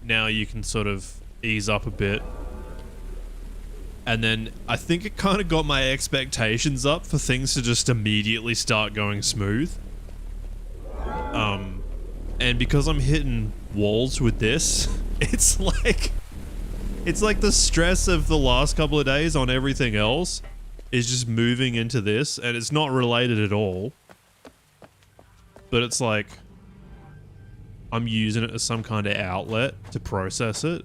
now you can sort of ease up a bit. And then I think it kind of got my expectations up for things to just immediately start going smooth. And because I'm hitting walls with this, it's like the stress of the last couple of days on everything else is just moving into this, and it's not related at all. But it's like I'm using it as some kind of outlet to process it.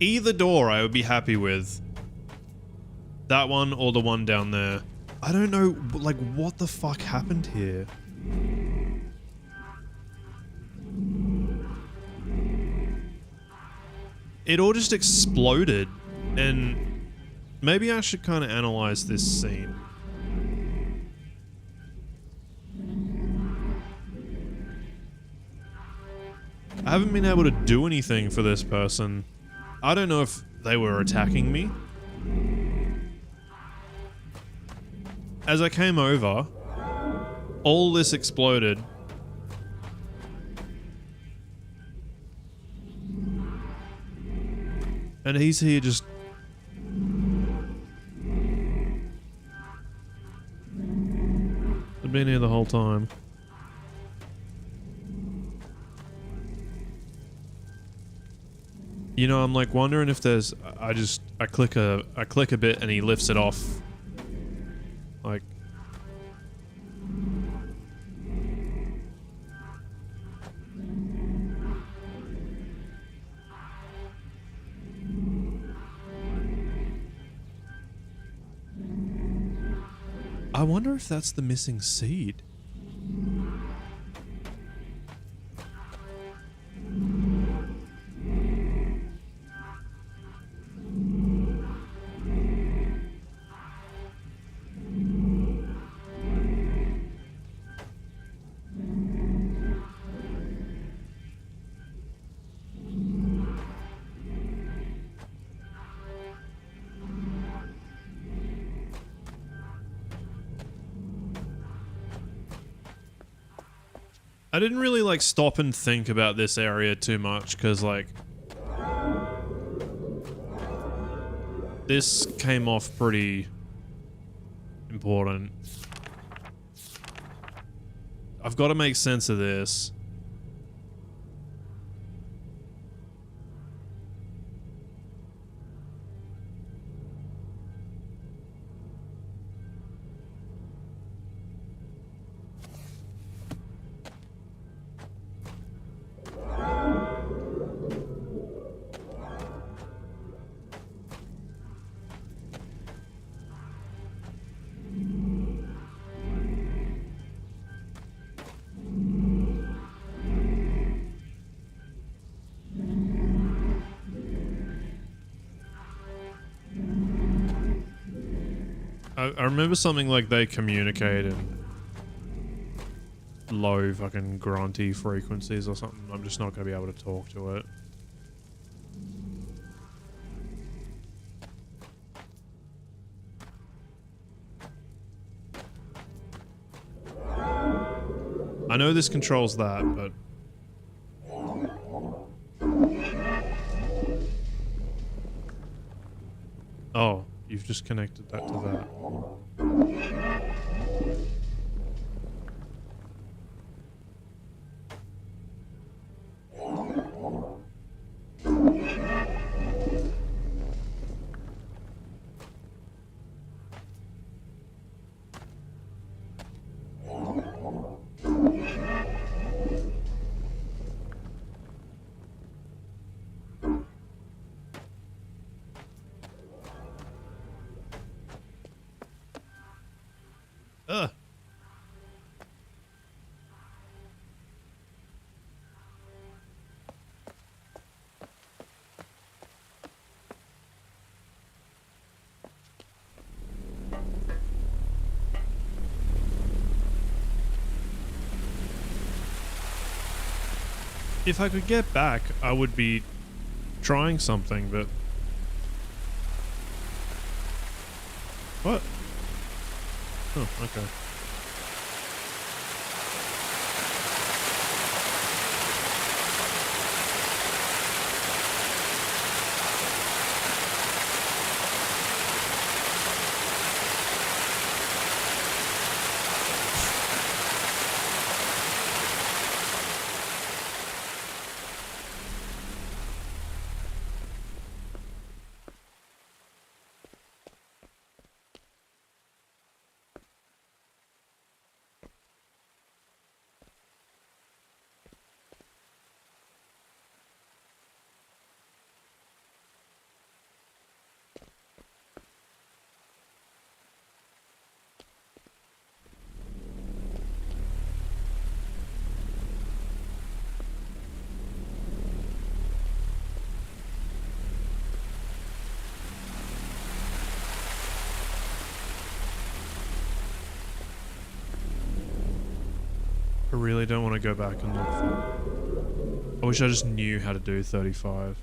Either door I would be happy with. That one or the one down there. I don't know, like, what the fuck happened here? It all just exploded, and maybe I should kind of analyze this scene. I haven't been able to do anything for this person. I don't know if they were attacking me. As I came over, all this exploded. And he's here just... I've been here the whole time. You know, I'm like wondering if there's... I click a bit and he lifts it off. Like... I wonder if that's the missing seed. I didn't really like stop and think about this area too much because like this came off pretty important. I've got to make sense of this. I remember something like they communicate in low fucking grunty frequencies or something. I'm just not going to be able to talk to it. I know this controls that, but... Oh, you've just connected that to that. If I could get back, I would be trying something, but... What? Oh, okay. I really don't want to go back and look for... I wish I just knew how to do 35.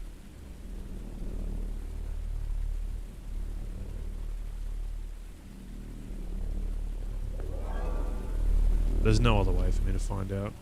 There's no other way for me to find out.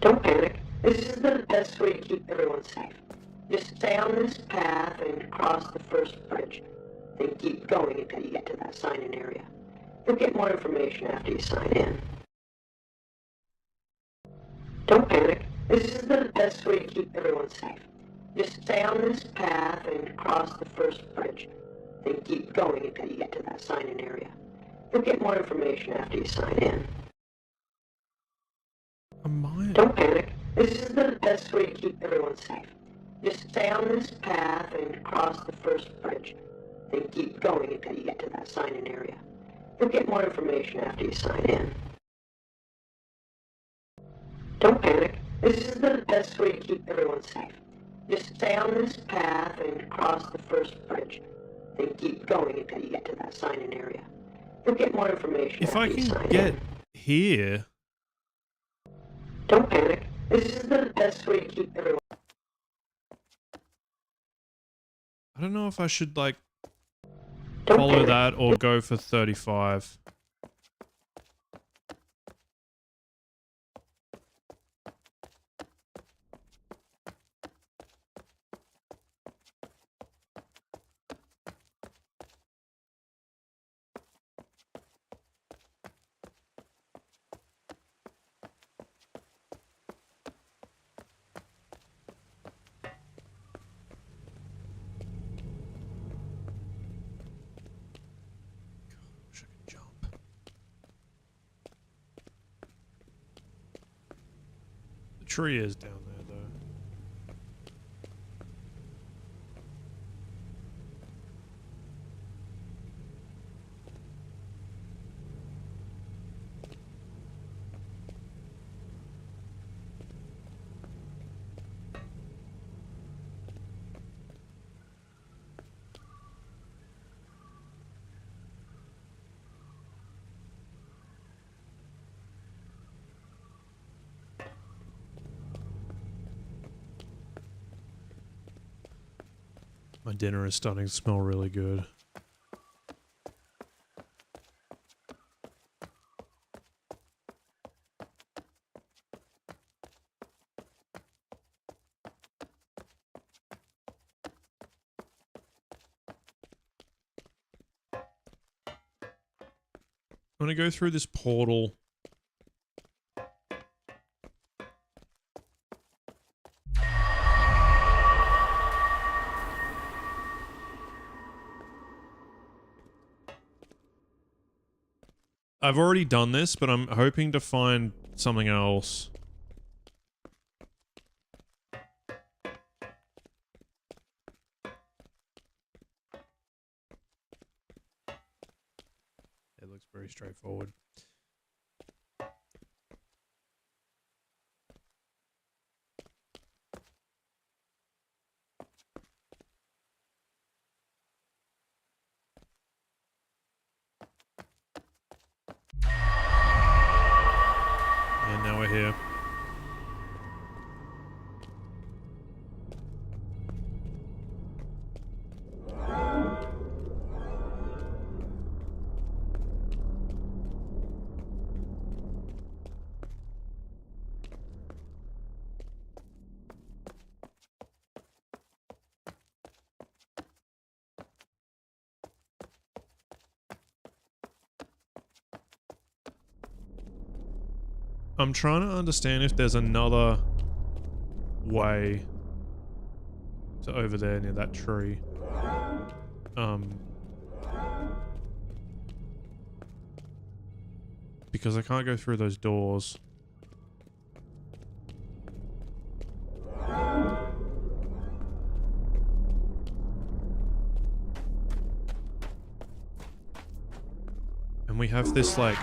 Don't panic. This is the best way to keep everyone safe. Just stay on this path and cross the first bridge. Then keep going until you get to that sign-in area. You'll get more information after you sign in. Don't panic. This is the best way to keep everyone safe. Just stay on this path and cross the first bridge. Then keep going until you get to that sign-in area. You'll get more information after you sign in. Don't panic. This is the best way to keep everyone safe. Just stay on this path and cross the first bridge. Then keep going until you get to that sign-in area. You'll get more information after you sign in. Don't panic. This is the best way to keep everyone safe. Just stay on this path and cross the first bridge. Then keep going until you get to that sign-in area. You'll get more information If after I you sign can get in. here... Don't panic. This is the best way to keep everyone... I don't know if I should, like, Don't follow panic. that or go for 35. Wish I could jump. The tree is down there, though. My dinner is starting to smell really good. I'm gonna go through this portal. I've already done this, but I'm hoping to find something else. It looks very straightforward. And now we're here. I'm trying to understand if there's another way to over there near that tree. Because I can't go through those doors. And we have this like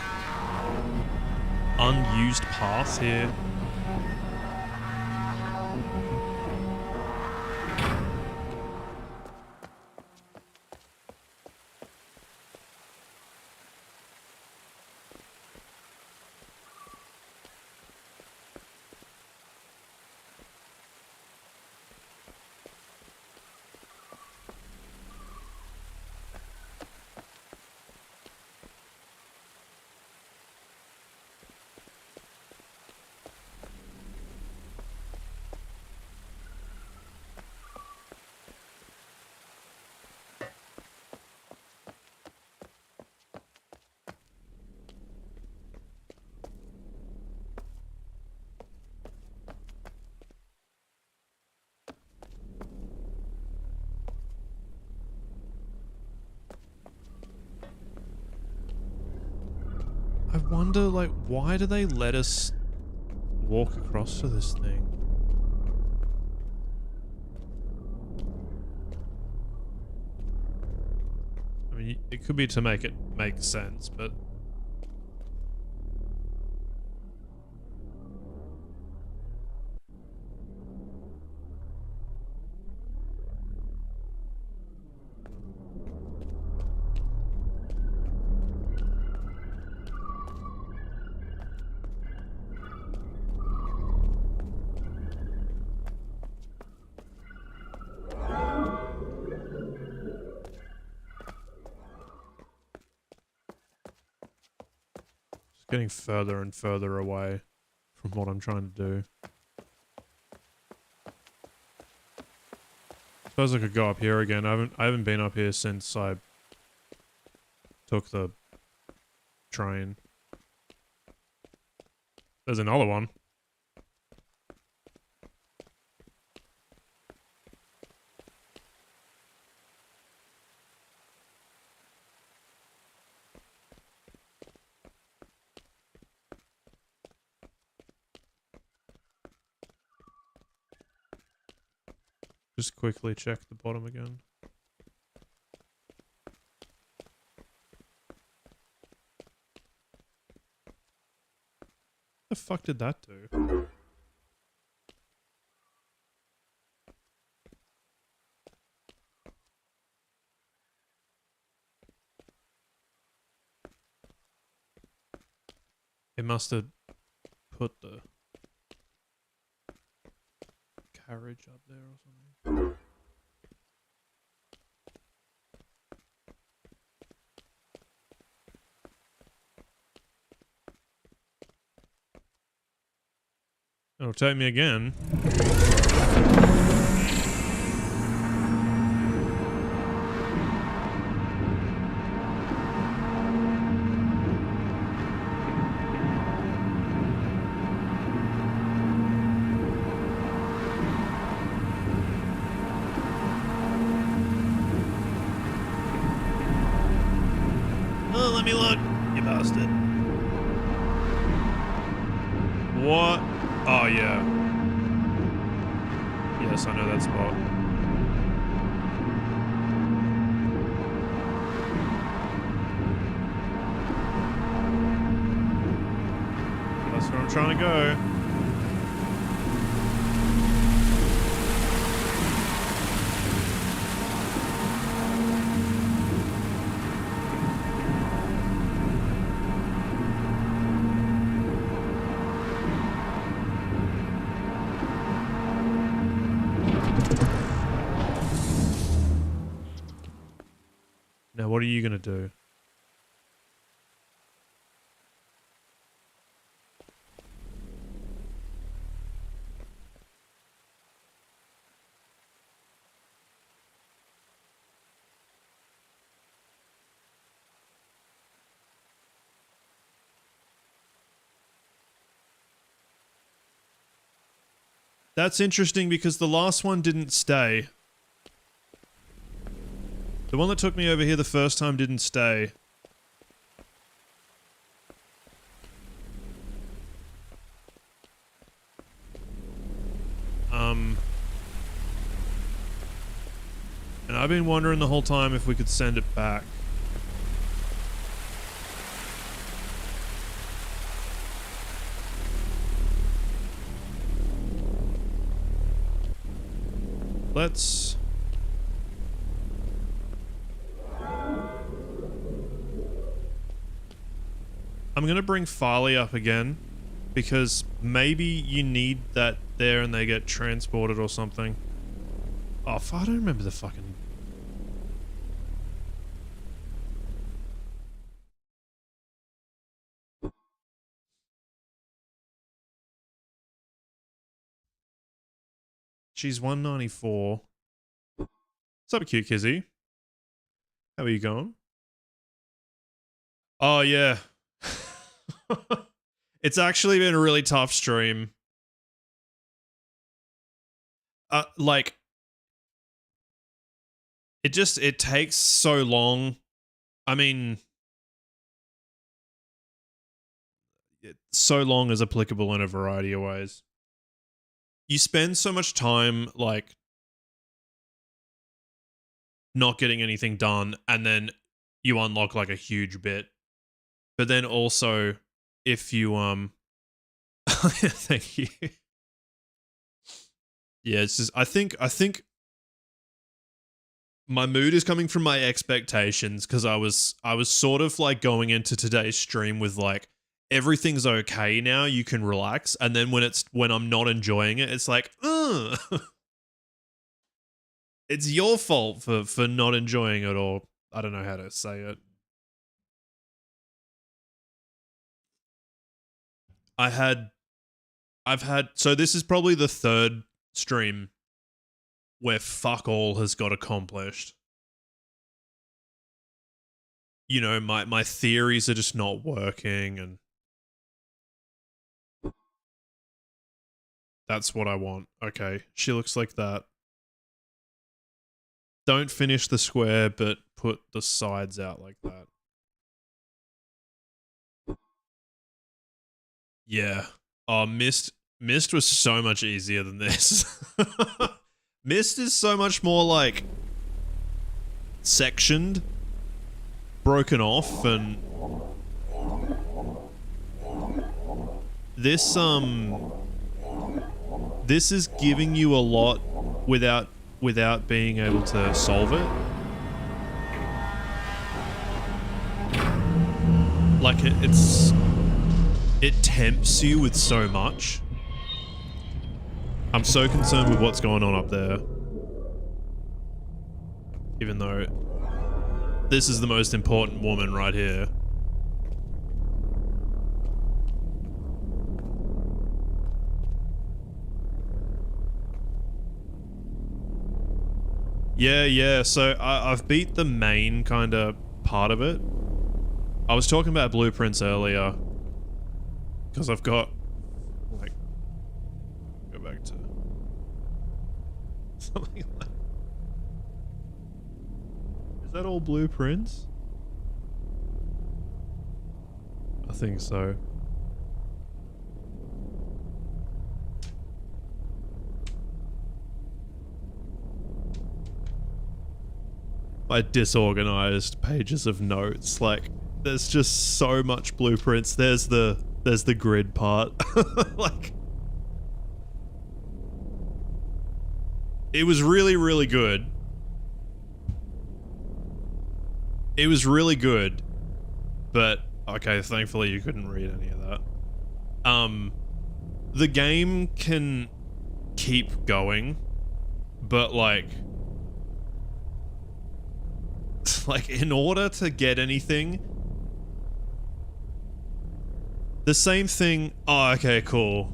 unused path here. I wonder, like, why do they let us walk across to this thing? I mean, it could be to make it make sense, but... getting further and further away from what I'm trying to do. Suppose I could go up here again. I haven't been up here since I took the train. There's another one. Just quickly check the bottom again. What the fuck did that do? It must have put the carriage up there or something. It'll take me again. Oh, let me look, you bastard. What? Oh, yeah. Yes, I know that spot. That's where I'm trying to go. Now, what are you going to do? That's interesting because the last one didn't stay. The one that took me over here the first time didn't stay. And I've been wondering the whole time if we could send it back. Let's... I'm gonna bring Farley up again, because maybe you need that there and they get transported or something. Oh, I don't remember the fucking... She's 194. What's up, cute Kizzy? How are you going? Oh, yeah. It's actually been a really tough stream. Like, it takes so long. I mean, so long is applicable in a variety of ways. You spend so much time, like, not getting anything done, and then you unlock, like, a huge bit. But then also, if you, thank you. Yeah, it's just, I think my mood is coming from my expectations, because I was sort of, like, going into today's stream with, like, everything's okay now, you can relax, and then when I'm not enjoying it, it's like, ugh. It's your fault for not enjoying it, or I don't know how to say it. So this is probably the third stream where fuck all has got accomplished. You know, my theories are just not working, and that's what I want. Okay, she looks like that. Don't finish the square, but put the sides out like that. Yeah. Oh, Mist was so much easier than this. Mist is so much more, like, sectioned, broken off, and this is giving you a lot without being able to solve it. Like, it tempts you with so much. I'm so concerned with what's going on up there. Even though this is the most important woman right here. Yeah, so I've beat the main kind of part of it. I was talking about blueprints earlier. Because I've got, like, go back to something like... Is that all blueprints? I think so. my disorganized pages of notes. Like, there's just so much blueprints. There's the grid part. Like, it was really, really good. It was really good, but okay, thankfully you couldn't read any of that. The game can keep going, but like in order to get anything, the same thing. Oh, okay, cool.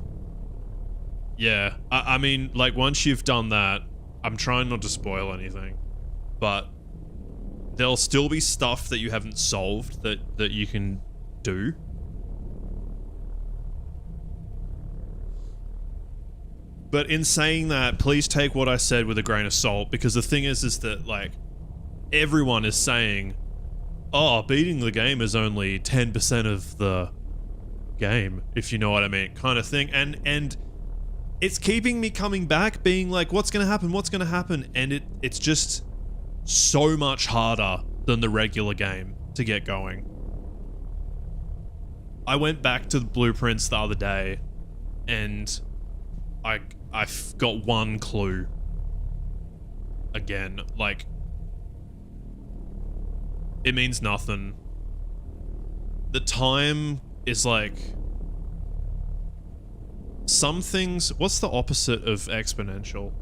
Yeah, I mean, like, once you've done that, I'm trying not to spoil anything, but there'll still be stuff that you haven't solved that you can do. But in saying that, please take what I said with a grain of salt, because the thing is that, like, everyone is saying, oh, beating the game is only 10% of the game, if you know what I mean, kind of thing. And it's keeping me coming back, being like, what's gonna happen? What's gonna happen? And it's just so much harder than the regular game to get going. I went back to the blueprints the other day, and I've got one clue. Again, like, it means nothing. The time is like, some things, what's the opposite of exponential?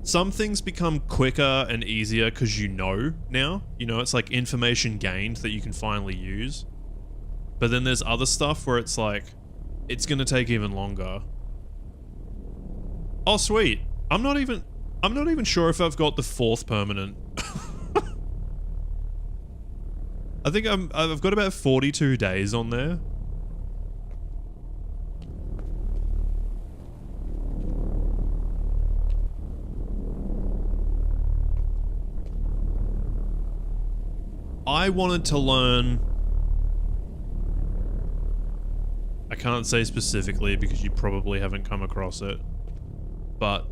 Some things become quicker and easier because you know now. You know, it's like information gained that you can finally use. But then there's other stuff where it's like, it's gonna take even longer. Oh, sweet. I'm not even sure if I've got the 4th permanent. I think I've got about 42 days on there. I wanted to learn... I can't say specifically because you probably haven't come across it. But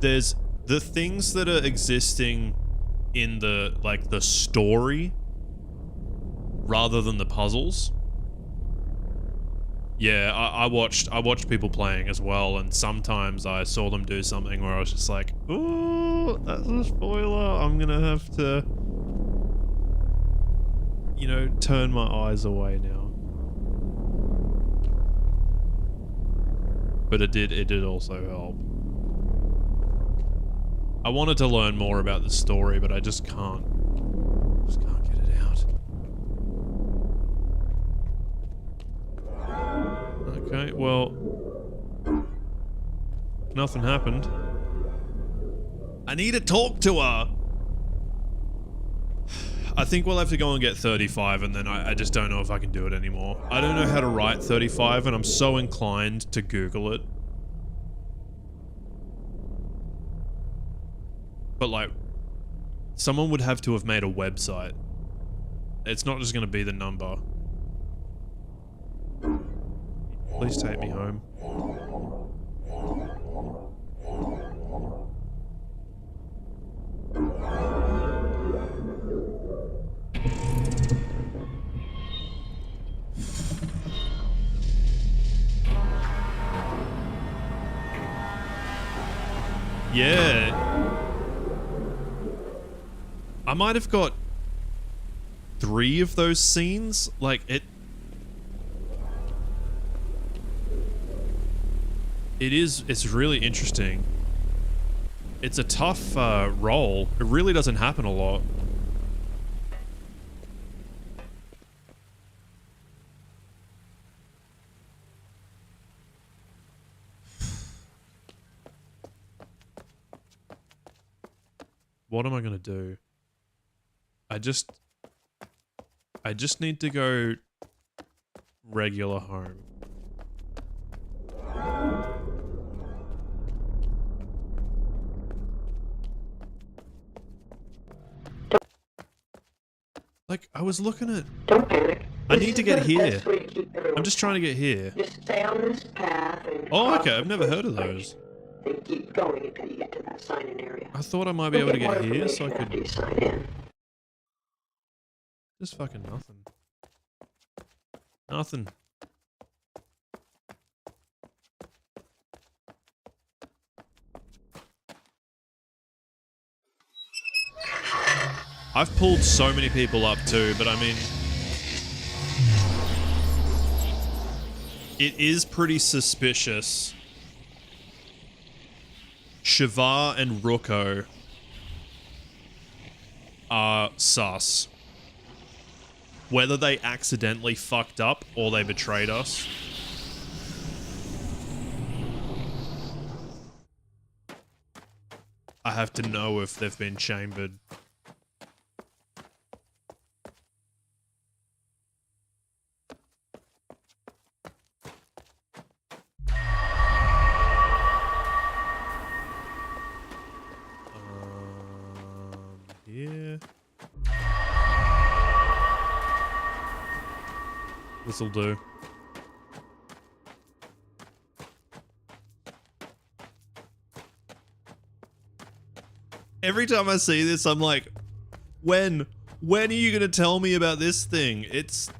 there's the things that are existing in the, like, the story rather than the puzzles. Yeah, I watched people playing as well, and sometimes I saw them do something where I was just like, ooh, that's a spoiler. I'm gonna have to, you know, turn my eyes away now. But it did also help. I wanted to learn more about the story, but I just can't get it out. Okay, well, nothing happened. I need to talk to her. I think we'll have to go and get 35, and then I just don't know if I can do it anymore. I don't know how to write 35, and I'm so inclined to Google it. But, like, someone would have to have made a website. It's not just going to be the number. Please take me home. Yeah. I might have got 3 of those scenes. Like, it's really interesting. It's a tough role. It really doesn't happen a lot. What am I gonna do? I just need to go regular home. Like, I was looking at... Don't panic. I need to get here. Best way to keep everyone I'm just trying to get here. Just stay on this path and Oh, cross okay. the I've never first heard of bridge. those. Then keep going until you get to that sign-in area. I thought I might be able to get here so I After could... you sign in. Just fucking nothing. Nothing. I've pulled so many people up too, but I mean... It is pretty suspicious. Shivar and Ruko are sus. Whether they accidentally fucked up or they betrayed us. I have to know if they've been chambered. Here. This'll do. Every time I see this, I'm like, when are you gonna tell me about this thing? It's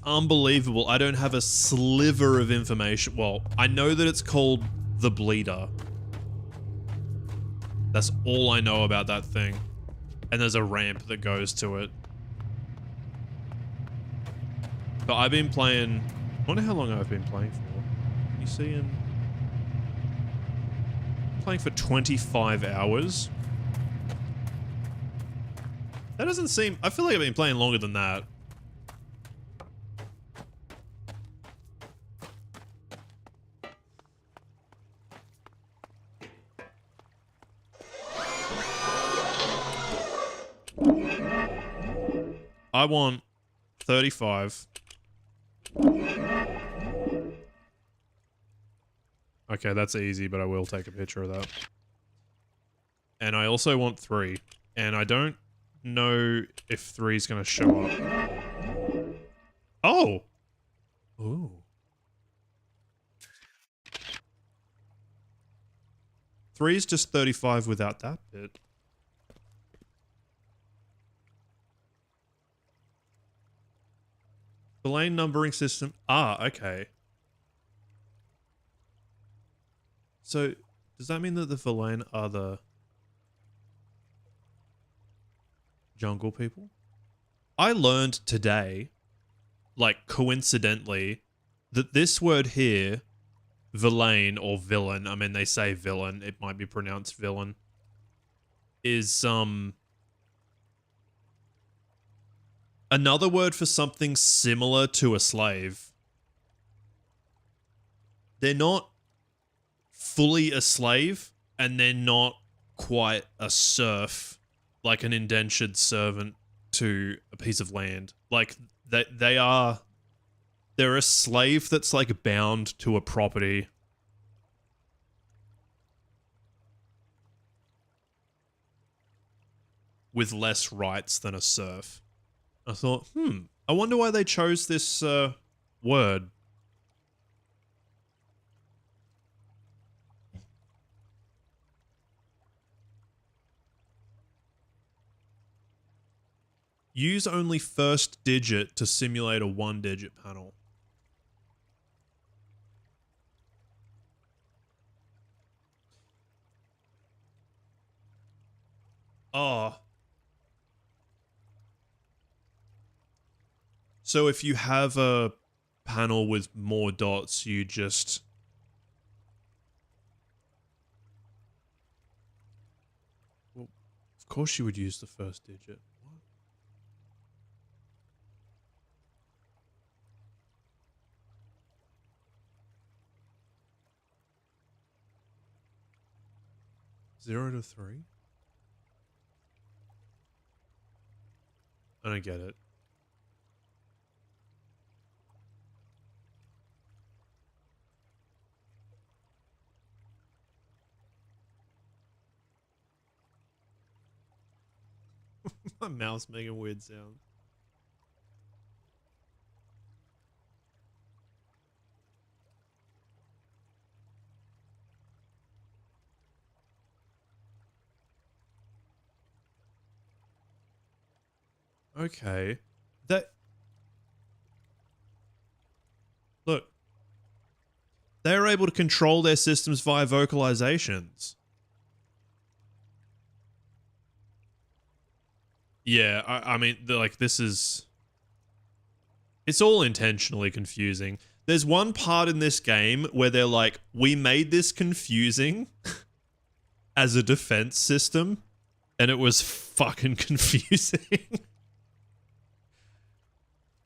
unbelievable. I don't have a sliver of information. Well, I know that it's called the Bleeder. That's all I know about that thing. And there's a ramp that goes to it. But I've been playing... I wonder how long I've been playing for. Can you see in... Playing for 25 hours. That doesn't seem... I feel like I've been playing longer than that. I want 35. Okay, that's easy, but I will take a picture of that. And I also want 3. And I don't know if 3 is going to show up. Oh! Ooh. Three is just 35 without that bit. The lane numbering system. Ah, okay. So, does that mean that the Verlaine are the jungle people? I learned today, like coincidentally, that this word here, Verlaine or villain, I mean they say villain, it might be pronounced villain, is another word for something similar to a slave. They're not fully a slave, and they're not quite a serf, like an indentured servant to a piece of land. Like, they're a slave that's like bound to a property. With less rights than a serf. I thought, I wonder why they chose this word. Use only first digit to simulate a 1-digit panel. Oh. So if you have a panel with more dots, you just... Well, of course you would use the first digit. What? Zero to 3? I don't get it. My mouse making weird sounds. Okay. That... Look. They're able to control their systems via vocalizations. Yeah, I mean, like, this is... It's all intentionally confusing. There's one part in this game where they're like, we made this confusing as a defense system, and it was fucking confusing.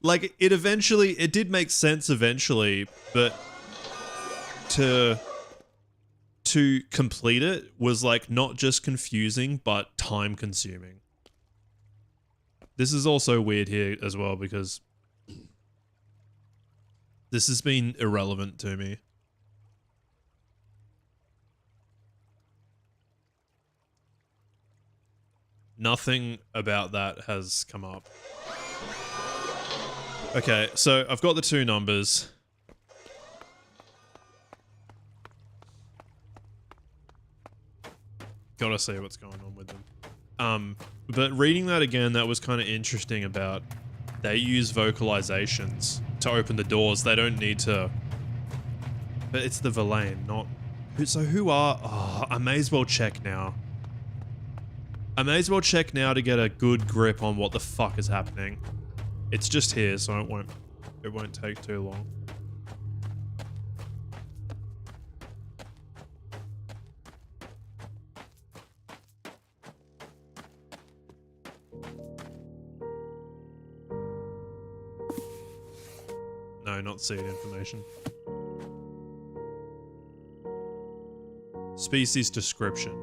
Like, it did make sense eventually, but to complete it was like not just confusing, but time consuming. This is also weird here as well because this has been irrelevant to me. Nothing about that has come up. Okay, so I've got the two numbers. Gotta see what's going on with them. But reading that again, that was kind of interesting about they use vocalizations to open the doors. They don't need to... But it's the Verlaine, not... So who are... Oh, I may as well check now. I may as well check now to get a good grip on what the fuck is happening. It's just here, so it won't take too long. No, not seed information. Species description.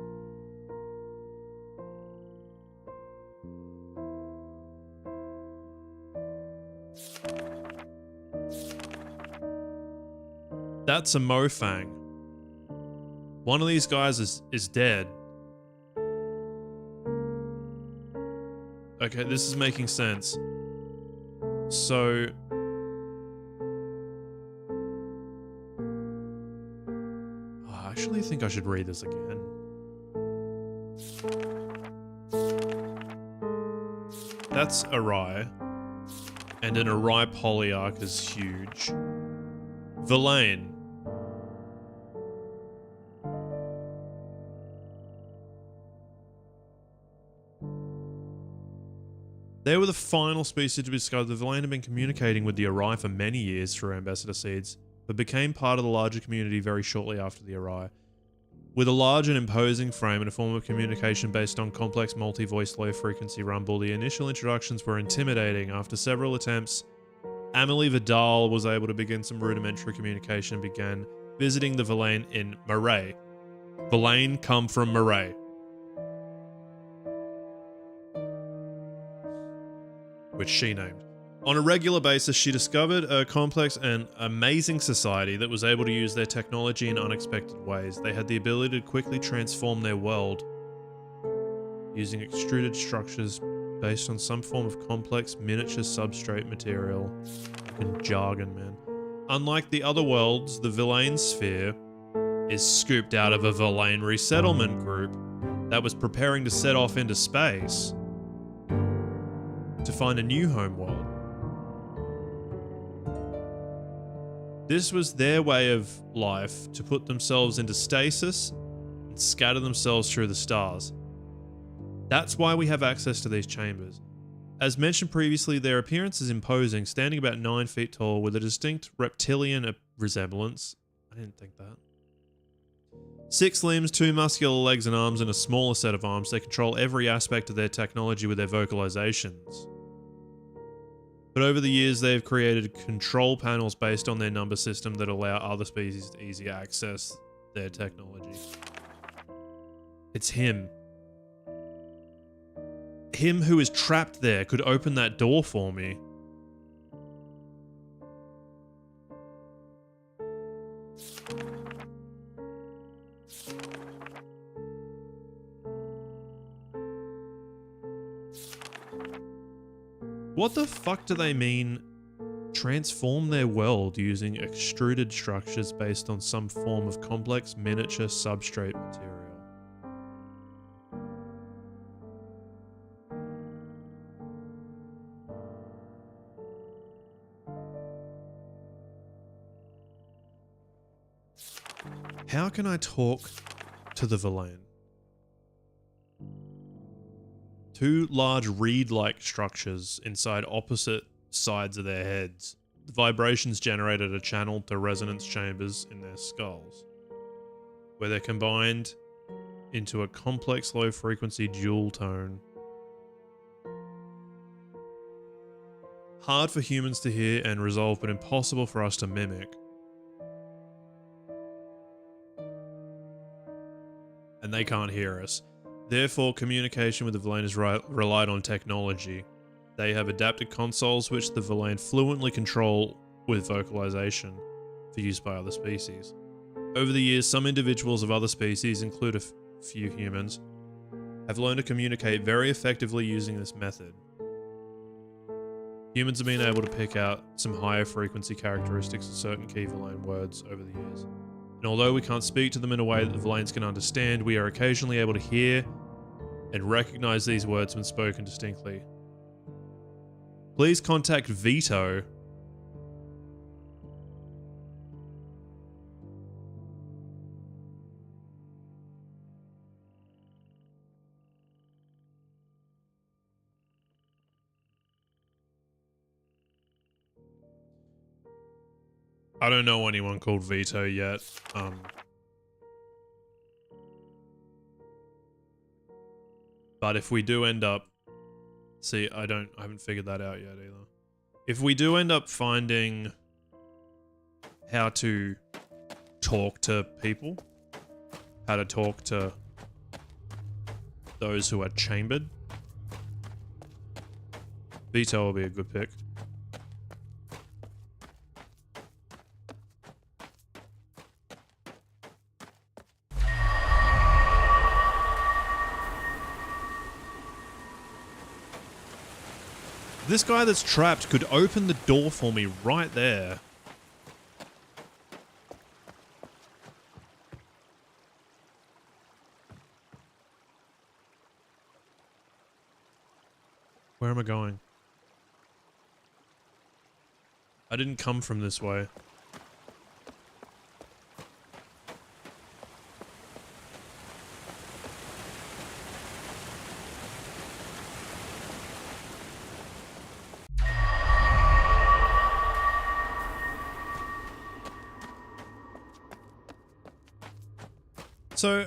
That's a Mofang. One of these guys is dead. Okay, this is making sense. So... I actually think I should read this again. That's Arai. And an Arai polyarch is huge. Verlaine. They were the final species to be discovered. The Verlaine had been communicating with the Arai for many years through ambassador seeds, but became part of the larger community very shortly after the Arai. With a large and imposing frame and a form of communication based on complex multi-voice low-frequency rumble, the initial introductions were intimidating. After several attempts, Amelie Vidal was able to begin some rudimentary communication and began visiting the Verlaine in Marais. Verlaine come from Marais. Which she named. On a regular basis, she discovered a complex and amazing society that was able to use their technology in unexpected ways. They had the ability to quickly transform their world using extruded structures based on some form of complex miniature substrate material. Fucking jargon, man. Unlike the other worlds, the Verlaine sphere is scooped out of a Verlaine resettlement group that was preparing to set off into space to find a new homeworld. This was their way of life to put themselves into stasis and scatter themselves through the stars. That's why we have access to these chambers. As mentioned previously, their appearance is imposing, standing about 9 feet tall with a distinct reptilian resemblance. I didn't think that. 6 limbs, 2 muscular legs and arms, and a smaller set of arms. They control every aspect of their technology with their vocalizations. But over the years, they have created control panels based on their number system that allow other species to easily access their technology. It's him. Him who is trapped there could open that door for me. What the fuck do they mean, transform their world using extruded structures based on some form of complex miniature substrate material? How can I talk to the Verlaine? Two large reed-like structures inside opposite sides of their heads. The vibrations generated are channeled to resonance chambers in their skulls, where they're combined into a complex low-frequency dual tone. Hard for humans to hear and resolve, but impossible for us to mimic. And they can't hear us. Therefore, communication with the Verlaine is relied on technology. They have adapted consoles which the Verlaine fluently control with vocalization for use by other species. Over the years, some individuals of other species, include a few humans, have learned to communicate very effectively using this method. Humans have been able to pick out some higher frequency characteristics of certain key Verlaine words over the years. And although we can't speak to them in a way that the Verlaines can understand, we are occasionally able to hear and recognize these words when spoken distinctly. Please contact Vito. I don't know anyone called Vito yet. But if we do end up... See, I haven't figured that out yet either. If we do end up finding how to talk to people, how to talk to those who are chambered, Vito will be a good pick. This guy that's trapped could open the door for me right there. Where am I going? I didn't come from this way. So,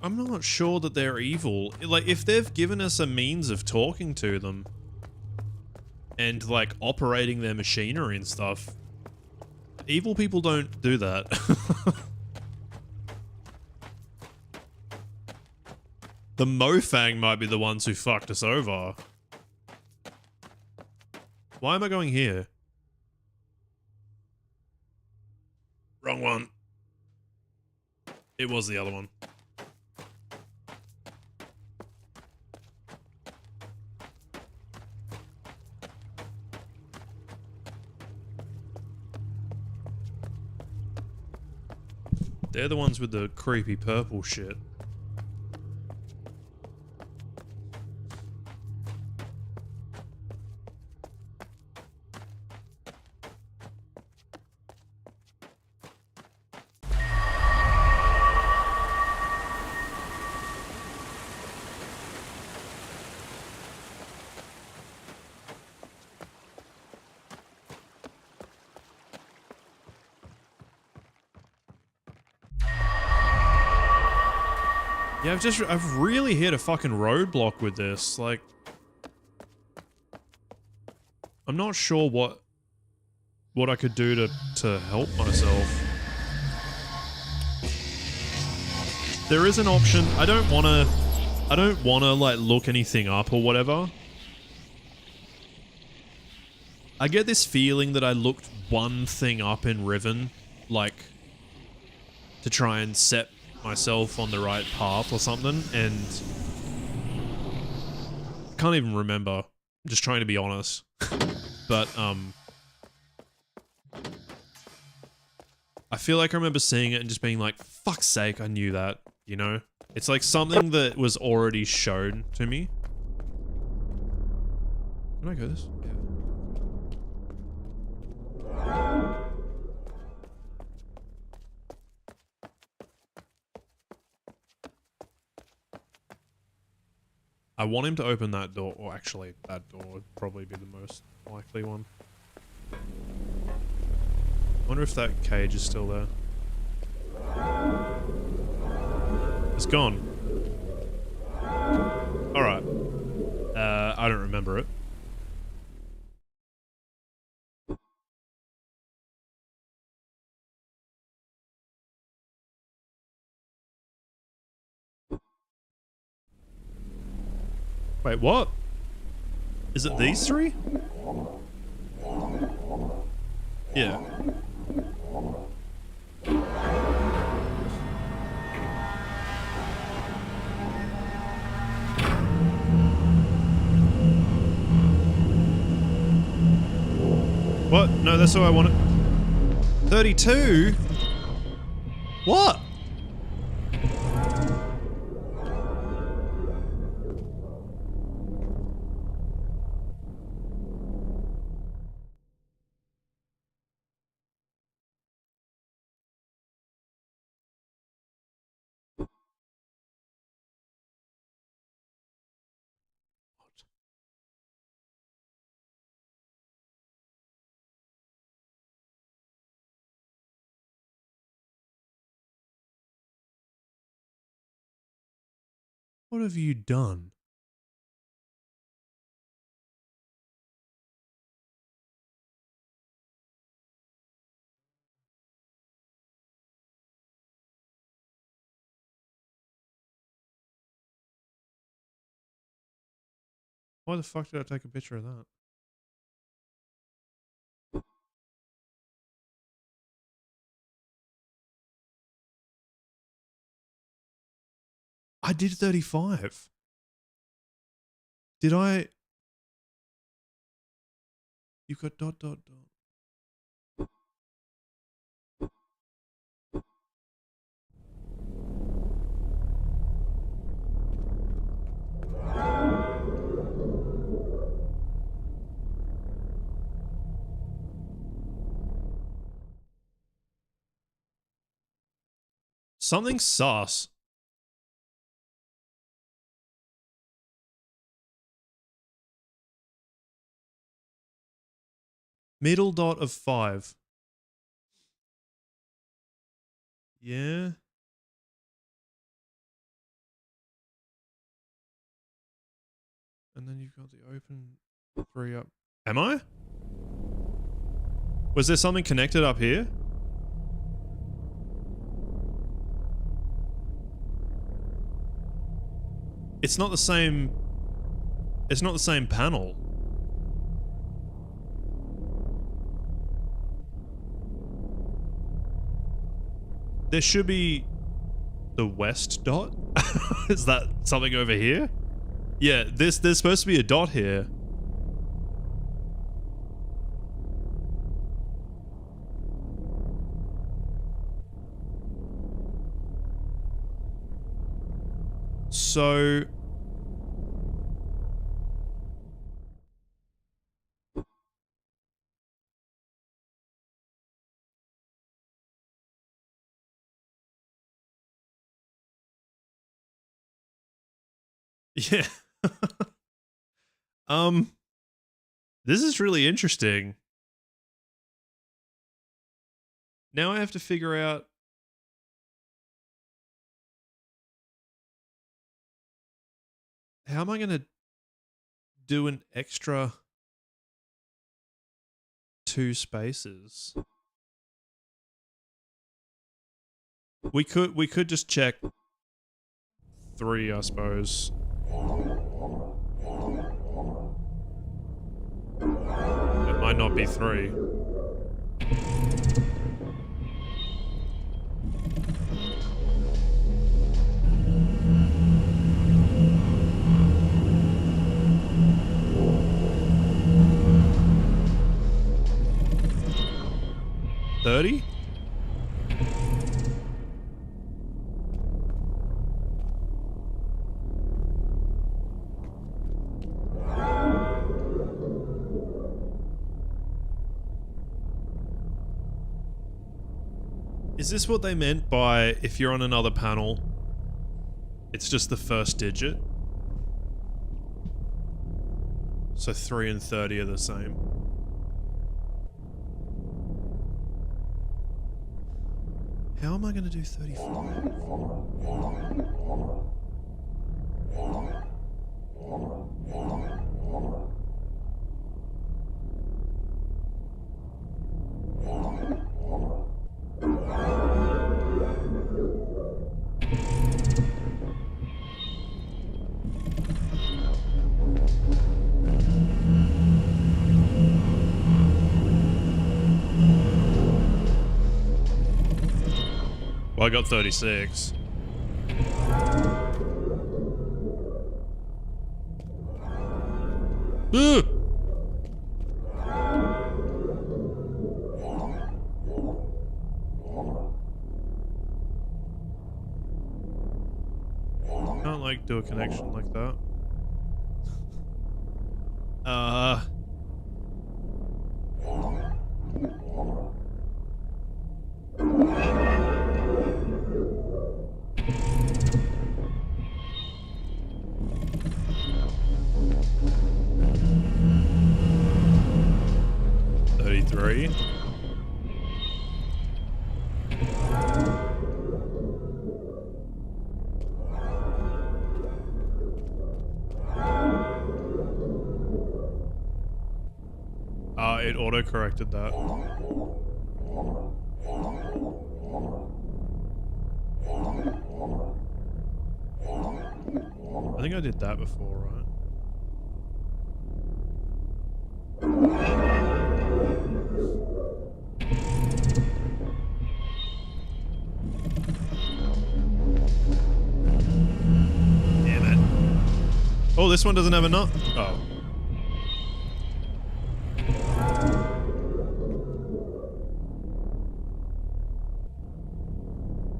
I'm not sure that they're evil. Like, if they've given us a means of talking to them and, like, operating their machinery and stuff, evil people don't do that. The Mofang might be the ones who fucked us over. Why am I going here? Wrong one. It was the other one. They're the ones with the creepy purple shit. Yeah, I've really hit a fucking roadblock with this. Like, I'm not sure what I could do to help myself. There is an option. I don't wanna like look anything up or whatever. I get this feeling that I looked one thing up in Riven, like, to try and set myself on the right path or something, and I can't even remember. I'm just trying to be honest. But I feel like I remember seeing it and just being like, fuck's sake, I knew that, you know? It's like something that was already shown to me. Can I go this? Yeah. I want him to open that door, or actually that door would probably be the most likely one. I wonder if that cage is still there. It's gone. Alright. I don't remember it. Wait, what? Is it these three? Yeah. What? No, that's what I wanted. 32? What? What have you done? Why the fuck did I take a picture of that? I did 35. Did I? You got ... Something sus. Middle dot of 5. Yeah. And then you've got the open 3 up. Am I? Was there something connected up here? It's not the same. It's not the same panel. There should be the west dot. Is that something over here? Yeah, there's supposed to be a dot here. So yeah. This is really interesting. Now I have to figure out how am I going to do an extra 2 spaces? We could just check 3, I suppose. It might not be 3. $30? Is this what they meant by if you're on another panel, it's just the first digit? So 3 and 30 are the same. How am I going to do 35? Well, I got 36. Ugh! Can't like do a connection like that. It auto-corrected that. I think I did that before, right? Damn it. Oh, this one doesn't have a knot? Oh.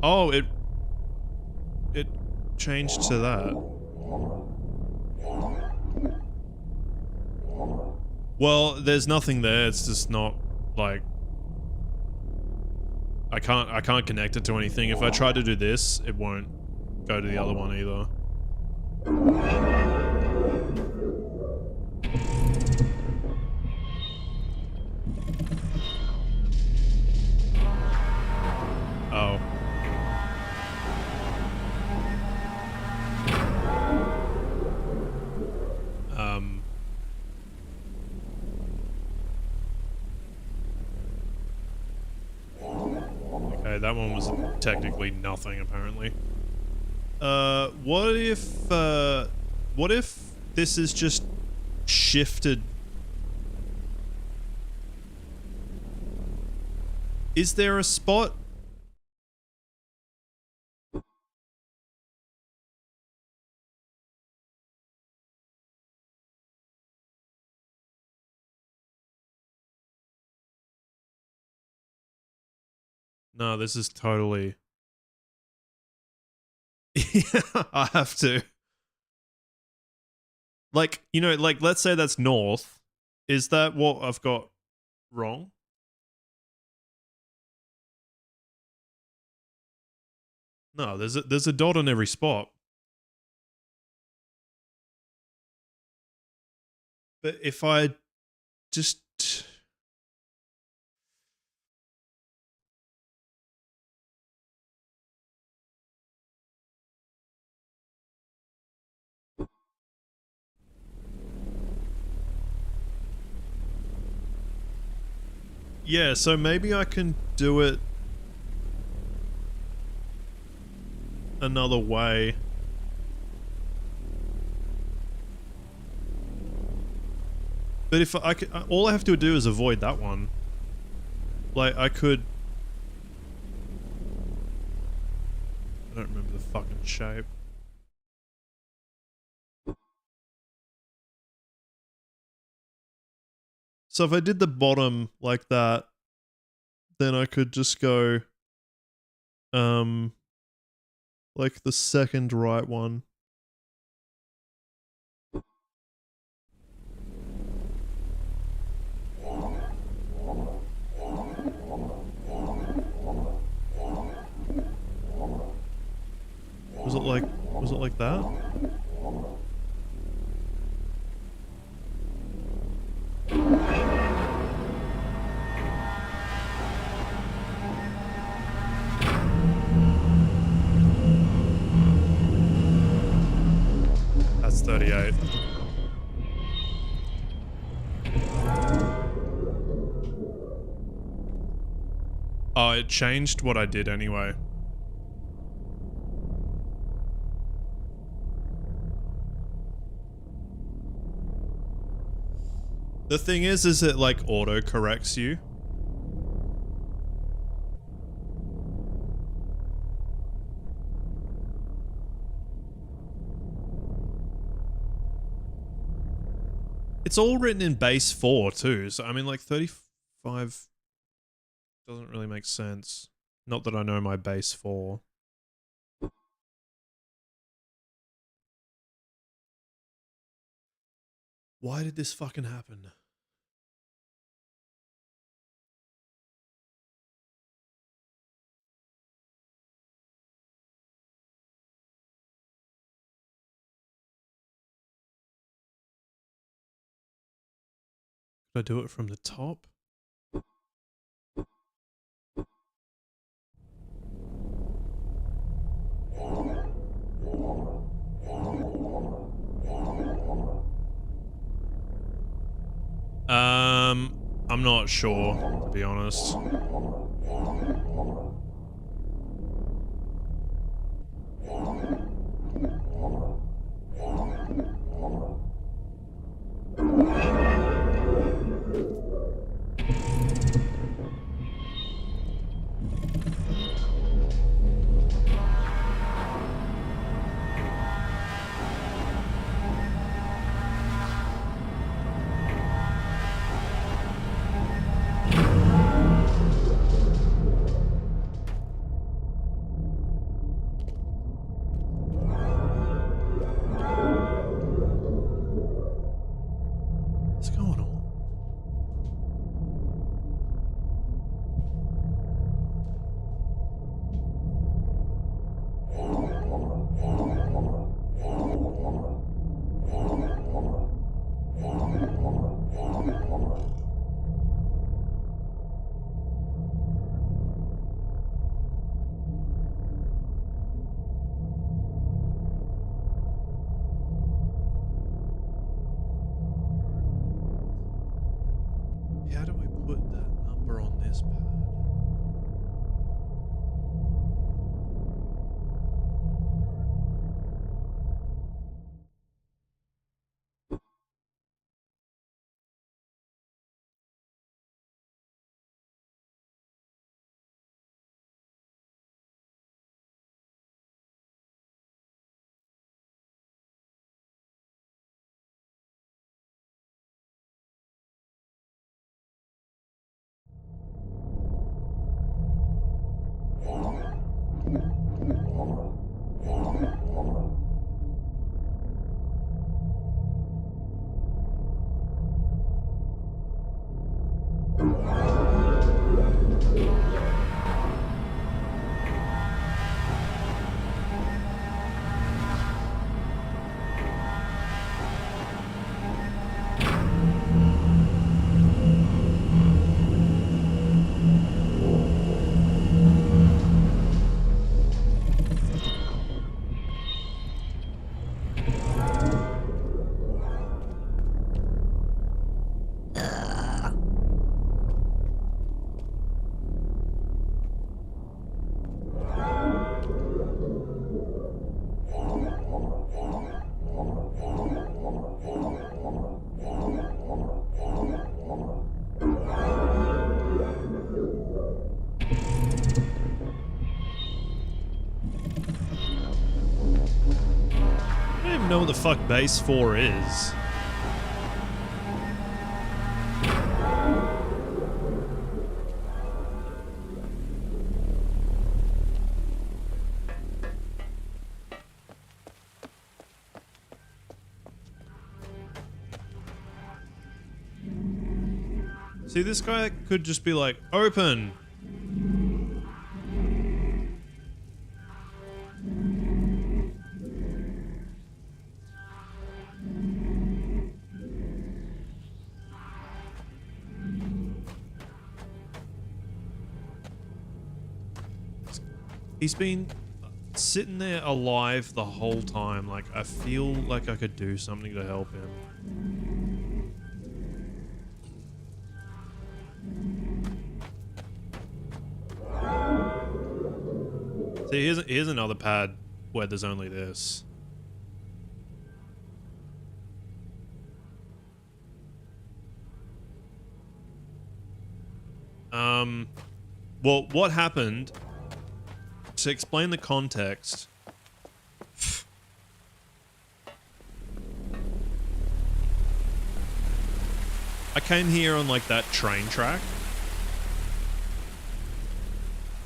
Oh, it changed to that. Well, there's nothing there. It's just not like I can't connect it to anything. If I try to do this, it won't go to the other one either. Oh. Okay, that one was technically nothing, apparently. What if this is just shifted? Is there a spot? No, this is totally... Yeah, I have to. Like, you know, like, let's say that's north. Is that what I've got wrong? No, there's a dot on every spot. But if I just... Yeah, so maybe I can do it another way. But if I could, all I have to do is avoid that one. Like, I could... I don't remember the fucking shape. So if I did the bottom like that, then I could just go, like the second right one. Was it like that? That's 38. Oh, it changed what I did anyway. The thing is it like auto corrects you. It's all written in base 4 too, so I mean like 35 doesn't really make sense. Not that I know my base 4. Why did this fucking happen? Could I do it from the top? I'm not sure, to be honest. What's going on? How do I put that number on this pad? I don't even know what the fuck base 4 is. See, this guy could just be like, open. He's been... sitting there alive the whole time. Like, I feel like I could do something to help him. See, here's another pad where there's only this. Well, what happened, to explain the context, I came here on like that train track.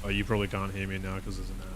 Oh, you probably can't hear me now because there's an ad.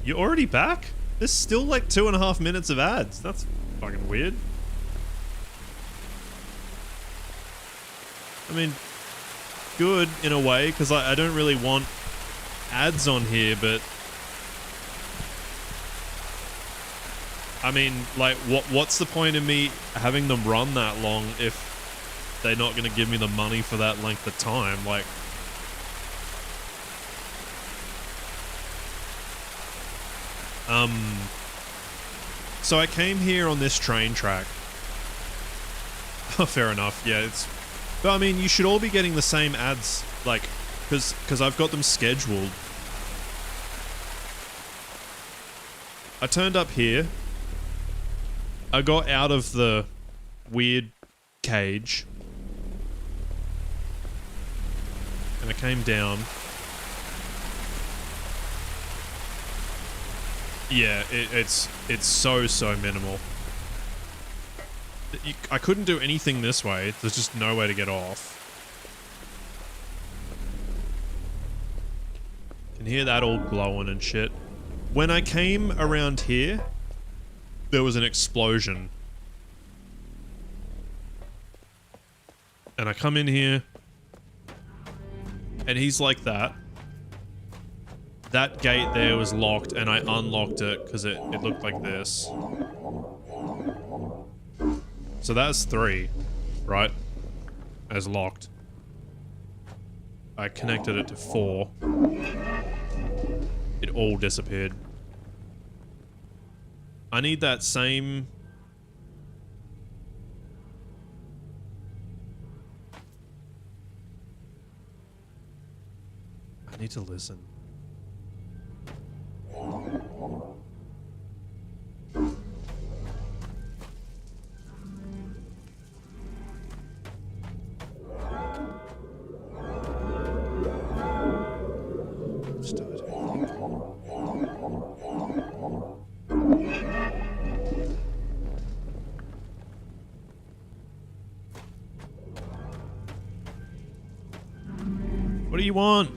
You're already back? There's still like 2.5 minutes of ads. That's fucking weird. I mean, good in a way, because I don't really want ads on here, but I mean, like, what's the point of me having them run that long if they're not going to give me the money for that length of time? Like, so I came here on this train track. Oh, fair enough. Yeah, it's, but I mean, you should all be getting the same ads, like, because I've got them scheduled. I turned up here. I got out of the weird cage. And I came down. Yeah, it's so minimal. I couldn't do anything this way. There's just no way to get off. Can hear that all glowing and shit. When I came around here, there was an explosion. And I come in here, and he's like that. That gate there was locked, and I unlocked it because it looked like this. So that's 3, right? As locked. I connected it to 4. It all disappeared. I need that same... I need to listen. What do you want?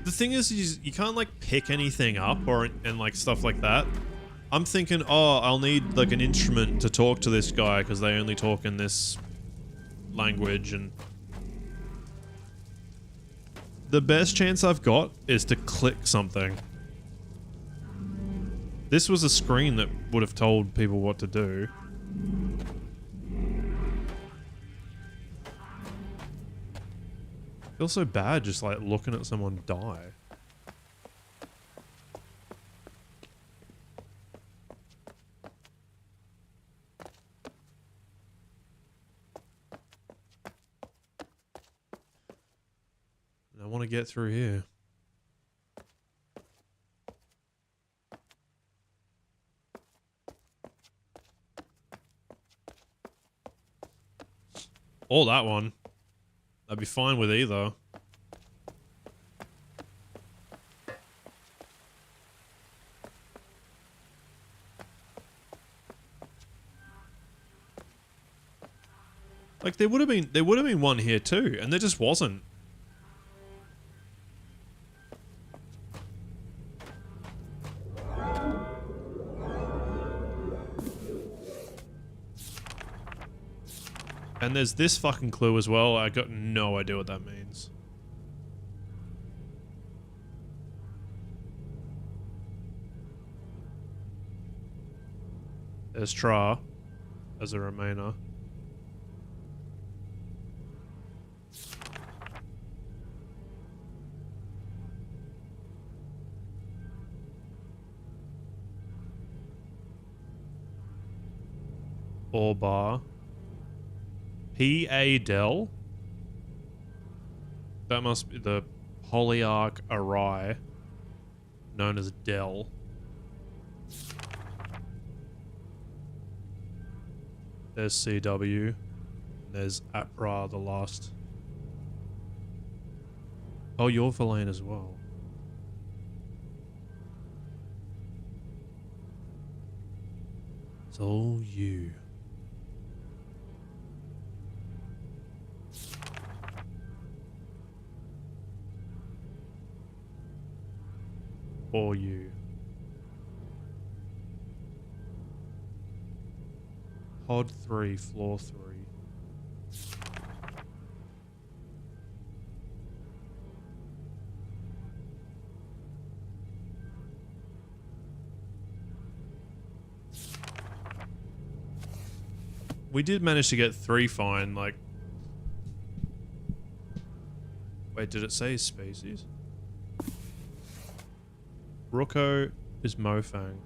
The thing is, you can't like pick anything up and like stuff like that. I'm thinking, oh, I'll need like an instrument to talk to this guy because they only talk in this language, and the best chance I've got is to click something. This was a screen that would have told people what to do. I feel so bad just like looking at someone die. I want to get through here. Or that one. I'd be fine with either. Like there would have been one here too, and there just wasn't. And there's this fucking clue as well. I got no idea what that means. There's Tra as a remainer. Or bar. P.A. Dell? That must be the Polyarch Arai, known as Dell. There's CW. There's Apra, the last. Oh, you're Verlaine as well. It's all you. Or you. Pod 3, floor 3. We did manage to get 3 fine, like... Wait, did it say species? Ruko is Mofang.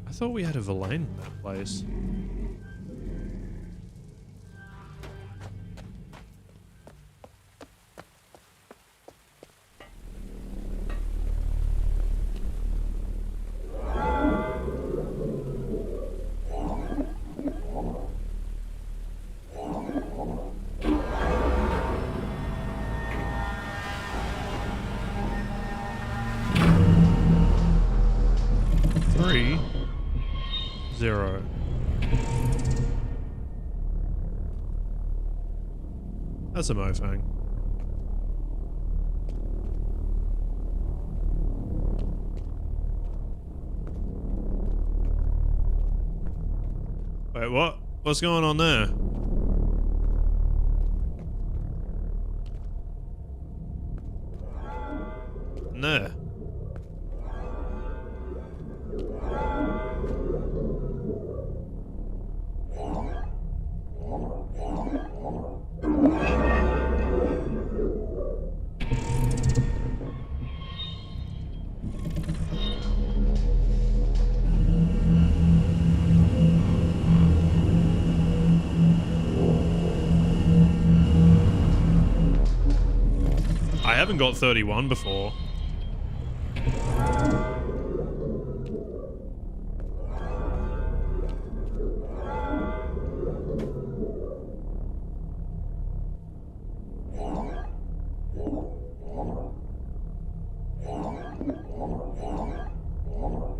I thought we had a Verlaine in that place. That's a Mofang. Wait, what? What's going on there? There. I haven't got 31 before.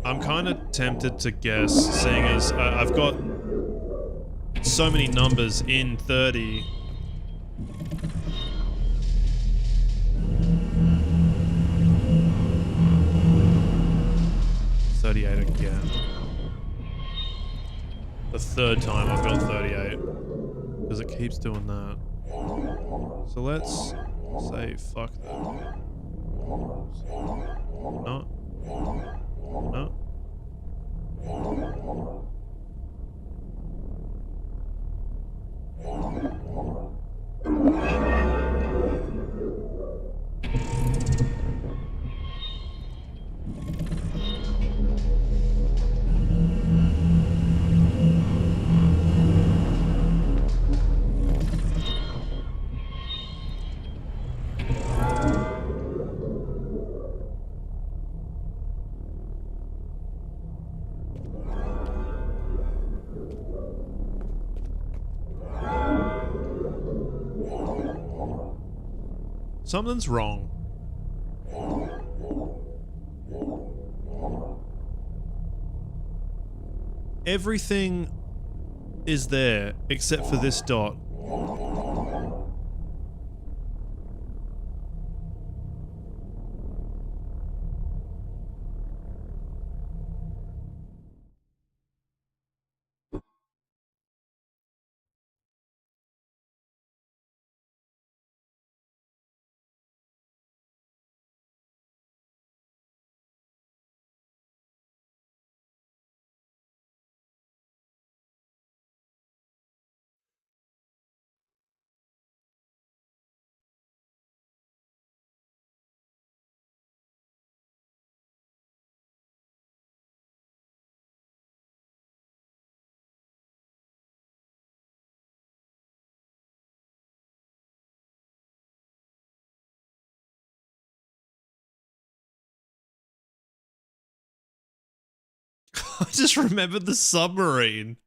I'm kind of tempted to guess, seeing as I've got so many numbers in 30. Again. The third time I've got 38. Because it keeps doing that. So let's say fuck that. No. No. Something's wrong. Everything is there except for this dot. I just remembered the submarine.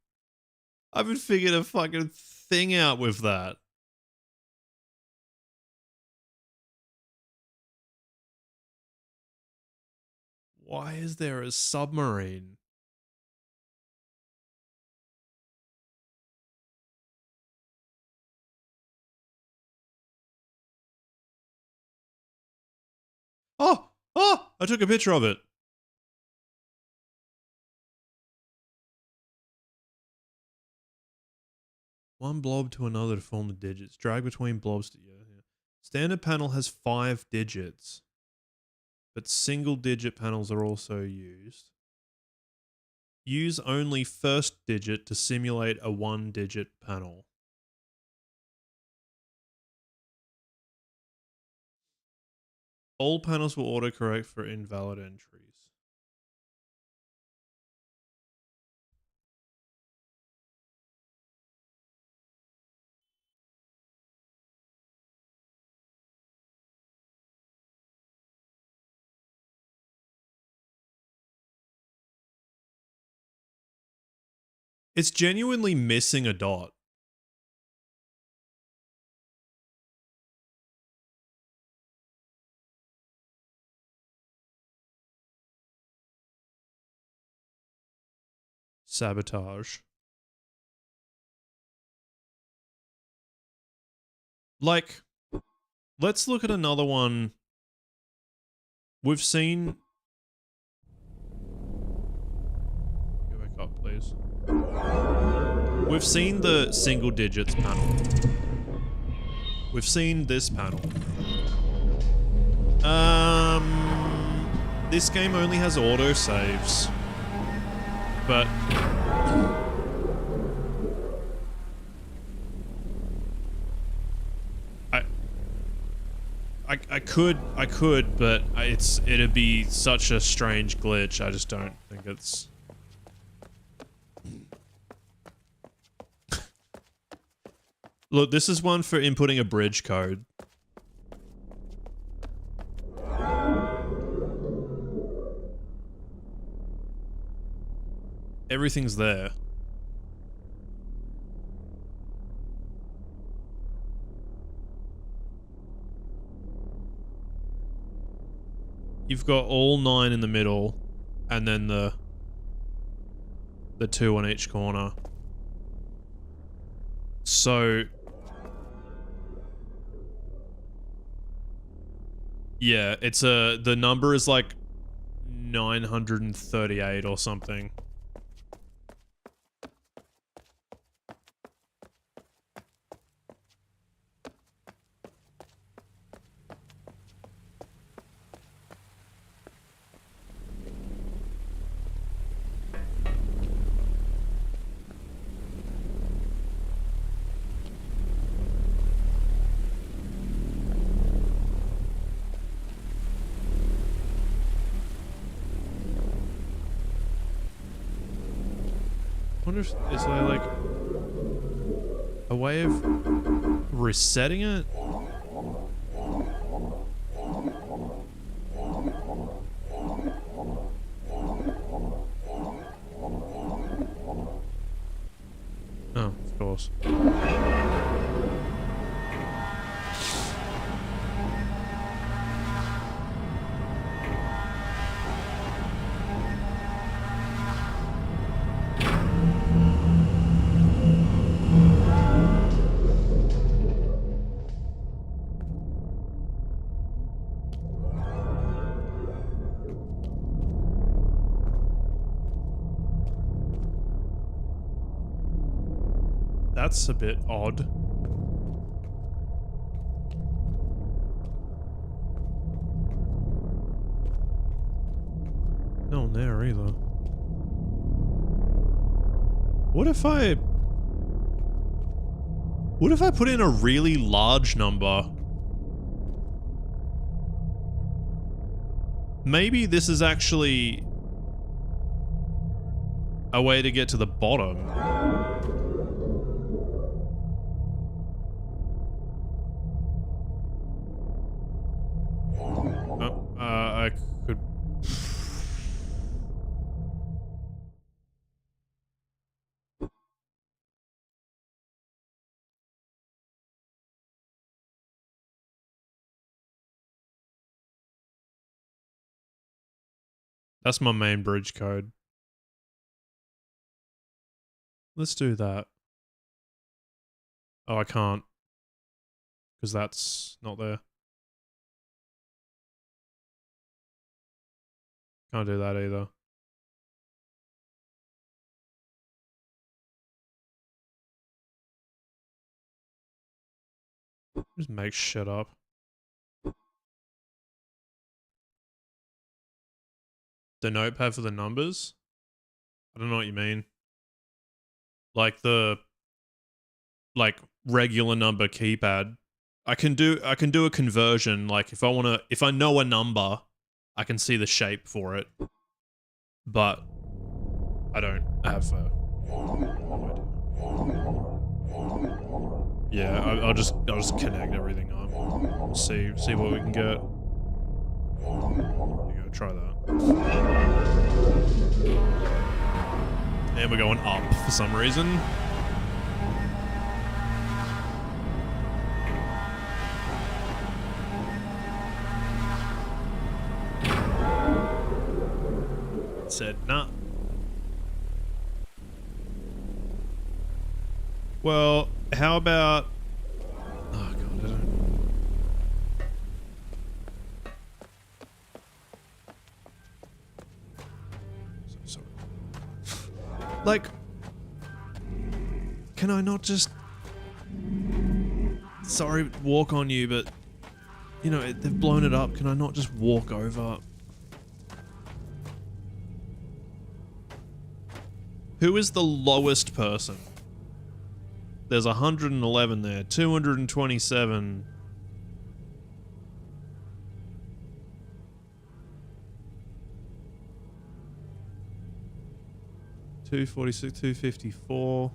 I haven't figured a fucking thing out with that. Why is there a submarine? Oh! Oh! I took a picture of it. One blob to another to form the digits. Drag between blobs to... Yeah. Standard panel has 5 digits. But single digit panels are also used. Use only first digit to simulate a 1-digit panel. All panels will autocorrect for invalid entries. It's genuinely missing a dot. Sabotage. Like, let's look at another one. We've seen... Go back up, please. We've seen the single digits panel. We've seen this panel. This game only has autosaves. But... I could, but it'd be such a strange glitch. I just don't think it's... Look, this is one for inputting a bridge code. Everything's there. You've got all 9 in the middle, and then the 2 on each corner. So... yeah, it's the number is like 938 or something. I wonder if, is there like a way of resetting it? Oh, of course. That's a bit odd. No one there either. What if I put in a really large number? Maybe this is actually a way to get to the bottom. I could... That's my main bridge code. Let's do that. Oh, I can't. Because that's not there. Can't do that either. Just make shit up. The notepad for the numbers? I don't know what you mean. Like the regular number keypad. I can do a conversion. Like if I know a number, I can see the shape for it. But I don't have yeah, I'll just connect everything up. See what we can get. You go, try that. And we're going up for some reason. Said nah. Well, how about... Oh god, I don't... So sorry. Like... Can I not just... Sorry, walk on you, but... You know, they've blown it up. Can I not just walk over? Who is the lowest person? There's 111 there. 227. $246, 254.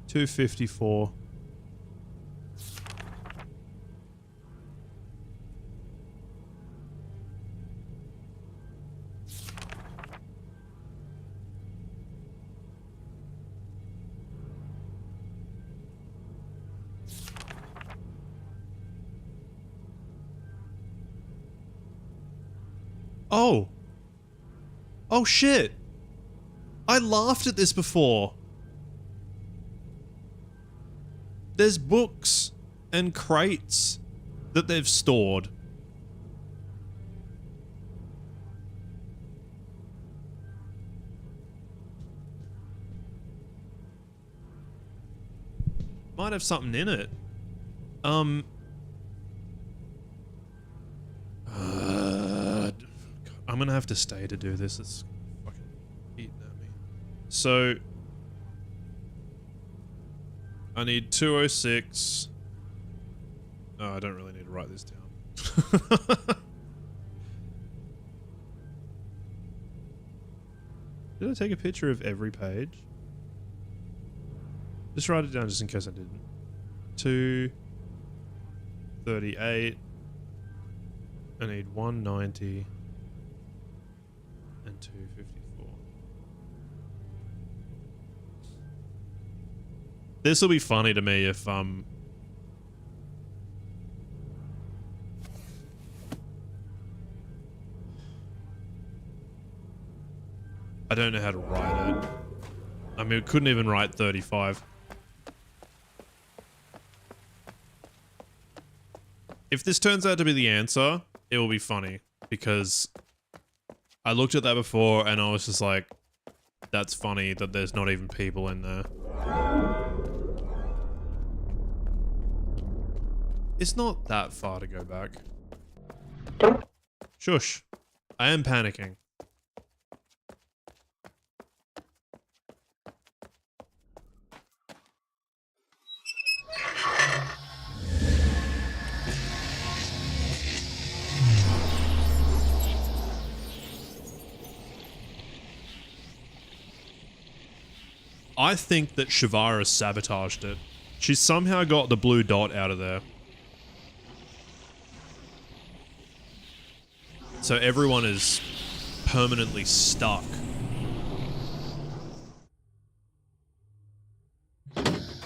$254. Oh. Oh shit. I laughed at this before. There's books and crates that they've stored. Might have something in it. I'm gonna have to stay to do this. It's fucking eating at me. So I need 206. Oh, I don't really need to write this down. Did I take a picture of every page? Just write it down just in case I didn't. 238. I need 190 and 254. This will be funny to me if I don't know how to write it. I mean, we couldn't even write 35. If this turns out to be the answer, it will be funny because I looked at that before and I was just like, that's funny that there's not even people in there. It's not that far to go back. Shush. I am panicking. I think that Shavara sabotaged it. She's somehow got the blue dot out of there. So everyone is permanently stuck.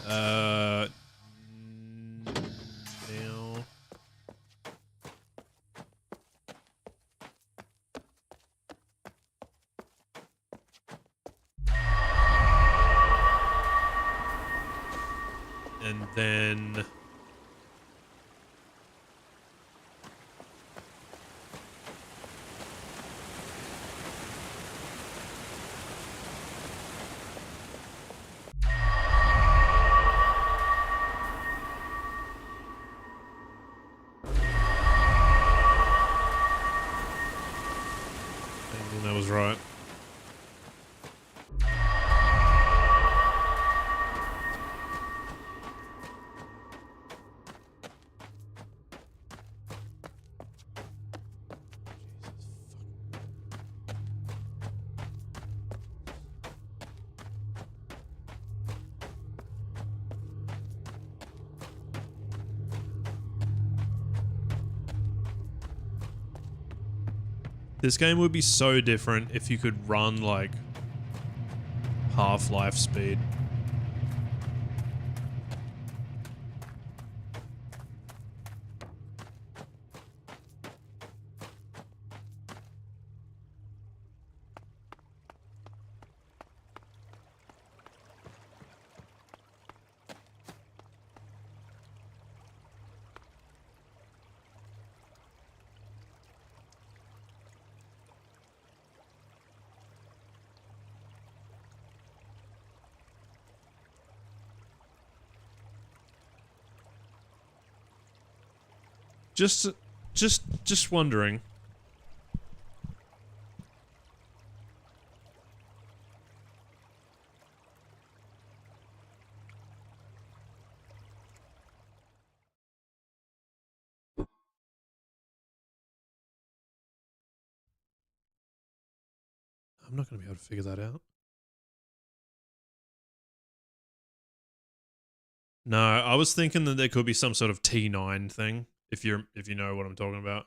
Now. And then... that was right. This game would be so different if you could run like Half-Life speed. Just wondering. I'm not going to be able to figure that out. No, I was thinking that there could be some sort of T9 thing, if you know what I'm talking about.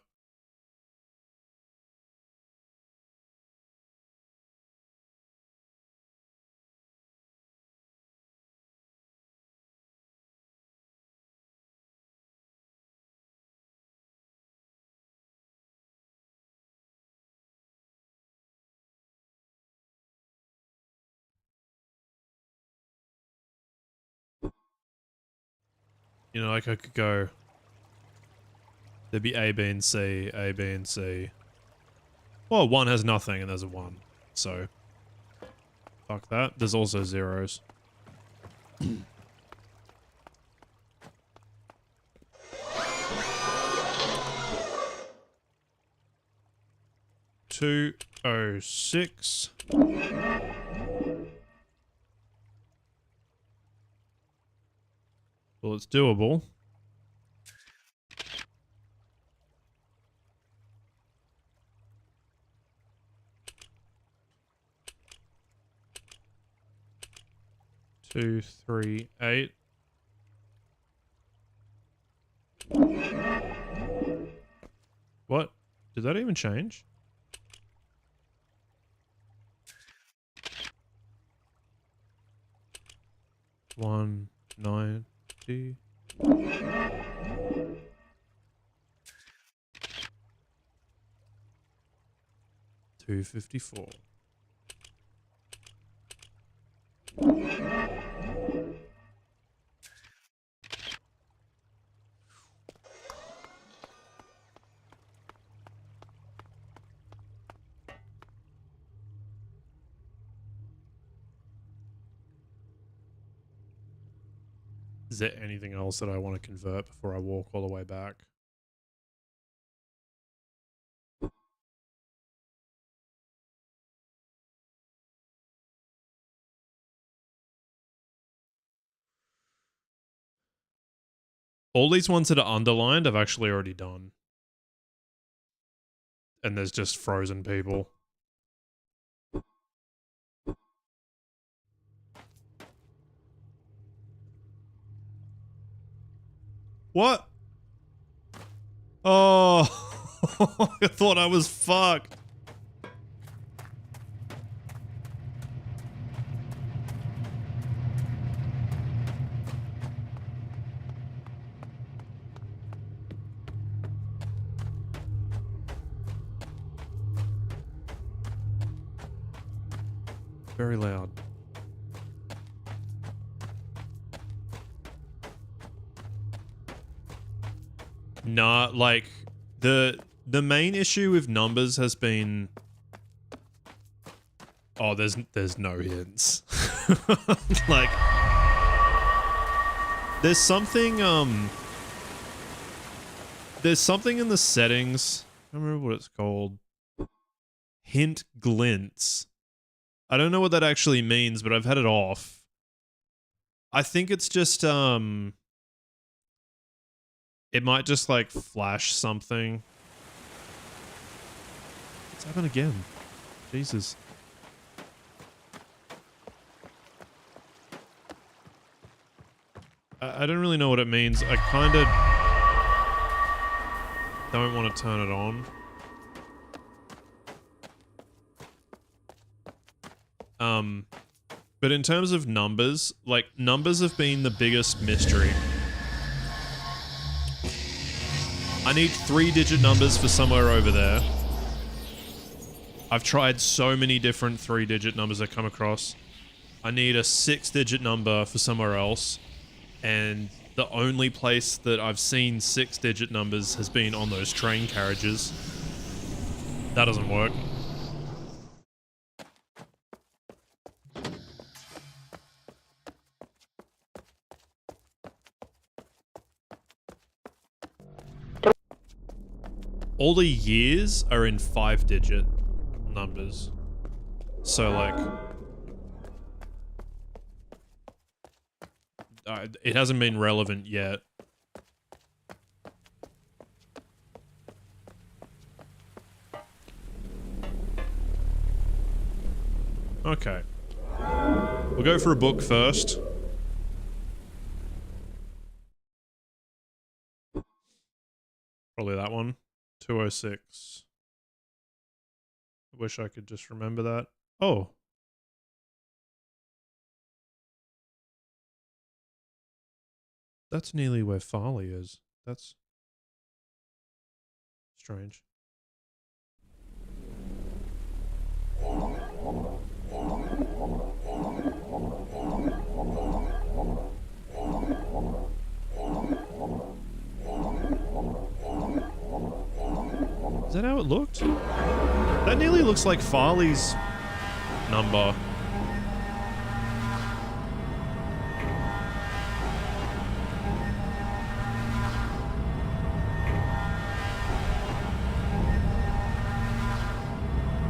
You know, like I could go, there'd be A, B, and C, A, B, and C. Well, one has nothing and there's a 1. So, fuck that. There's also zeros. $206. Well, it's doable. Two, 3, 8. What? Did that even change? One, 9, 2. 254. Is there anything else that I want to convert before I walk all the way back? All these ones that are underlined, I've actually already done. And there's just frozen people. What? Oh, I thought I was fucked. Very loud. Nah, like the main issue with numbers has been, oh, there's no hints. Like there's something in the settings. I don't remember what it's called. Hint glints. I don't know what that actually means, but I've had it off. I think it's just it might just like flash something. It's happened again. Jesus. I don't really know what it means. I kind of don't want to turn it on. But in terms of numbers, like, numbers have been the biggest mystery. I need 3-digit numbers for somewhere over there. I've tried so many different 3-digit numbers I come across. I need a 6-digit number for somewhere else. And the only place that I've seen 6-digit numbers has been on those train carriages. That doesn't work. All the years are in 5-digit numbers. So, like, it hasn't been relevant yet. Okay. We'll go for a book first. Probably that one. 206. I wish I could just remember that. Oh. That's nearly where Farley is. That's strange. Is that how it looked? That nearly looks like Farley's number.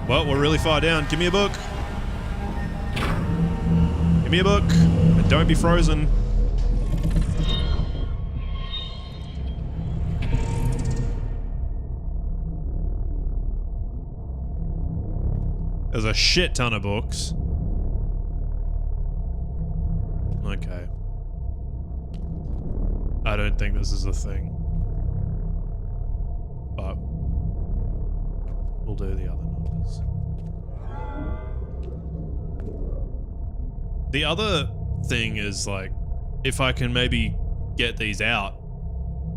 Well, we're really far down. Give me a book. Give me a book. And don't be frozen. There's a shit ton of books. Okay. I don't think this is a thing. But we'll do the other numbers. The other thing is, like, if I can maybe get these out.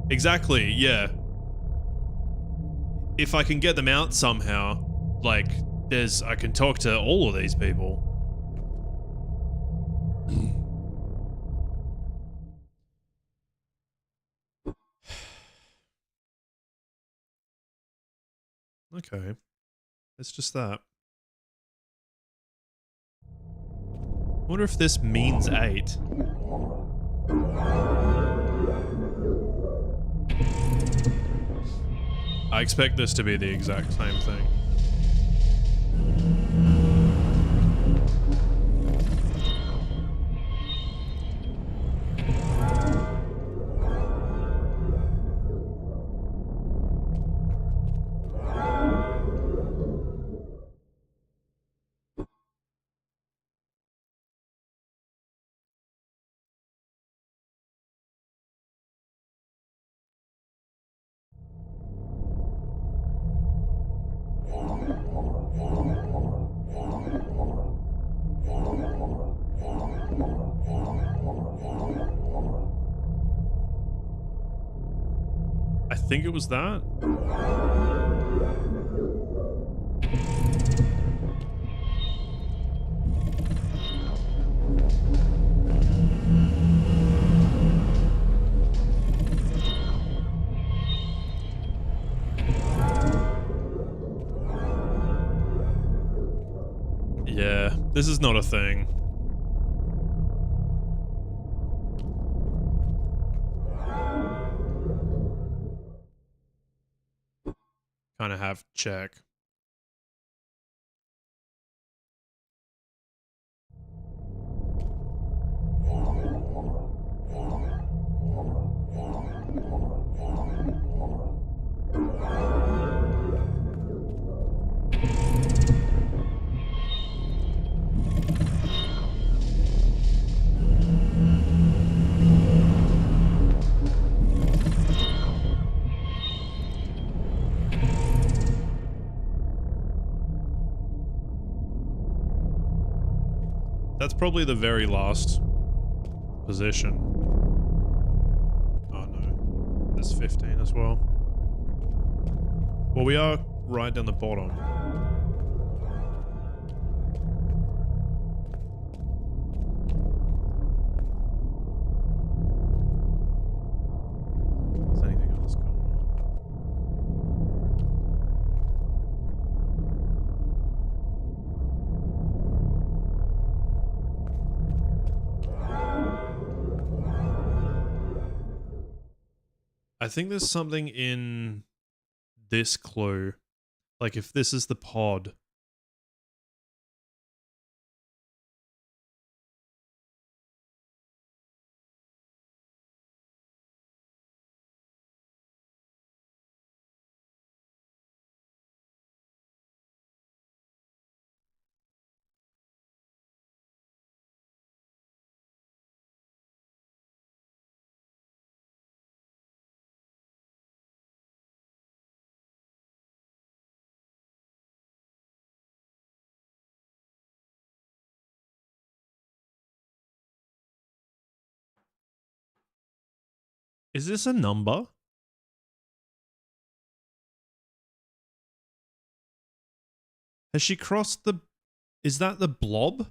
Exactly, yeah. If I can get them out somehow, like, I can talk to all of these people. Okay. It's just that. I wonder if this means 8. I expect this to be the exact same thing. I think it was that. Yeah, this is not a thing. Kind of have to check. That's probably the very last position. Oh no, there's 15 as well. Well, we are right down the bottom. Is anything else going on? I think there's something in this clue. Like if this is the pod. Is this a number? Has she crossed the... Is that the blob?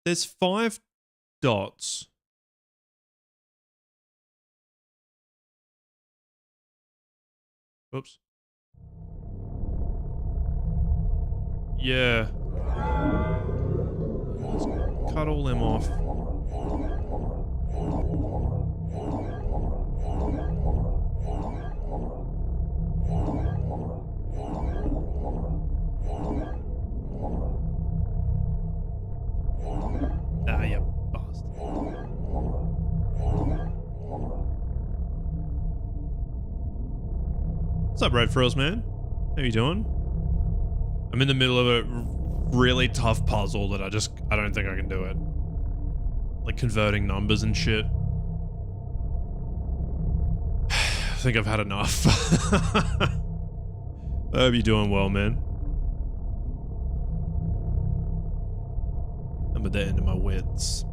There's 5 dots. Oops. Yeah. Let's cut all them off. Ah, you bastard. What's up, Red Frills, man? How you doing? I'm in the middle of a really tough puzzle that I don't think I can do it. Like converting numbers and shit. I think I've had enough. I hope you're doing well, man. I'm at the end of my wits.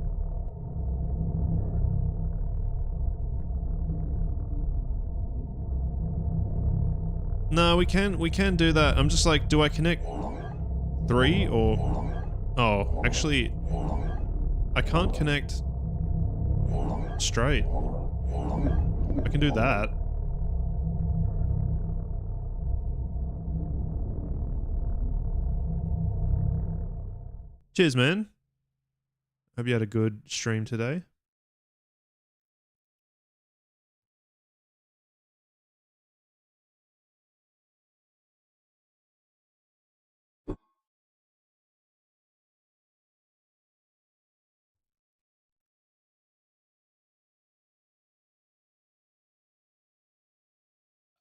No, we can do that. I'm just like, do I connect 3 or... Oh, actually, I can't connect straight. I can do that. Cheers, man. Hope you had a good stream today.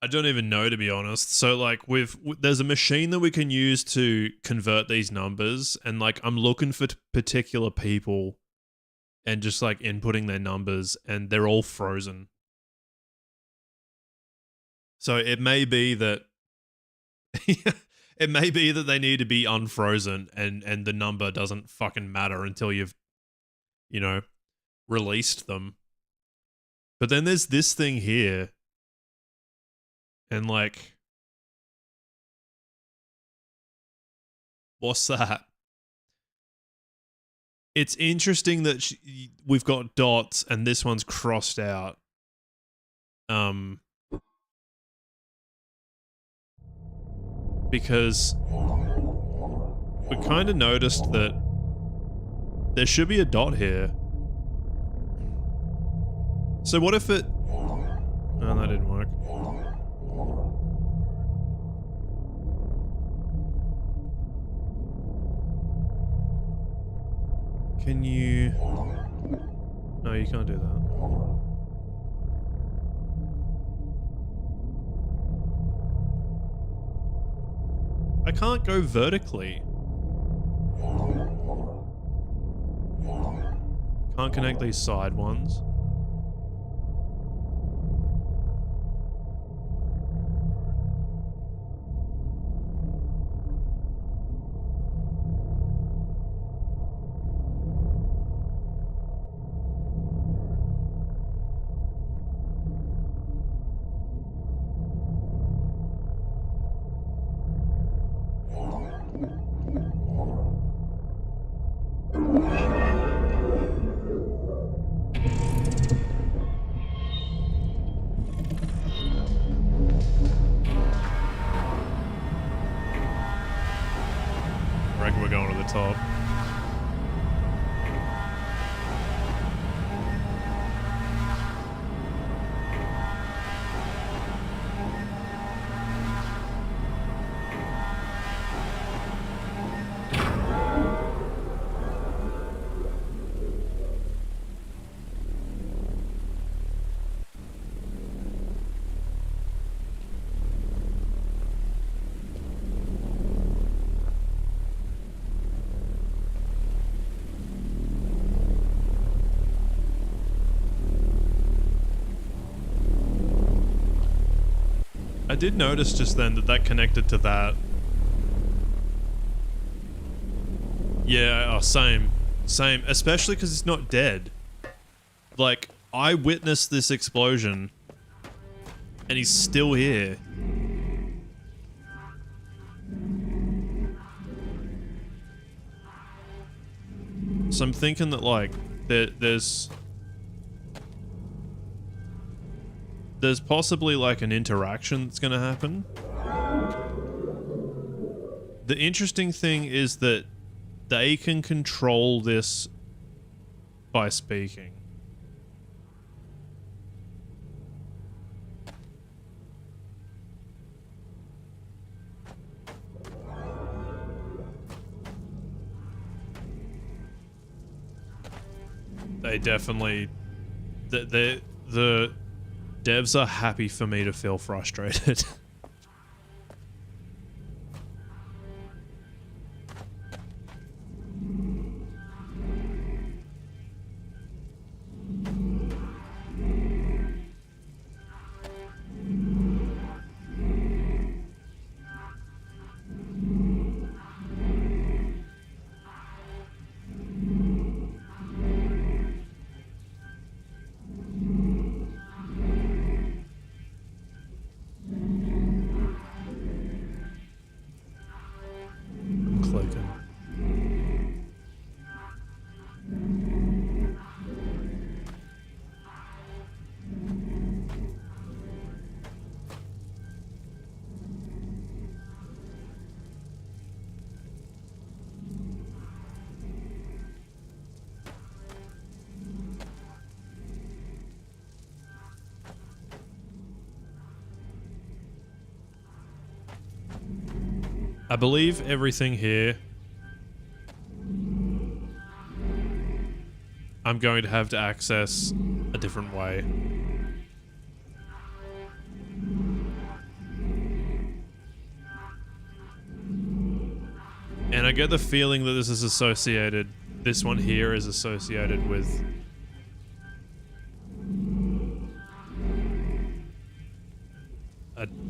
I don't even know, to be honest. So like there's a machine that we can use to convert these numbers, and like I'm looking for particular people and just like inputting their numbers, and they're all frozen. So it may be that it may be that they need to be unfrozen, and the number doesn't fucking matter until you've, you know, released them. But then there's this thing here. And like, what's that? It's interesting that we've got dots and this one's crossed out. Because we kind of noticed that there should be a dot here. So what if it... Oh, that didn't work. Can you... No, you can't do that. I can't go vertically. Can't connect these side ones. Top. I did notice just then that connected to that. Yeah, oh, same. Same. Especially because it's not dead. Like, I witnessed this explosion, and he's still here. So I'm thinking that, like, there's possibly like an interaction that's going to happen. The interesting thing is that they can control this by speaking. They definitely... The devs are happy for me to feel frustrated. I believe everything here I'm going to have to access a different way. And I get the feeling that this is associated, this one here is associated with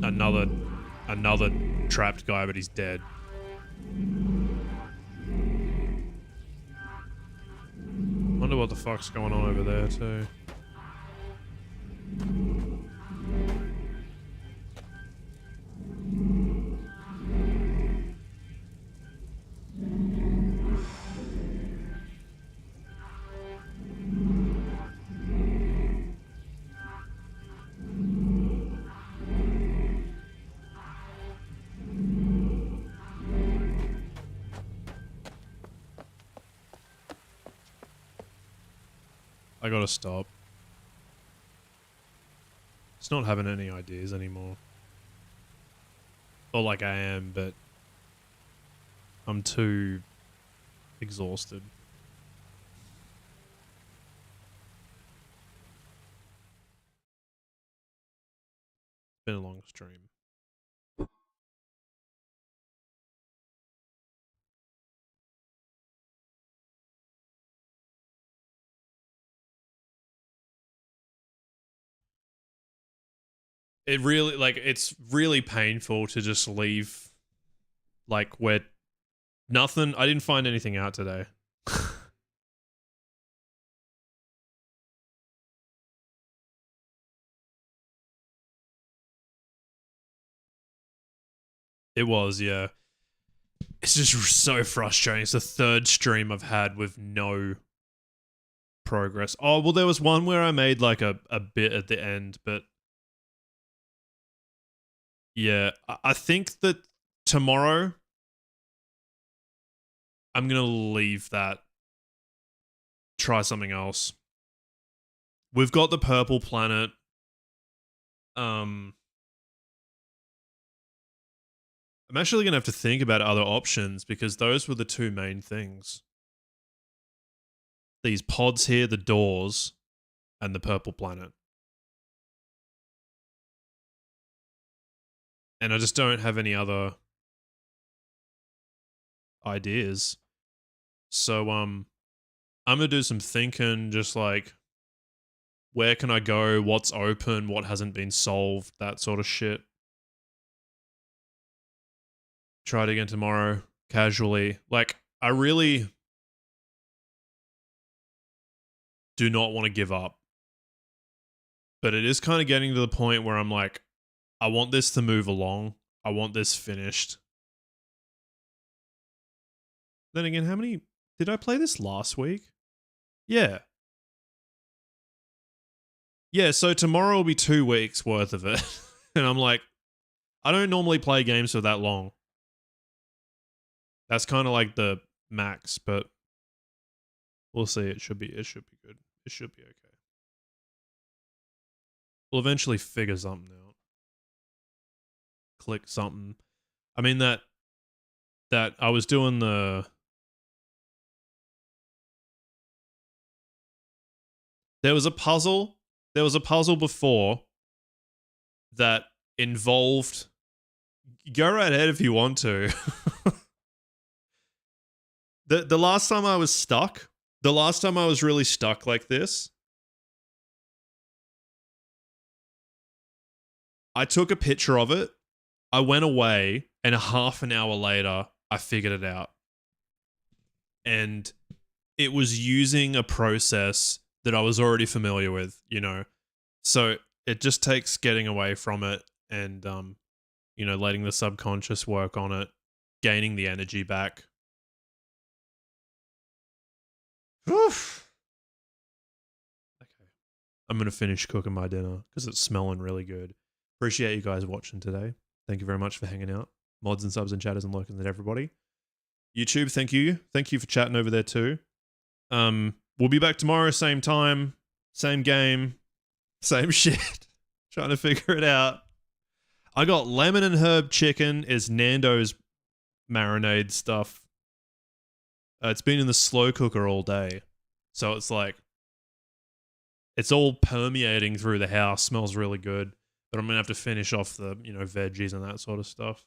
another trapped guy, but he's dead. Wonder what the fuck's going on over there too. I gotta stop. It's not having any ideas anymore. Or like I am, but I'm too exhausted. Been a long stream. It really, like, it's really painful to just leave, like, where nothing, I didn't find anything out today. It was, yeah. It's just so frustrating. It's the third stream I've had with no progress. Oh, well, there was one where I made, like, a bit at the end, but yeah, I think that tomorrow I'm going to leave that. Try something else. We've got the purple planet. I'm actually going to have to think about other options because those were the two main things. These pods here, the doors, and the purple planet. And I just don't have any other ideas. So, I'm going to do some thinking, just like, where can I go? What's open? What hasn't been solved? That sort of shit. Try it again tomorrow, casually. Like, I really do not want to give up. But it is kind of getting to the point where I'm like, I want this to move along. I want this finished. Then again, how many... Did I play this last week? Yeah. Yeah, so tomorrow will be 2 weeks worth of it. And I'm like, I don't normally play games for that long. That's kind of like the max, but we'll see. It should be good. It should be okay. We'll eventually figure something out. Click something. I mean that I was doing the... There was a puzzle before that involved... Go right ahead if you want to. The last time I was stuck, the last time I was really stuck like this, I took a picture of it, I went away, and half an hour later, I figured it out. And it was using a process that I was already familiar with, you know. So it just takes getting away from it and, you know, letting the subconscious work on it, gaining the energy back. Oof. Okay. I'm going to finish cooking my dinner because it's smelling really good. Appreciate you guys watching today. Thank you very much for hanging out. Mods and subs and chatters and lurkers and everybody. YouTube, thank you. Thank you for chatting over there too. We'll be back tomorrow, same time, same game, same shit. Trying to figure it out. I got lemon and herb chicken is Nando's marinade stuff. It's been in the slow cooker all day. So it's like, it's all permeating through the house. Smells really good. But I'm going to have to finish off the, you know, veggies and that sort of stuff.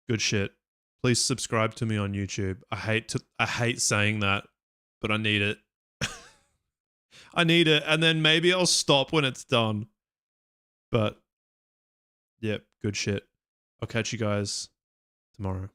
Good shit. Please subscribe to me on YouTube. I hate saying that, but I need it. I need it, and then maybe I'll stop when it's done. But, yep, good shit. I'll catch you guys tomorrow.